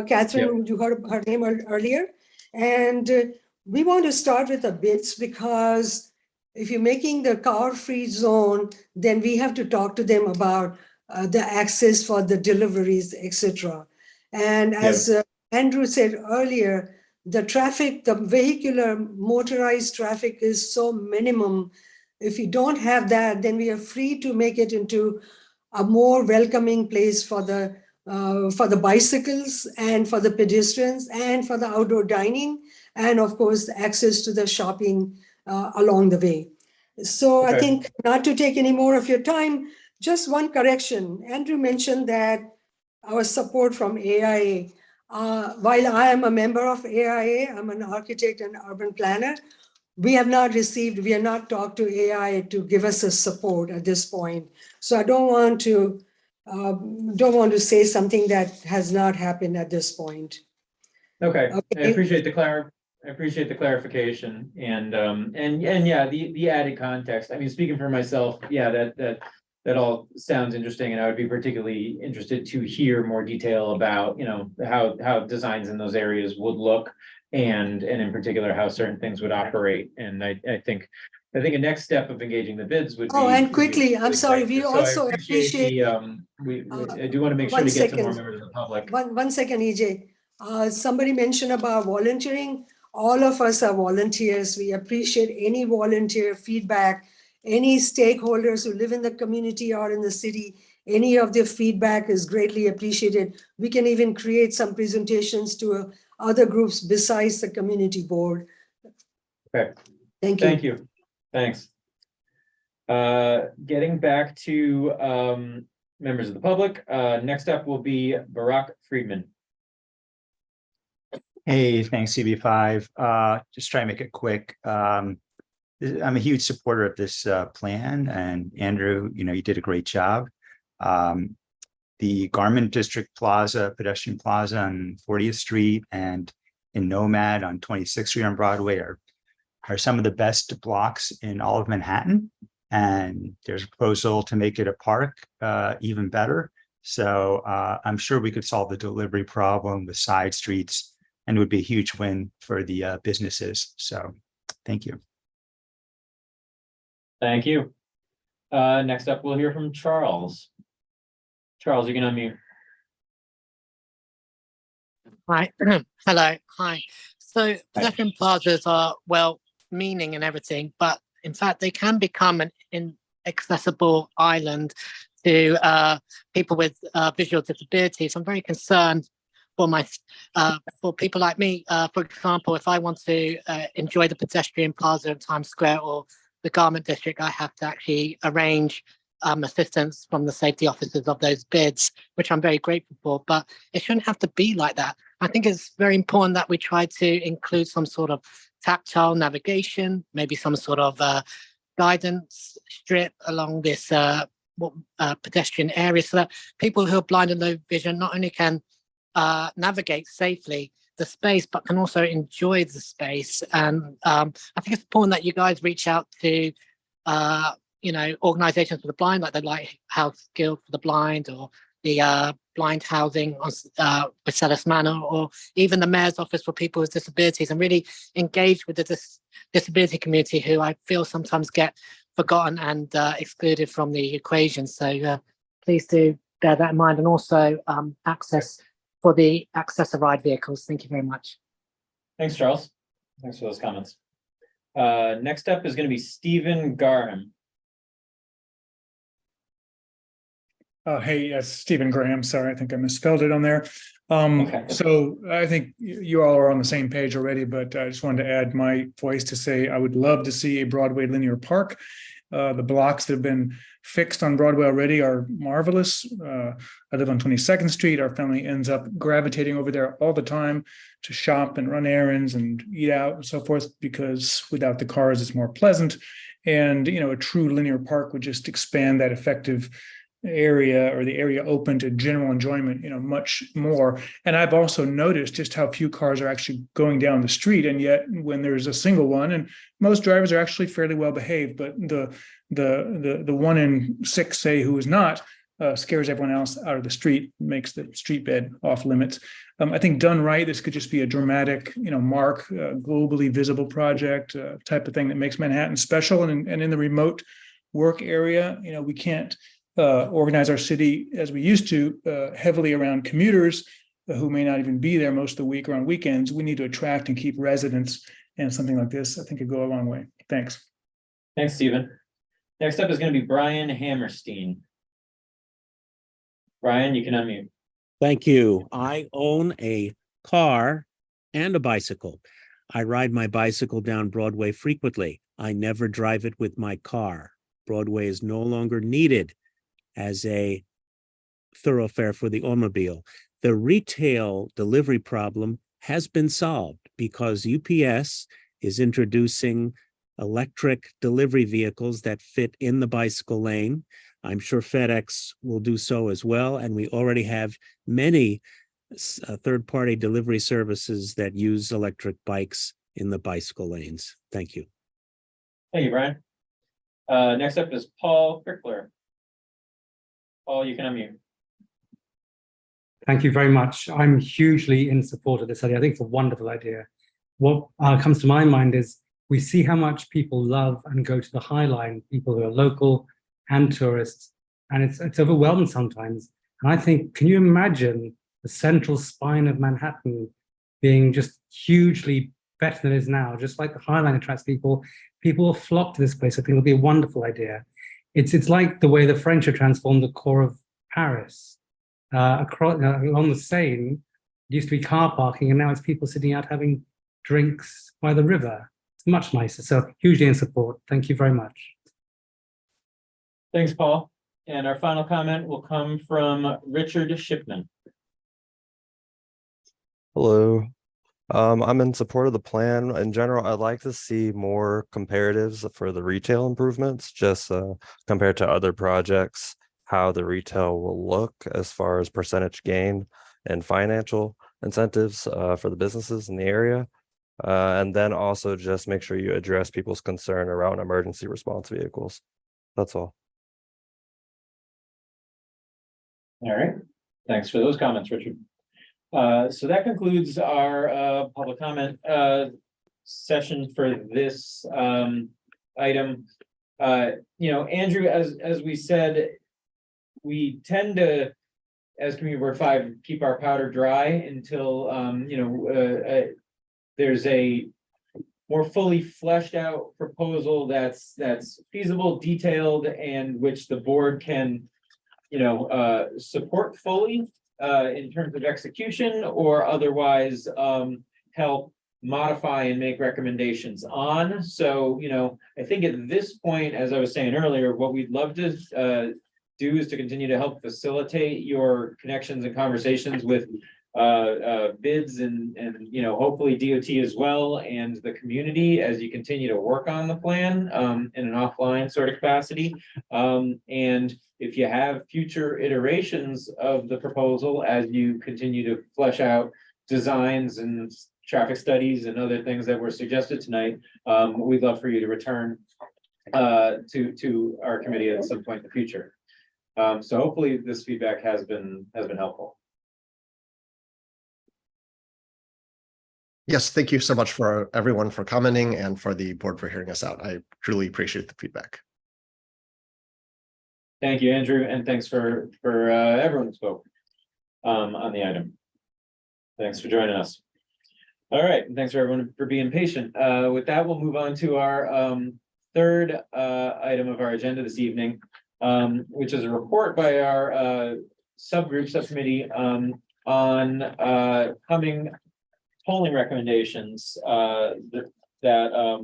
Catherine, you heard her name earlier. And we want to start with the BIDS because if you're making the car-free zone, then we have to talk to them about the access for the deliveries, etc. And as Andrew said earlier, the traffic, the vehicular motorized traffic is so minimum. If you don't have that, then we are free to make it into a more welcoming place for the bicycles and for the pedestrians and for the outdoor dining, and of course, access to the shopping along the way. So I Okay. think, not to take any more of your time, just one correction. Andrew mentioned that our support from AIA. While I am a member of AIA, I'm an architect and urban planner. We have not talked to AIA to give us a support at this point. So I don't want to say something that has not happened at this point. Okay, I Okay. appreciate the clarification and yeah, the added context. I mean, speaking for myself, yeah, that all sounds interesting, and I would be particularly interested to hear more detail about, you know, how designs in those areas would look, and in particular, how certain things would operate. And I think a next step of engaging the bids would be. Oh, and would be quickly, I'm really sorry, great. we So I also appreciate. I do want to make sure One to get to more second. members of the public. One second, EJ. Somebody mentioned about volunteering. All of us are volunteers. We appreciate any volunteer feedback, any stakeholders who live in the community or in the city. Any of their feedback is greatly appreciated. We can even create some presentations to other groups besides the community board. Okay. Thank you. Thank you. Thanks. Getting back to members of the public, next up will be Barack Friedman. Hey, thanks, CB5. Just try to make it quick. I'm a huge supporter of this plan, and Andrew, you know, you did a great job. The Garment District Plaza, pedestrian plaza on 40th Street, and in Nomad on 26th Street on Broadway are some of the best blocks in all of Manhattan. And there's a proposal to make it a park even better. So I'm sure we could solve the delivery problem with side streets, and it would be a huge win for the businesses. So thank you. Thank you. Next up, we'll hear from Charles. Charles, you can unmute. Hi, hello, hi. So pedestrian plazas are well-meaning and everything, but in fact, they can become an inaccessible island to people with visual disabilities. I'm very concerned for people like me. For example, if I want to enjoy the pedestrian plaza in Times Square or the Garment District, I have to actually arrange assistance from the safety officers of those bids, which I'm very grateful for, but it shouldn't have to be like that. I think it's very important that we try to include some sort of tactile navigation, maybe some sort of guidance strip along this pedestrian area, so that people who are blind and low vision not only can navigate safely the space, but can also enjoy the space. And I think it's important that you guys reach out to organizations for the blind, like the Lighthouse Guild for the Blind, or the blind housing on Marcellus Manor, or even the mayor's office for people with disabilities, and really engage with the disability community, who I feel sometimes get forgotten and excluded from the equation. So please do bear that in mind, and also access for the access-a-ride vehicles. Thank you very much. Thanks, Charles. Thanks for those comments. Next up is going to be Stephen Garham. Hey, yes, Stephen Graham. Sorry, I think I misspelled it on there. Okay. So I think you all are on the same page already, but I just wanted to add my voice to say I would love to see a Broadway linear park. The blocks that have been fixed on Broadway already are marvelous. I live on 22nd Street. Our family ends up gravitating over there all the time to shop and run errands and eat out and so forth, because without the cars, it's more pleasant. And, you know, a true linear park would just expand that effective area, or the area open to general enjoyment, you know, much more. And I've also noticed just how few cars are actually going down the street, and yet when there's a single one, and most drivers are actually fairly well behaved, but the 1 in 6, say, who is not, scares everyone else out of the street, makes the street bed off limits. I think done right, this could just be a dramatic, you know, mark, globally visible project, type of thing that makes Manhattan special. And in the remote work area, you know, we can't organize our city as we used to, heavily around commuters who may not even be there most of the week or on weekends. We need to attract and keep residents, and something like this, I think, could go a long way. Thanks. Thanks, Stephen. Next up is going to be Brian Hammerstein. Brian, you can unmute. Thank you. I own a car and a bicycle. I ride my bicycle down Broadway frequently. I never drive it with my car. Broadway is no longer needed as a thoroughfare for the automobile. The retail delivery problem has been solved because UPS is introducing electric delivery vehicles that fit in the bicycle lane. I'm sure FedEx will do so as well. And we already have many third-party delivery services that use electric bikes in the bicycle lanes. Thank you. Thank you, Brian. Next up is Paul Crickler. Paul, you can unmute. Thank you very much. I'm hugely in support of this idea. I think it's a wonderful idea. What comes to my mind is we see how much people love and go to the High Line, people who are local and tourists, and it's overwhelming sometimes. And I think, can you imagine the central spine of Manhattan being just hugely better than it is now? Just like the High Line attracts people, people will flock to this place. I think it'll be a wonderful idea. It's like the way the French have transformed the core of Paris. Across along the Seine, it used to be car parking, and now it's people sitting out having drinks by the river. It's much nicer. So hugely in support. Thank you very much. Thanks, Paul. And our final comment will come from Richard Shipman. Hello. I'm in support of the plan. In general, I'd like to see more comparatives for the retail improvements, just compared to other projects, how the retail will look as far as percentage gain and financial incentives for the businesses in the area. And then also just make sure you address people's concern around emergency response vehicles. That's all. All right. Thanks for those comments, Richard. So that concludes our public comment session for this item. Andrew, as we said, we tend to, as Community Board 5, keep our powder dry until there's a more fully fleshed out proposal that's feasible, detailed, and which the board can support fully in terms of execution, or otherwise help modify and make recommendations on. So, I think at this point, as I was saying earlier, what we'd love to do is to continue to help facilitate your connections and conversations with bids and hopefully DOT as well, and the community as you continue to work on the plan in an offline sort of capacity. And if you have future iterations of the proposal as you continue to flesh out designs and traffic studies and other things that were suggested tonight, we'd love for you to return to our committee at some point in the future. So hopefully this feedback has been helpful. Yes, thank you so much for everyone for commenting and for the board for hearing us out. I truly appreciate the feedback. Thank you, Andrew, and thanks for everyone who spoke on the item. Thanks for joining us. All right, and thanks for everyone for being patient. With that, we'll move on to our third item of our agenda this evening, which is a report by our subcommittee on coming polling recommendations that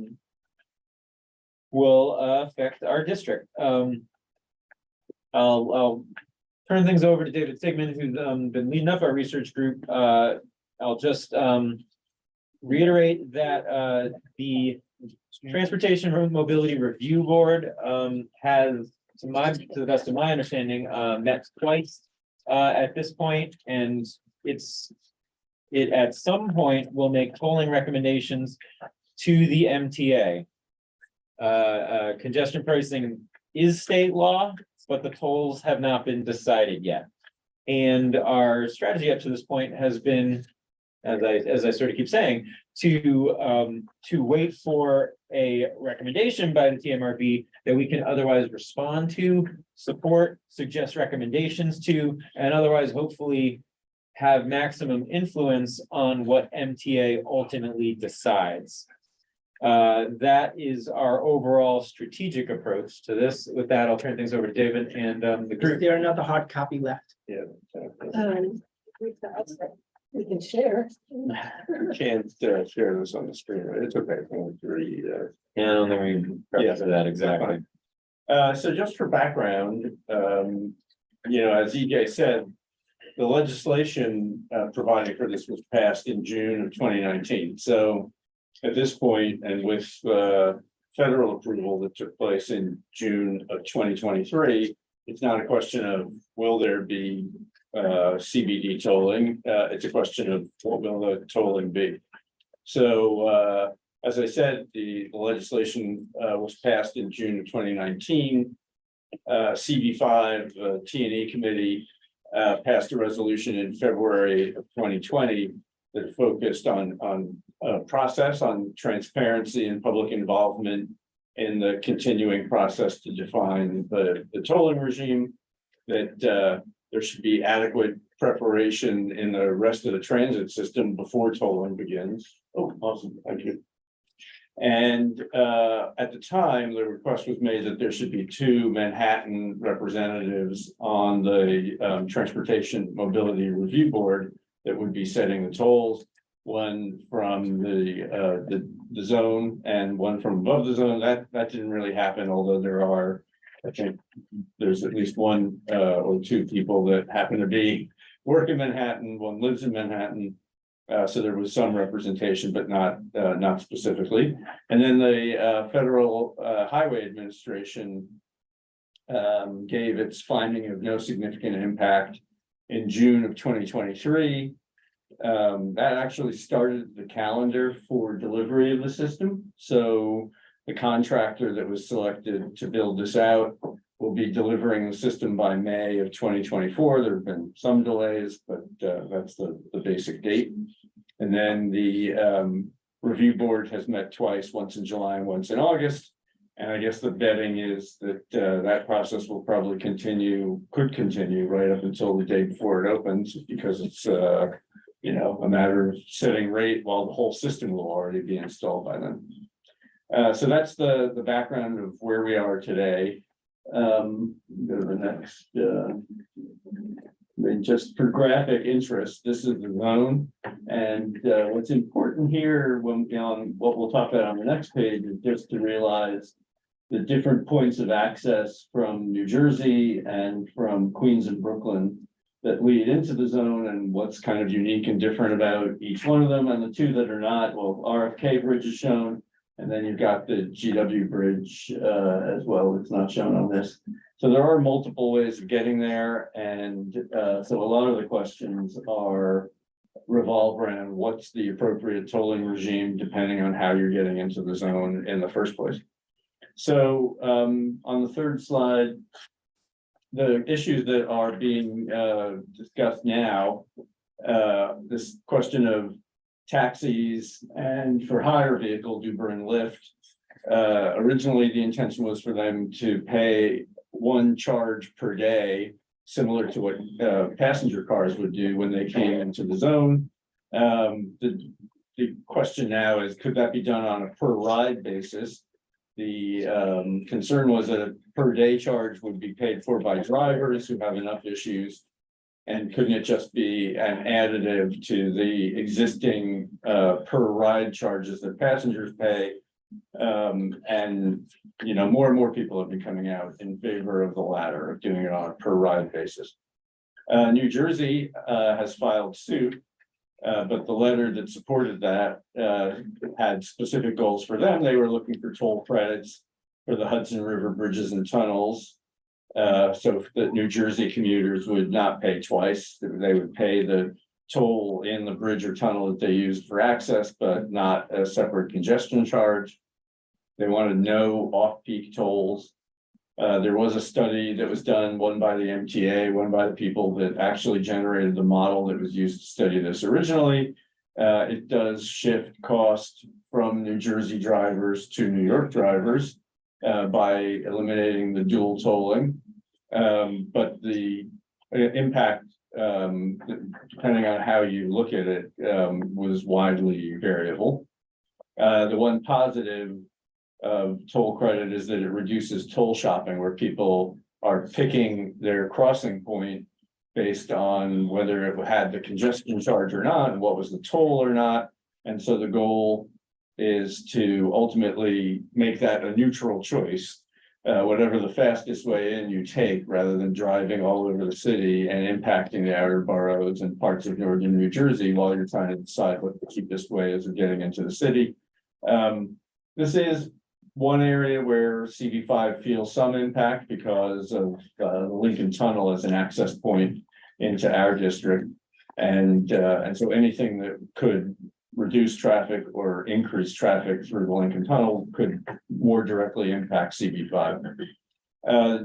will affect our district. I'll turn things over to David Sigmund, who's been leading up our research group. I'll just reiterate that the Transportation and Mobility Review Board has, to the best of my understanding, met twice at this point, and it at some point will make polling recommendations to the MTA. Congestion pricing is state law, but the tolls have not been decided yet. And our strategy up to this point has been, as I sort of keep saying, to wait for a recommendation by the TMRB that we can otherwise respond to, support, suggest recommendations to, and otherwise hopefully have maximum influence on what MTA ultimately decides. That is our overall strategic approach to this. With that, I'll turn things over to David and the group. Is there another hard copy left? Yeah. We can share. Can't share this on the screen, right? It's okay. Only three. Yeah, I don't think we prepped for that exactly. So just for background, as EJ said, the legislation providing for this was passed in June of 2019. So at this point, and with federal approval that took place in June of 2023, it's not a question of will there be CBD tolling. It's a question of what will the tolling be. So as I said, the legislation was passed in June of 2019. CB5 T&E committee passed a resolution in February of 2020 that focused on process, on transparency and public involvement in the continuing process to define the tolling regime, that there should be adequate preparation in the rest of the transit system before tolling begins. Oh, awesome, thank you. And at the time, the request was made that there should be 2 Manhattan representatives on the Transportation Mobility Review Board that would be setting the tolls, one from the zone and one from above the zone. That didn't really happen, although there are, I think there's at least 1 or 2 people that happen to be work in Manhattan, one lives in Manhattan. So there was some representation, but not specifically. And then the Federal Highway Administration gave its finding of no significant impact in June of 2023. That actually started the calendar for delivery of the system. So the contractor that was selected to build this out will be delivering the system by May of 2024. There have been some delays, but that's the basic date. And then the review board has met twice, once in July and once in August. And I guess the betting is that that process will probably could continue right up until the day before it opens, because it's a matter of setting rate while the whole system will already be installed by then. So that's the background of where we are today. Go to the next. Just for graphic interest, this is the zone, and what's important here when on what we'll talk about on the next page is just to realize the different points of access from New Jersey and from Queens and Brooklyn that lead into the zone, and what's kind of unique and different about each one of them. And the 2 that are not, well, RFK Bridge is shown, and then you've got the GW Bridge as well. It's not shown on this. So there are multiple ways of getting there. And so a lot of the questions revolve around what's the appropriate tolling regime, depending on how you're getting into the zone in the first place. So on the third slide, the issues that are being discussed now, this question of taxis and for hire vehicle, Uber and Lyft. Originally, the intention was for them to pay 1 charge per day, similar to what passenger cars would do when they came into the zone. The question now is, could that be done on a per ride basis? The concern was that a per day charge would be paid for by drivers who have enough issues. And couldn't it just be an additive to the existing per ride charges that passengers pay? And more and more people have been coming out in favor of the latter, of doing it on a per ride basis. New Jersey has filed suit, but the letter that supported that had specific goals for them. They were looking for toll credits for the Hudson River bridges and tunnels. So that New Jersey commuters would not pay twice. They would pay the toll in the bridge or tunnel that they used for access, but not a separate congestion charge. They wanted no off-peak tolls. There was a study that was done, one by the MTA, one by the people that actually generated the model that was used to study this originally. It does shift cost from New Jersey drivers to New York drivers by eliminating the dual tolling. But the impact, depending on how you look at it, was widely variable. The one positive of toll credit is that it reduces toll shopping, where people are picking their crossing point based on whether it had the congestion charge or not, and what was the toll or not. And so the goal is to ultimately make that a neutral choice. Whatever the fastest way in you take, rather than driving all over the city and impacting the outer boroughs and parts of northern New Jersey while you're trying to decide what the cheapest way is of getting into the city. This is one area where CV5 feels some impact because of the Lincoln Tunnel as an access point into our district. And so anything that could reduce traffic or increase traffic through the Lincoln Tunnel could more directly impact CV5.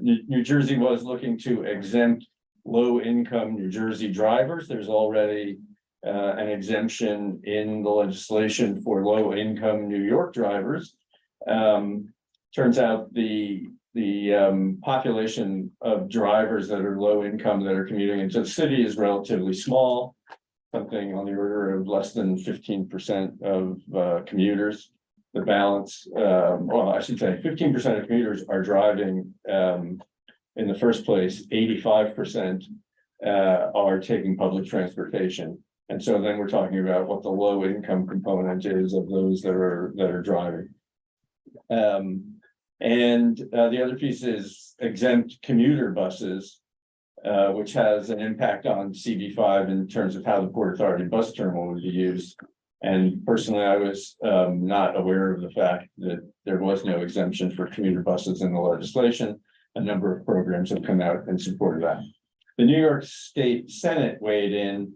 New Jersey was looking to exempt low-income New Jersey drivers. There's already an exemption in the legislation for low-income New York drivers. Turns out the population of drivers that are low income that are commuting into the city is relatively small, something on the order of less than 15% of commuters. The balance, well, I should say 15% of commuters are driving in the first place, 85% are taking public transportation. And so then we're talking about what the low income component is of those that are driving. The other piece is exempt commuter buses, which has an impact on CV5 in terms of how the Port Authority bus terminal would be used. And personally, I was not aware of the fact that there was no exemption for commuter buses in the legislation. A number of programs have come out in support of that. The New York State Senate weighed in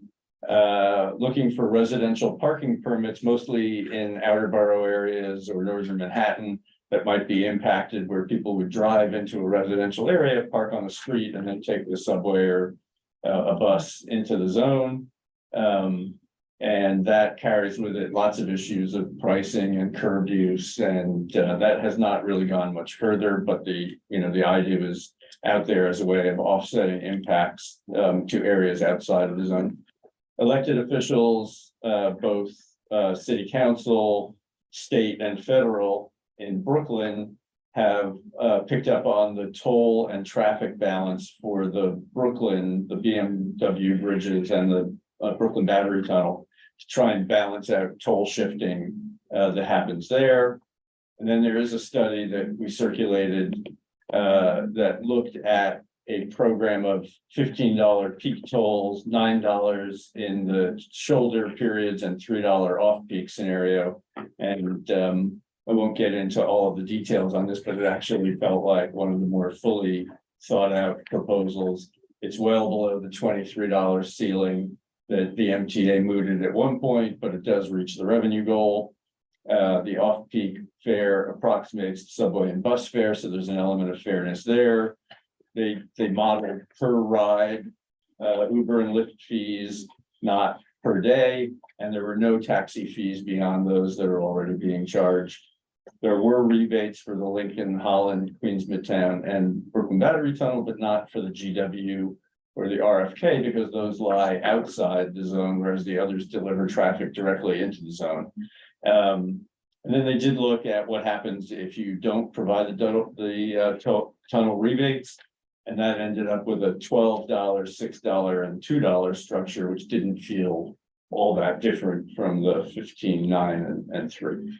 looking for residential parking permits, mostly in outer borough areas or northern Manhattan, that might be impacted, where people would drive into a residential area, park on the street, and then take the subway or a bus into the zone. And that carries with it lots of issues of pricing and curb use, and that has not really gone much further. But the idea is out there as a way of offsetting impacts to areas outside of the zone. Elected officials, both city council, state, and federal in Brooklyn have picked up on the toll and traffic balance for the BMW bridges and the Brooklyn Battery Tunnel to try and balance out toll shifting that happens there. And then there is a study that we circulated that looked at a program of $15 peak tolls, $9 in the shoulder periods, and $3 off-peak scenario. And I won't get into all of the details on this, but it actually felt like one of the more fully thought out proposals. It's well below the $23 ceiling that the MTA mooted at one point, but it does reach the revenue goal. The off-peak fare approximates the subway and bus fare, so there's an element of fairness there. They modeled per ride, Uber and Lyft fees, not per day, and there were no taxi fees beyond those that are already being charged. There were rebates for the Lincoln, Holland, Queens Midtown, and Brooklyn Battery Tunnel, but not for the GW or the RFK, because those lie outside the zone, whereas the others deliver traffic directly into the zone. And then they did look at what happens if you don't provide the tunnel rebates. And that ended up with a $12, $6, and $2 structure, which didn't feel all that different from the 15, 9, and 3,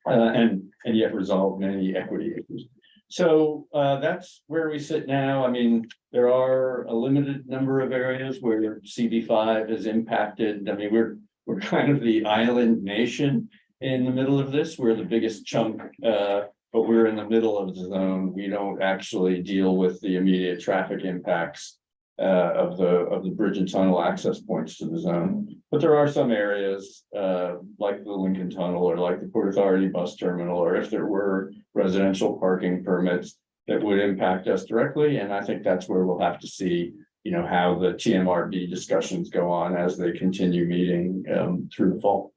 and yet resolved many equity issues. So that's where we sit now. I mean, there are a limited number of areas where CV5 is impacted. I mean, we're kind of the island nation in the middle of this. We're the biggest chunk, but we're in the middle of the zone. We don't actually deal with the immediate traffic impacts of the bridge and tunnel access points to the zone. But there are some areas like the Lincoln Tunnel or like the Port Authority bus terminal, or if there were residential parking permits that would impact us directly. And I think that's where we'll have to see, how the TMRB discussions go on as they continue meeting through the fall.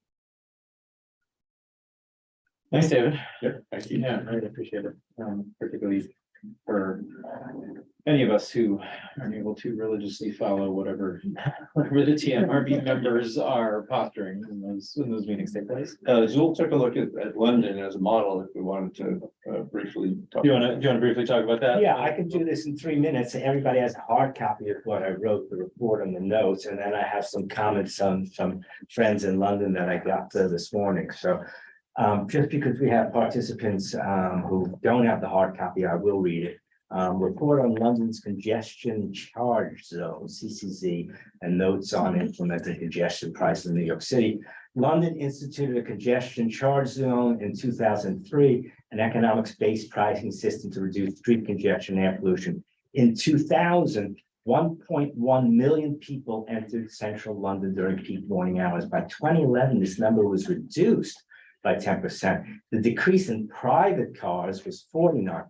Thanks, David. Yep, thank you. Yeah, I really appreciate it, particularly for any of us who aren't able to religiously follow whatever the TMRB members are posturing when those meetings take place. Zool took a look at London as a model if we wanted to briefly talk. Do you want to briefly talk about that? Yeah, I can do this in 3 minutes. Everybody has a hard copy of what I wrote, the report and the notes, and then I have some comments on some friends in London that I got this morning. So just because we have participants who don't have the hard copy, I will read it. Report on London's congestion charge zone, CCZ, and notes on implementing congestion pricing in New York City. London instituted a congestion charge zone in 2003, an economics-based pricing system to reduce street congestion and air pollution. In 2000, 1.1 million people entered central London during peak morning hours. By 2011, this number was reduced by 10%. The decrease in private cars was 49%.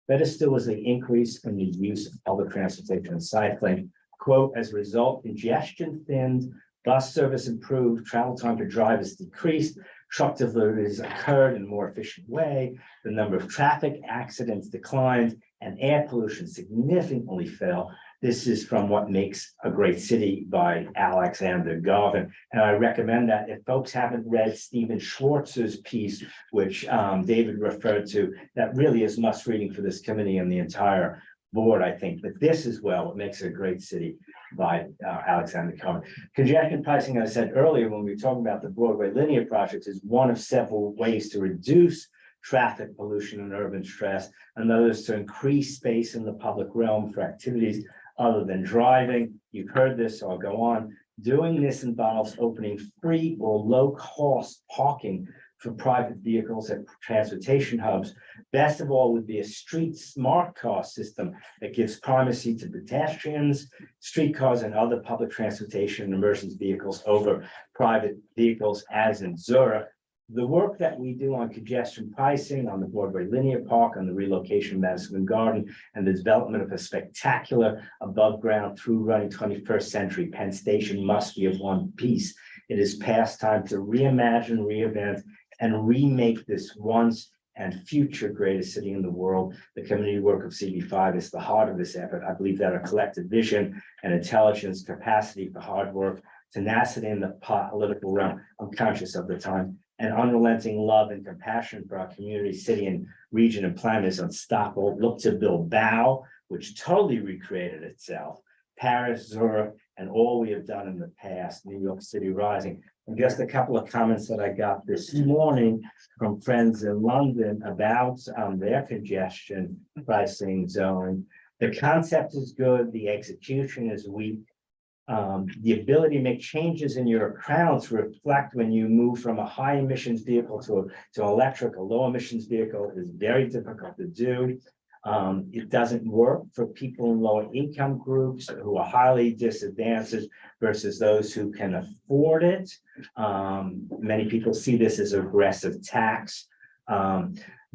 Better still was the increase in the use of public transportation and cycling. Quote, as a result, congestion thinned, bus service improved, travel time for drivers decreased, truck deliveries occurred in a more efficient way, the number of traffic accidents declined, and air pollution significantly fell. This is from What Makes a Great City by Alexander Garvin. And I recommend that if folks haven't read Stephen Schwartz's piece, which David referred to, that really is must reading for this committee and the entire board, I think. But this as well, What Makes a Great City by Alexander Garvin. Congestion pricing, as I said earlier, when we were talking about the Broadway linear project, is one of several ways to reduce traffic pollution and urban stress, and others to increase space in the public realm for activities other than driving. You've heard this, so I'll go on. Doing this involves opening free or low-cost parking for private vehicles at transportation hubs. Best of all would be a street smart car system that gives primacy to pedestrians, streetcars, and other public transportation and emergency vehicles over private vehicles, as in Zurich. The work that we do on congestion pricing, on the Broadway Linear Park, on the relocation of Madison Garden, and the development of a spectacular above-ground through-running 21st century Penn Station must be of one piece. It is past time to reimagine, reinvent, and remake this once and future greatest city in the world. The community work of CB5 is the heart of this effort. I believe that our collective vision and intelligence, capacity for hard work, tenacity in the political realm, I'm conscious of the time, and unrelenting love and compassion for our community, city, and region and planet is unstoppable. Look to Bilbao, which totally recreated itself, Paris, Zurich, and all we have done in the past, New York City rising. And just a couple of comments that I got this morning from friends in London about their congestion pricing zone. The concept is good, the execution is weak. The ability to make changes in your crowds reflect when you move from a high emissions vehicle to electric, a low emissions vehicle is very difficult to do. It doesn't work for people in lower income groups who are highly disadvantaged versus those who can afford it. Many people see this as aggressive tax.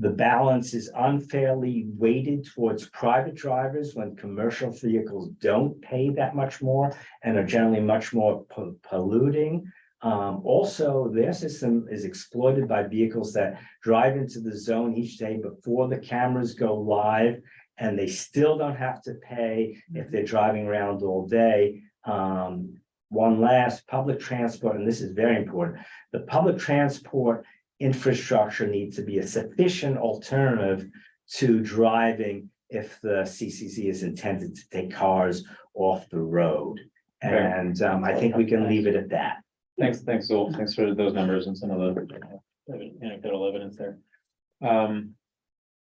The balance is unfairly weighted towards private drivers when commercial vehicles don't pay that much more and are generally much more polluting. Also, their system is exploited by vehicles that drive into the zone each day before the cameras go live, and they still don't have to pay if they're driving around all day. One last, public transport, and this is very important. The public transport infrastructure needs to be a sufficient alternative to driving if the CCC is intended to take cars off the road. And I think we can leave it at that. Thanks, Zool. Thanks for those numbers and some of the anecdotal evidence there.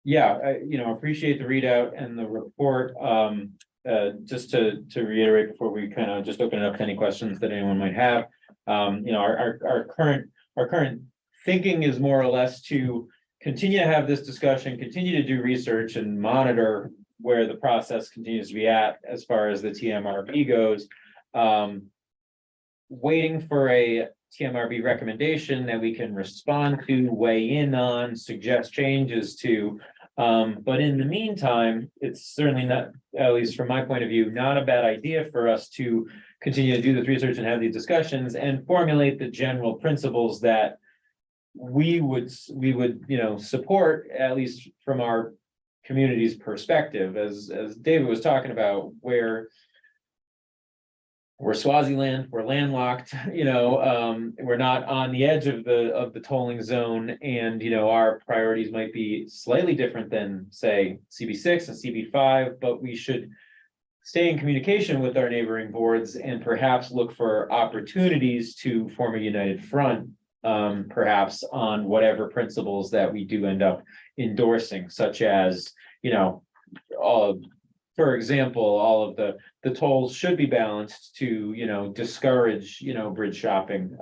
Yeah, I appreciate the readout and the report. Just to reiterate before we kind of just open it up to any questions that anyone might have. Our current thinking is more or less to continue to have this discussion, continue to do research and monitor where the process continues to be at as far as the TMRB goes. Waiting for a TMRB recommendation that we can respond to, weigh in on, suggest changes to. But in the meantime, it's certainly not, at least from my point of view, not a bad idea for us to continue to do this research and have these discussions and formulate the general principles that we would support, at least from our community's perspective, as David was talking about, where we're Swaziland, we're landlocked, we're not on the edge of the tolling zone, and our priorities might be slightly different than, say, CB6 and CB5, but we should stay in communication with our neighboring boards and perhaps look for opportunities to form a united front, perhaps on whatever principles that we do end up endorsing, such as, for example, all of the tolls should be balanced to, discourage, bridge shopping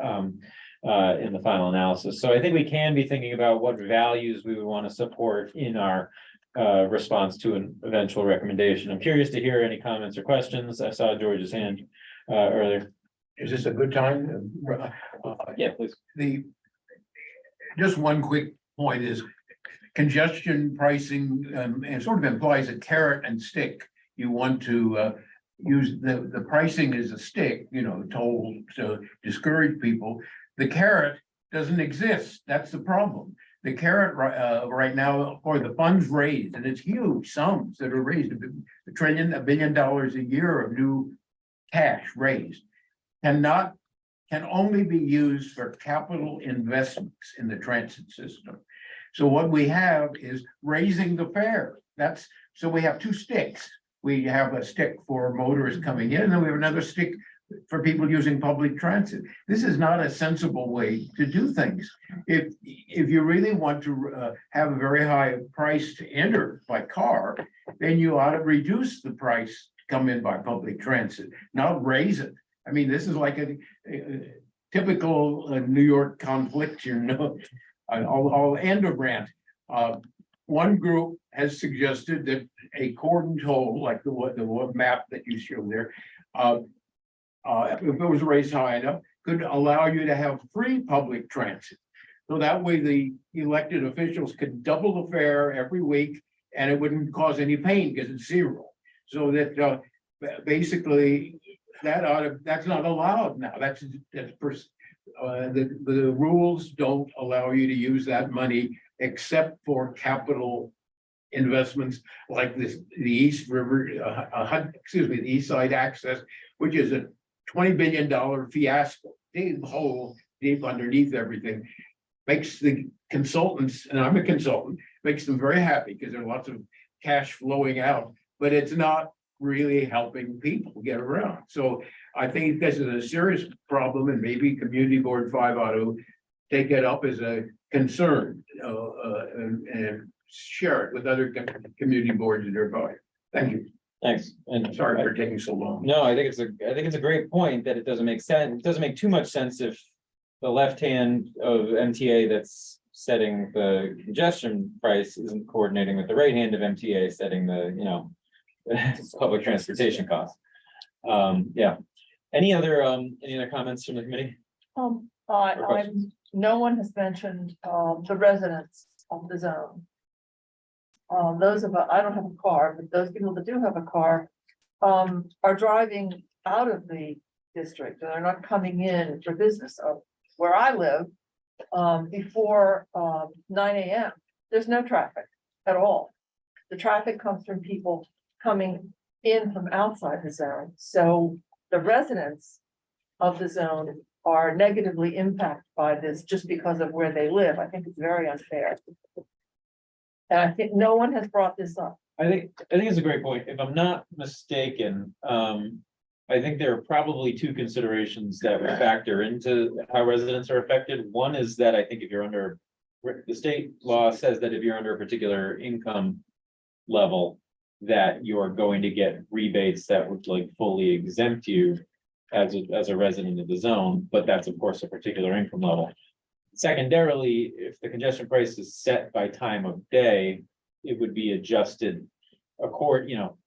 in the final analysis. So I think we can be thinking about what values we would want to support in our response to an eventual recommendation. I'm curious to hear any comments or questions. I saw George's hand earlier. Is this a good time? Yeah, please. Just one quick point is congestion pricing, and sort of implies a carrot and stick. You want to use the pricing as a stick, toll to discourage people. The carrot doesn't exist. That's the problem. The carrot right now for the funds raised, and it's huge sums that are raised, $1 billion a year of new cash raised, can only be used for capital investments in the transit system. So what we have is raising the fare. So we have two sticks. We have a stick for motorists coming in, and then we have another stick for people using public transit. This is not a sensible way to do things. If you really want to have a very high price to enter by car, then you ought to reduce the price to come in by public transit, not raise it. I mean, this is like a typical New York conflict, I'll end a rant. One group has suggested that a cordon toll, like the map that you showed there, if it was raised high enough, could allow you to have free public transit. So that way the elected officials could double the fare every week and it wouldn't cause any pain because it's zero. So that basically that's not allowed now. The rules don't allow you to use that money except for capital investments like the East River, the East Side Access, which is a $20 billion fiasco, deep hole deep underneath everything. Makes the consultants, and I'm a consultant, makes them very happy because there's lots of cash flowing out, but it's not really helping people get around. So I think this is a serious problem, and maybe Community Board 5 ought to take it up as a concern and share it with other community boards nearby. Thank you. Thanks. And sorry for taking so long. No, I think it's a great point that it doesn't make sense. It doesn't make too much sense if the left hand of MTA that's setting the congestion price isn't coordinating with the right hand of MTA setting the, public transportation costs. Yeah. Any other comments from the committee? No one has mentioned the residents of the zone. I don't have a car, but those people that do have a car are driving out of the district, and they're not coming in for business. Where I live, before 9 a.m., there's no traffic at all. The traffic comes from people coming in from outside the zone. So the residents of the zone are negatively impacted by this just because of where they live. I think it's very unfair. And I think no one has brought this up. I think it's a great point. If I'm not mistaken, I think there are probably two considerations that would factor into how residents are affected. One is that I think if you're under, the state law says that if you're under a particular income level, that you're going to get rebates that would fully exempt you as a resident of the zone, but that's of course a particular income level. Secondarily, if the congestion price is set by time of day, it would be adjusted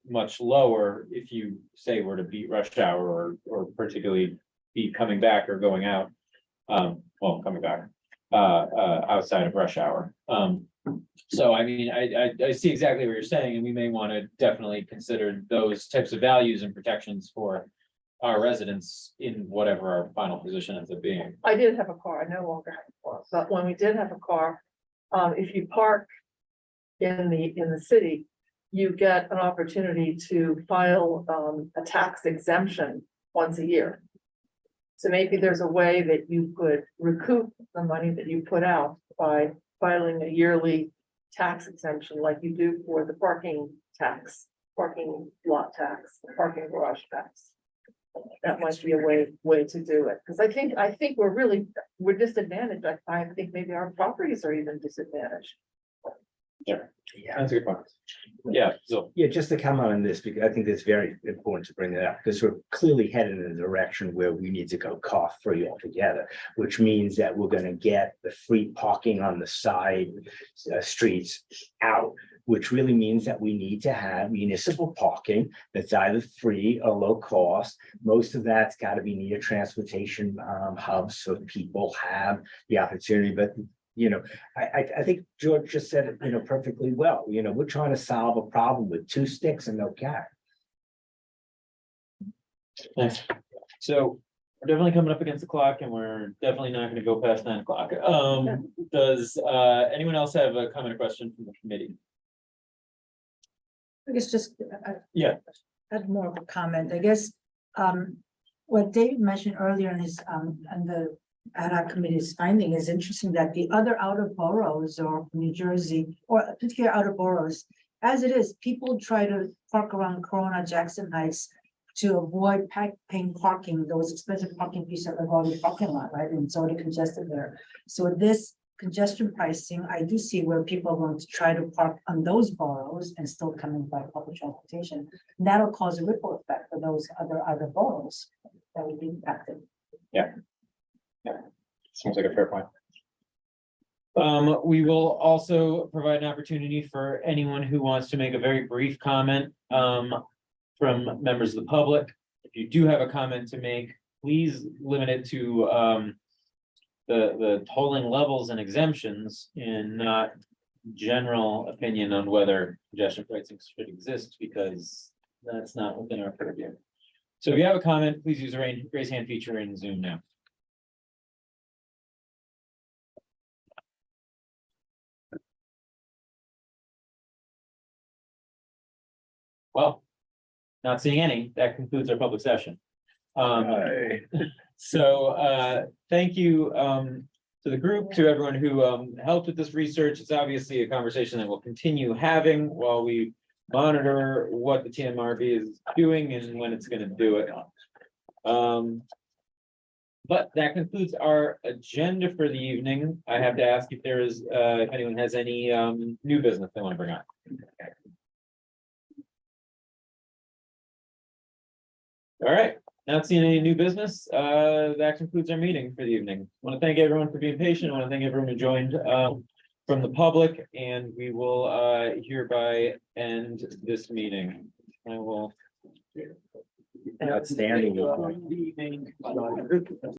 much lower if you say were to beat rush hour or particularly be coming back or going out. Coming back outside of rush hour. So I mean, I see exactly what you're saying, and we may want to definitely consider those types of values and protections for our residents in whatever our final position ends up being. I did have a car. I no longer have a car, but when we did have a car, if you park in the city, you get an opportunity to file a tax exemption once a year. So maybe there's a way that you could recoup the money that you put out by filing a yearly tax exemption like you do for the parking tax, parking lot tax, parking garage tax. That might be a way to do it, because I think we're disadvantaged. I think maybe our properties are even disadvantaged. That's a good point. Yeah, so. Yeah, just to comment on this, because I think it's very important to bring that up, because we're clearly headed in a direction where we need to go cost-free altogether, which means that we're gonna get the free parking on the side streets out, which really means that we need to have municipal parking that's either free or low cost. Most of that's got to be near transportation hubs, so people have the opportunity, but I think George just said it, perfectly well. We're trying to solve a problem with two sticks and no carrot. Thanks. So we're definitely coming up against the clock and we're definitely not gonna go past 9 o'clock. Does anyone else have a comment or question from the committee? I guess just. Yeah. Add more of a comment, I guess, what Dave mentioned earlier in his, and the ad hoc committee's finding is interesting that the other outer boroughs or New Jersey, or particular outer boroughs, as it is, people try to park around Corona, Jackson Heights to avoid paying parking, those expensive parking fees at the Raleigh parking lot, right? And it's already congested there. So this congestion pricing, I do see where people are going to try to park on those boroughs and still coming by public transportation. That'll cause a ripple effect for those other boroughs that would be impacted. Yeah. Seems like a fair point. We will also provide an opportunity for anyone who wants to make a very brief comment from members of the public. If you do have a comment to make, please limit it to the tolling levels and exemptions and not general opinion on whether congestion pricing should exist, because that's not within our purview. So if you have a comment, please use the raise hand feature in Zoom now. Well, not seeing any, that concludes our public session. So thank you to the group, to everyone who helped with this research. It's obviously a conversation that we'll continue having while we monitor what the TMRV is doing and when it's going to do it. But that concludes our agenda for the evening. I have to ask if there is, if anyone has any new business they want to bring on. All right, not seeing any new business. That concludes our meeting for the evening. I want to thank everyone for being patient. I want to thank everyone who joined from the public, and we will hereby end this meeting. I will. Outstanding.